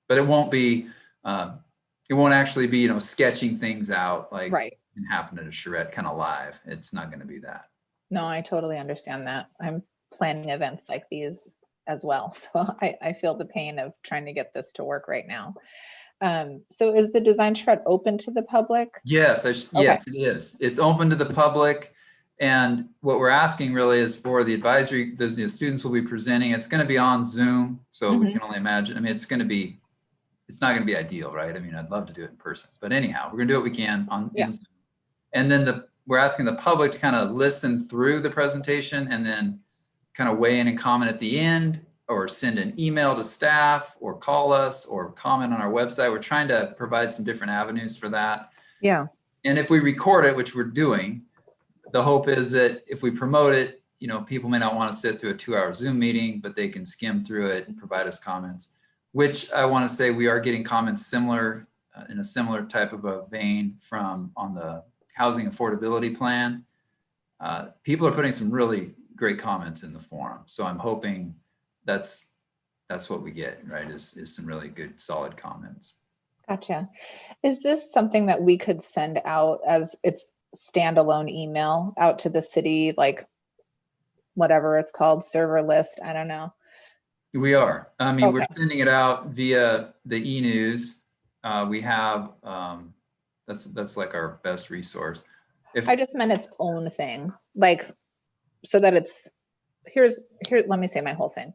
But it won't be, it won't actually be, you know, sketching things out like Right. can happen at a charrette kind of live. It's not going to be that. No, I totally understand that. I'm planning events like these as well. So I feel the pain of trying to get this to work right now. So is the design shred open to the public? Yes, yes, it is. It's open to the public. And what we're asking really is for the advisory, the students will be presenting. It's going to be on Zoom. So we can only imagine. I mean, it's not going to be ideal, right? I mean, I'd love to do it in person. But anyhow, we're going to do what we can on in Zoom. And then we're asking the public to kind of listen through the presentation and then kind of weigh in and comment at the end, or send an email to staff, or call us, or comment on our website. We're trying to provide some different avenues for that. Yeah. And if we record it, which we're doing, the hope is that if we promote it, you know, people may not want to sit through a 2-hour Zoom meeting, but they can skim through it and provide us comments, which I want to say we are getting comments similar, in a similar type of a vein from on the housing affordability plan. People are putting some really great comments in the forum. So I'm hoping that's what we get, right, is some really good, solid comments. Gotcha. Is this something that we could send out as its standalone email out to the city, like whatever it's called, server list? I don't know. We are. I mean, we're sending it out via the e-news. We have, that's like our best resource. I just meant its own thing, like, so that it's, here, let me say my whole thing.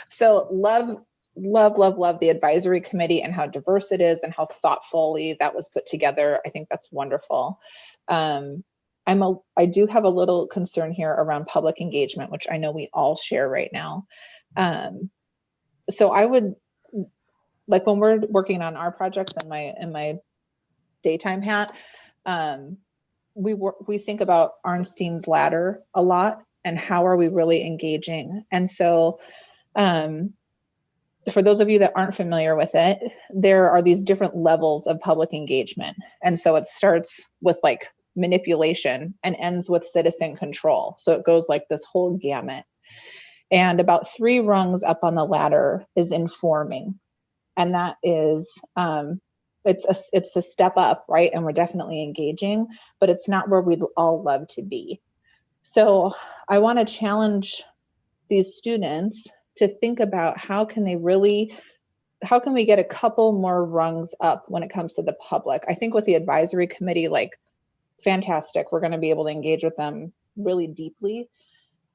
So love the advisory committee and how diverse it is and how thoughtfully that was put together. I think that's wonderful. I do have a little concern here around public engagement, which I know we all share right now. So I would, like, when we're working on our projects in my daytime hat, we think about Arnstein's ladder a lot and how are we really engaging. And so for those of you that aren't familiar with it, there are these different levels of public engagement. And so it starts with like manipulation and ends with citizen control. So it goes like this whole gamut. And about 3 rungs up on the ladder is informing. And that is, it's a step up, right? And we're definitely engaging, but it's not where we'd all love to be. So I want to challenge these students to think about how can we get a couple more rungs up when it comes to the public. I think with the advisory committee, like, fantastic, we're going to be able to engage with them really deeply.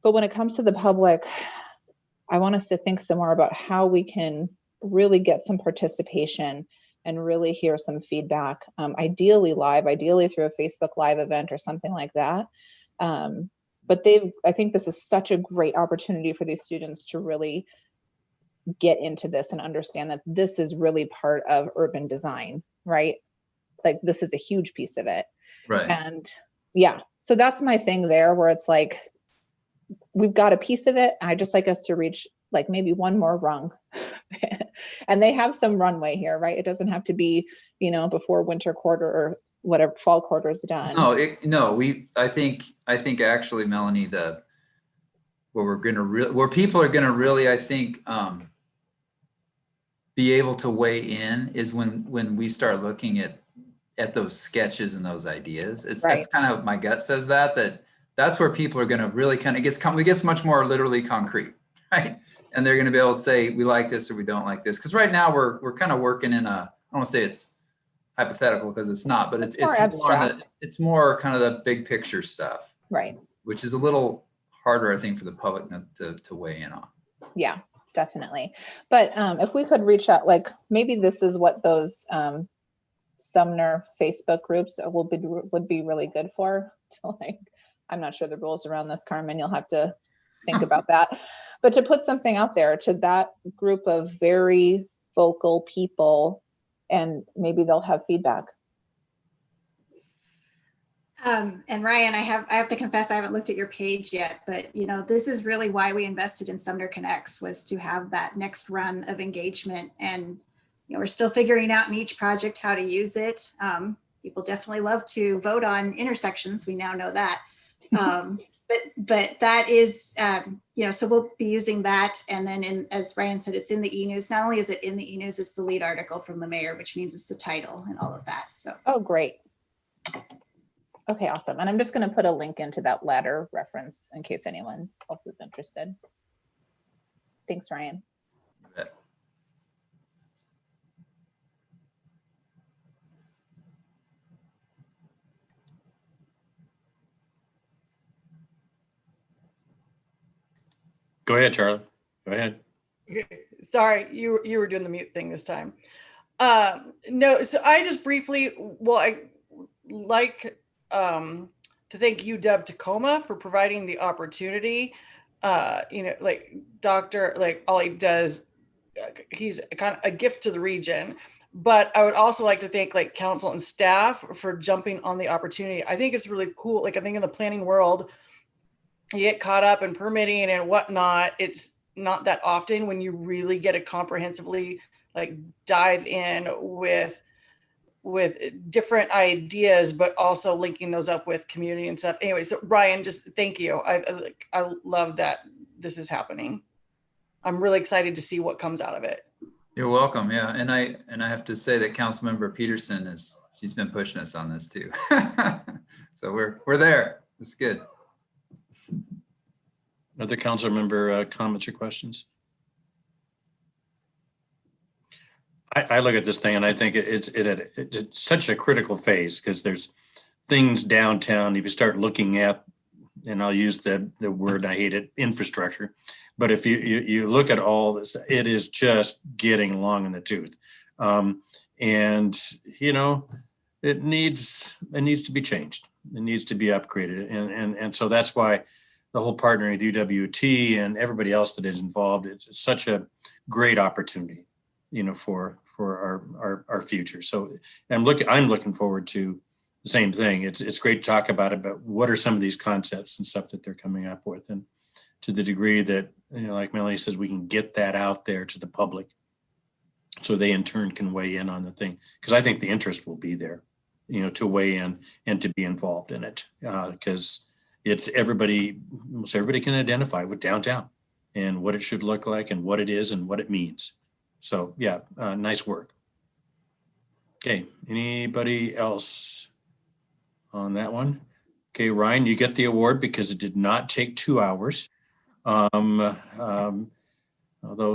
But when it comes to the public, I want us to think some more about how we can really get some participation and really hear some feedback, ideally live, ideally through a Facebook Live event or something like that. But I think this is such a great opportunity for these students to really get into this and understand that this is really part of urban design, right? Like, this is a huge piece of it. Right. And yeah, so that's my thing there, where it's like, we've got a piece of it. I just like us to reach like maybe one more rung. And they have some runway here, right? It doesn't have to be, you know, before winter quarter or whatever, fall quarter is done. I think actually, Melanie, where people are gonna really, I think, be able to weigh in is when we start looking at those sketches and those ideas. That's kind of, my gut says that's where people are gonna really kind of it gets much more literally concrete, right? And they're gonna be able to say, we like this or we don't like this. Because right now we're kind of working in I don't want to say it's hypothetical, because it's not, but it's more abstract. It's more kind of the big picture stuff, right? Which is a little harder, I think, for the public to weigh in on. Yeah, definitely. But if we could reach out, like, maybe this is what those Sumner Facebook groups would be really good for. To, like, I'm not sure the rules around this, Carmen. You'll have to think about that. But to put something out there to that group of very vocal people, and maybe they'll have feedback. And Ryan, I have to confess, I haven't looked at your page yet, but you know, this is really why we invested in Sumner Connects, was to have that next run of engagement. And you know, we're still figuring out in each project how to use it. People definitely love to vote on intersections. We now know that. But that is, so we'll be using that. And then as Ryan said, it's in the e-news. Not only is it in the e-news, it's the lead article from the mayor, which means it's the title and all of that. So. Oh, great. Okay, awesome. And I'm just going to put a link into that letter reference in case anyone else is interested. Thanks, Ryan. Go ahead, Charlie. Go ahead. Sorry, you were doing the mute thing this time. No, so I just briefly, I like to thank UW Tacoma for providing the opportunity. Like Dr. like Ollie does, he's kind of a gift to the region. But I would also like to thank like council and staff for jumping on the opportunity. I think it's really cool. Like I think in the planning world, you get caught up in permitting and whatnot. It's not that often when you really get to comprehensively like dive in with different ideas, but also linking those up with community and stuff. Anyway, so Ryan, just thank you. I love that this is happening. I'm really excited to see what comes out of it. You're welcome. Yeah, and I have to say that Councilmember Peterson she's been pushing us on this too. So we're there. It's good. Other council member comments or questions? I look at this thing and I think it's such a critical phase because there's things downtown. If you start looking at, and I'll use the word, I hate it, infrastructure. But if you look at all this, it is just getting long in the tooth. And it needs to be changed. It needs to be upgraded. And so that's why the whole partnering with UWT and everybody else that is involved, it's such a great opportunity, for our future. So I'm looking forward to the same thing. It's great to talk about it, but what are some of these concepts and stuff that they're coming up with? And to the degree that, like Melanie says, we can get that out there to the public so they in turn can weigh in on the thing. Because I think the interest will be there, to weigh in and to be involved in it. Because almost everybody can identify with downtown and what it should look like and what it is and what it means. So yeah, nice work. Okay, anybody else on that one? Okay, Ryan, you get the award because it did not take 2 hours. Although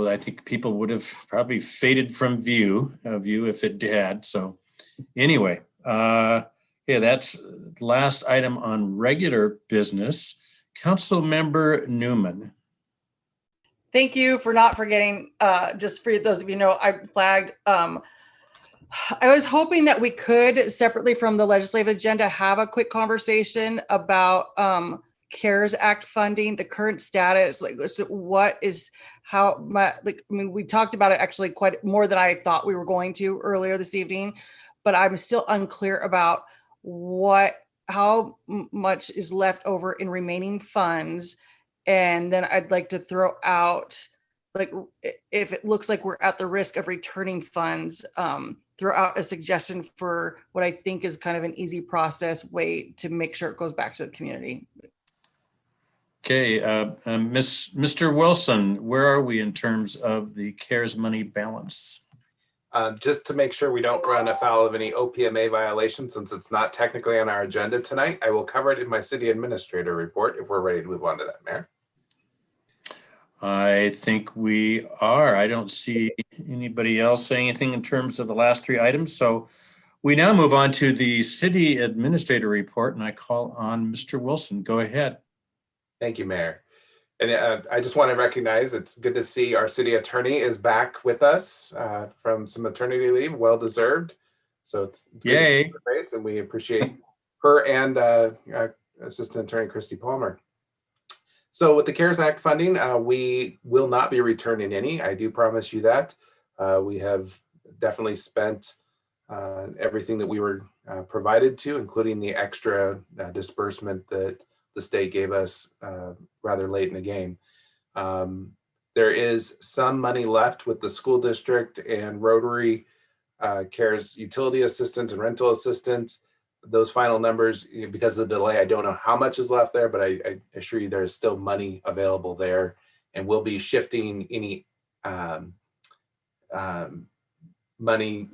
I think people would have probably faded from view if it had. So anyway, that's the last item on regular business. Councilmember Newman. Thank you for not forgetting, just for those of you know, I flagged, I was hoping that we could separately from the legislative agenda, have a quick conversation about CARES Act funding, the current status, like what is, how much, we talked about it actually quite more than I thought we were going to earlier this evening, but I'm still unclear about how much is left over in remaining funds. And then I'd like to throw out, like, if it looks like we're at the risk of returning funds, throw out a suggestion for what I think is kind of an easy process way to make sure it goes back to the community. Okay, Mr. Wilson, where are we in terms of the CARES money balance? Just to make sure we don't run afoul of any OPMA violations, since it's not technically on our agenda tonight, I will cover it in my city administrator report if we're ready to move on to that, Mayor. I think we are. I don't see anybody else saying anything in terms of the last three items. So we now move on to the city administrator report, and I call on Mr. Wilson. Go ahead. Thank you, Mayor. And I just want to recognize it's good to see our city attorney is back with us from some maternity leave, well deserved. So it's yay, good to Grace, and we appreciate her and Assistant Attorney Christy Palmer. So with the CARES Act funding, we will not be returning any. I do promise you that. We have definitely spent everything that we were provided to, including the extra disbursement that the state gave us rather late in the game. There is some money left with the school district and Rotary CARES utility assistance and rental assistance. those final numbers, because of the delay, I don't know how much is left there, but I assure you there's still money available there. And we'll be shifting any money.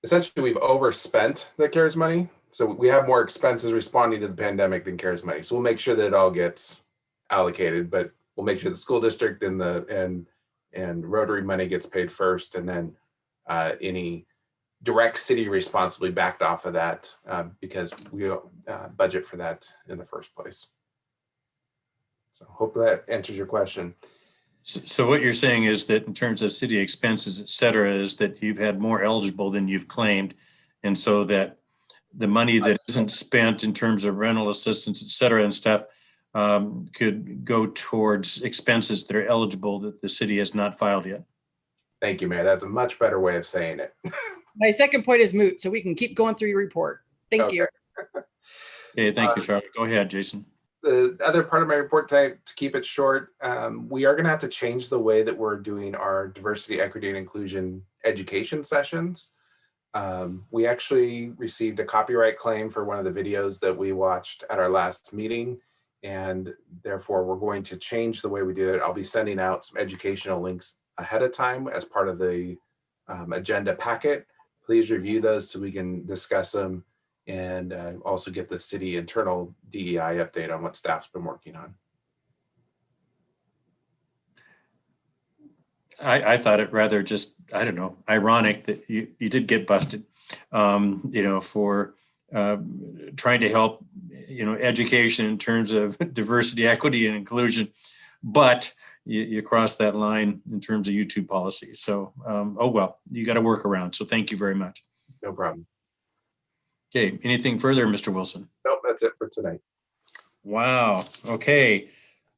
Essentially, we've overspent the CARES money. So we have more expenses responding to the pandemic than CARES money. So we'll make sure that it all gets allocated, but we'll make sure the school district and Rotary money gets paid first, and then any direct city responsibly backed off of that because we budget for that in the first place. So hope that answers your question. So what you're saying is that in terms of city expenses, et cetera, is that you've had more eligible than you've claimed. And so that the money that isn't spent in terms of rental assistance, et cetera, and stuff could go towards expenses that are eligible that the city has not filed yet. Thank you, Mayor. That's a much better way of saying it. My second point is moot, so we can keep going through your report. Thank you. Okay, thank you, Charlotte. Go ahead, Jason. The other part of my report tonight, to keep it short, we are going to have to change the way that we're doing our diversity, equity, and inclusion education sessions. We actually received a copyright claim for one of the videos that we watched at our last meeting, and therefore we're going to change the way we do it. I'll be sending out some educational links ahead of time as part of the agenda packet. Please review those so we can discuss them and also get the city internal DEI update on what staff's been working on. I thought it rather just, I don't know, ironic that you did get busted, for trying to help, education in terms of diversity, equity, and inclusion, but you crossed that line in terms of YouTube policies. So, oh well, you got to work around. So thank you very much. No problem. Okay, anything further, Mr. Wilson? Nope, that's it for tonight. Wow, okay.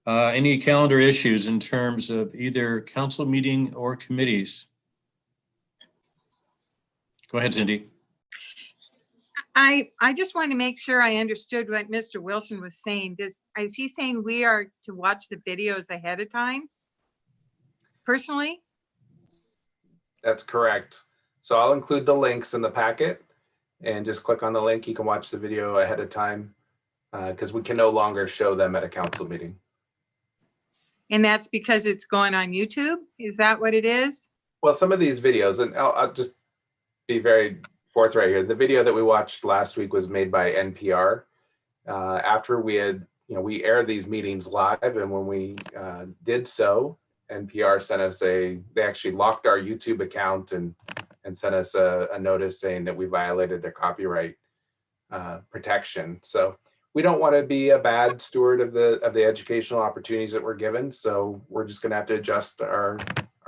Any calendar issues in terms of either council meeting or committees? Go ahead, Cindy. I just wanted to make sure I understood what Mr. Wilson was saying. Is he saying we are to watch the videos ahead of time? Personally? That's correct. So I'll include the links in the packet and just click on the link. You can watch the video ahead of time because we can no longer show them at a council meeting. And that's because it's going on YouTube? Is that what it is? Well, some of these videos, and I'll just be very forthright here. The video that we watched last week was made by NPR. After we had, we air these meetings live, and when we did so, NPR sent us they actually locked our YouTube account and sent us a notice saying that we violated their copyright protection. So we don't want to be a bad steward of the educational opportunities that we're given. So we're just going to have to adjust our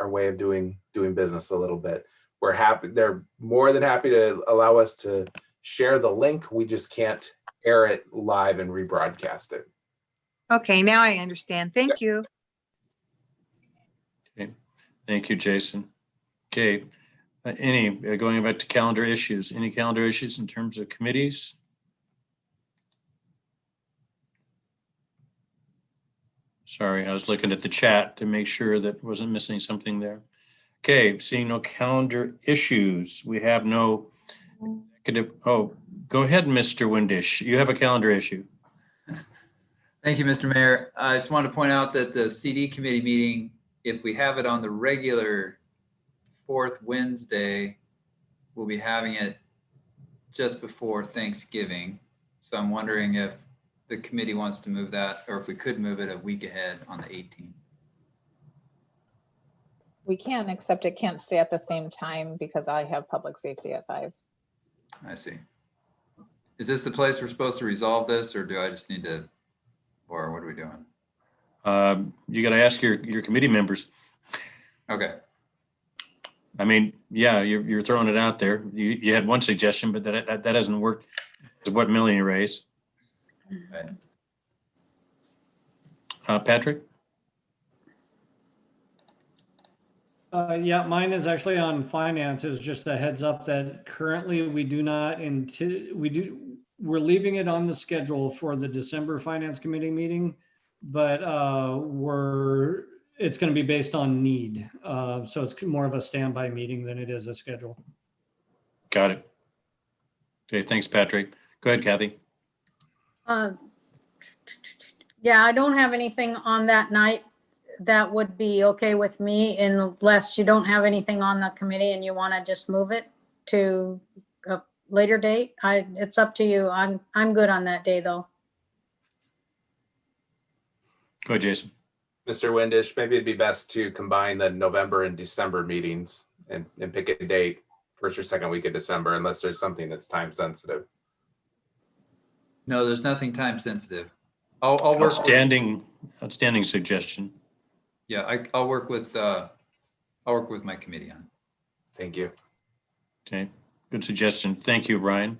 way of doing business a little bit. We're happy. They're more than happy to allow us to share the link. We just can't air it live and rebroadcast it. Okay, now I understand. Thank you. Okay, thank you, Jason. Okay, going back to calendar issues, any calendar issues in terms of committees? Sorry, I was looking at the chat to make sure that wasn't missing something there. Okay, seeing no calendar issues. We have no oh, go ahead, Mr. Windish. You have a calendar issue. Thank you, Mr. Mayor. I just wanted to point out that the CD committee meeting, if we have it on the regular fourth Wednesday, we'll be having it just before Thanksgiving. So I'm wondering if the committee wants to move that, or if we could move it a week ahead on the 18th. We can, except it can't stay at the same time because I have public safety at 5. I see. Is this the place we're supposed to resolve this, or do I just need to, or what are we doing? You got to ask your committee members. Okay. I mean, yeah, you're throwing it out there. You had one suggestion, but that hasn't worked. It's what Melanie raised. Right. Patrick? Yeah, mine is actually on finances. Just a heads up that currently we do not we're leaving it on the schedule for the December Finance Committee meeting, but it's going to be based on need. So it's more of a standby meeting than it is a schedule. Got it. Okay, thanks, Patrick. Go ahead, Kathy. Yeah, I don't have anything on that night. That would be okay with me unless you don't have anything on the committee and you want to just move it to a later date. It's up to you. I'm good on that day though. Go ahead, Jason. Mr. Windish, maybe it'd be best to combine the November and December meetings and pick a date, first or second week of December, unless there's something that's time sensitive. No, there's nothing time sensitive. I'll work. Outstanding suggestion. Yeah, I'll work with my committee on it. Thank you. Okay, good suggestion. Thank you, Ryan.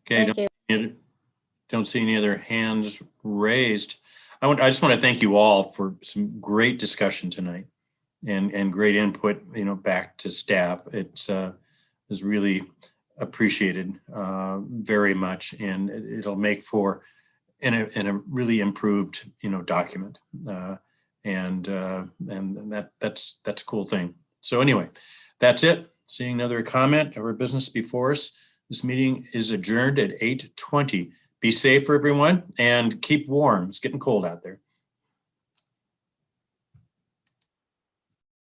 Okay, Thank don't see any other hands raised. I just want to thank you all for some great discussion tonight and great input, back to staff. It's is really appreciated very much, and it'll make for in a really improved, document. And that's a cool thing. So anyway, that's it. Seeing another comment or business before us, this meeting is adjourned at 8:20. Be safe, everyone, and keep warm. It's getting cold out there.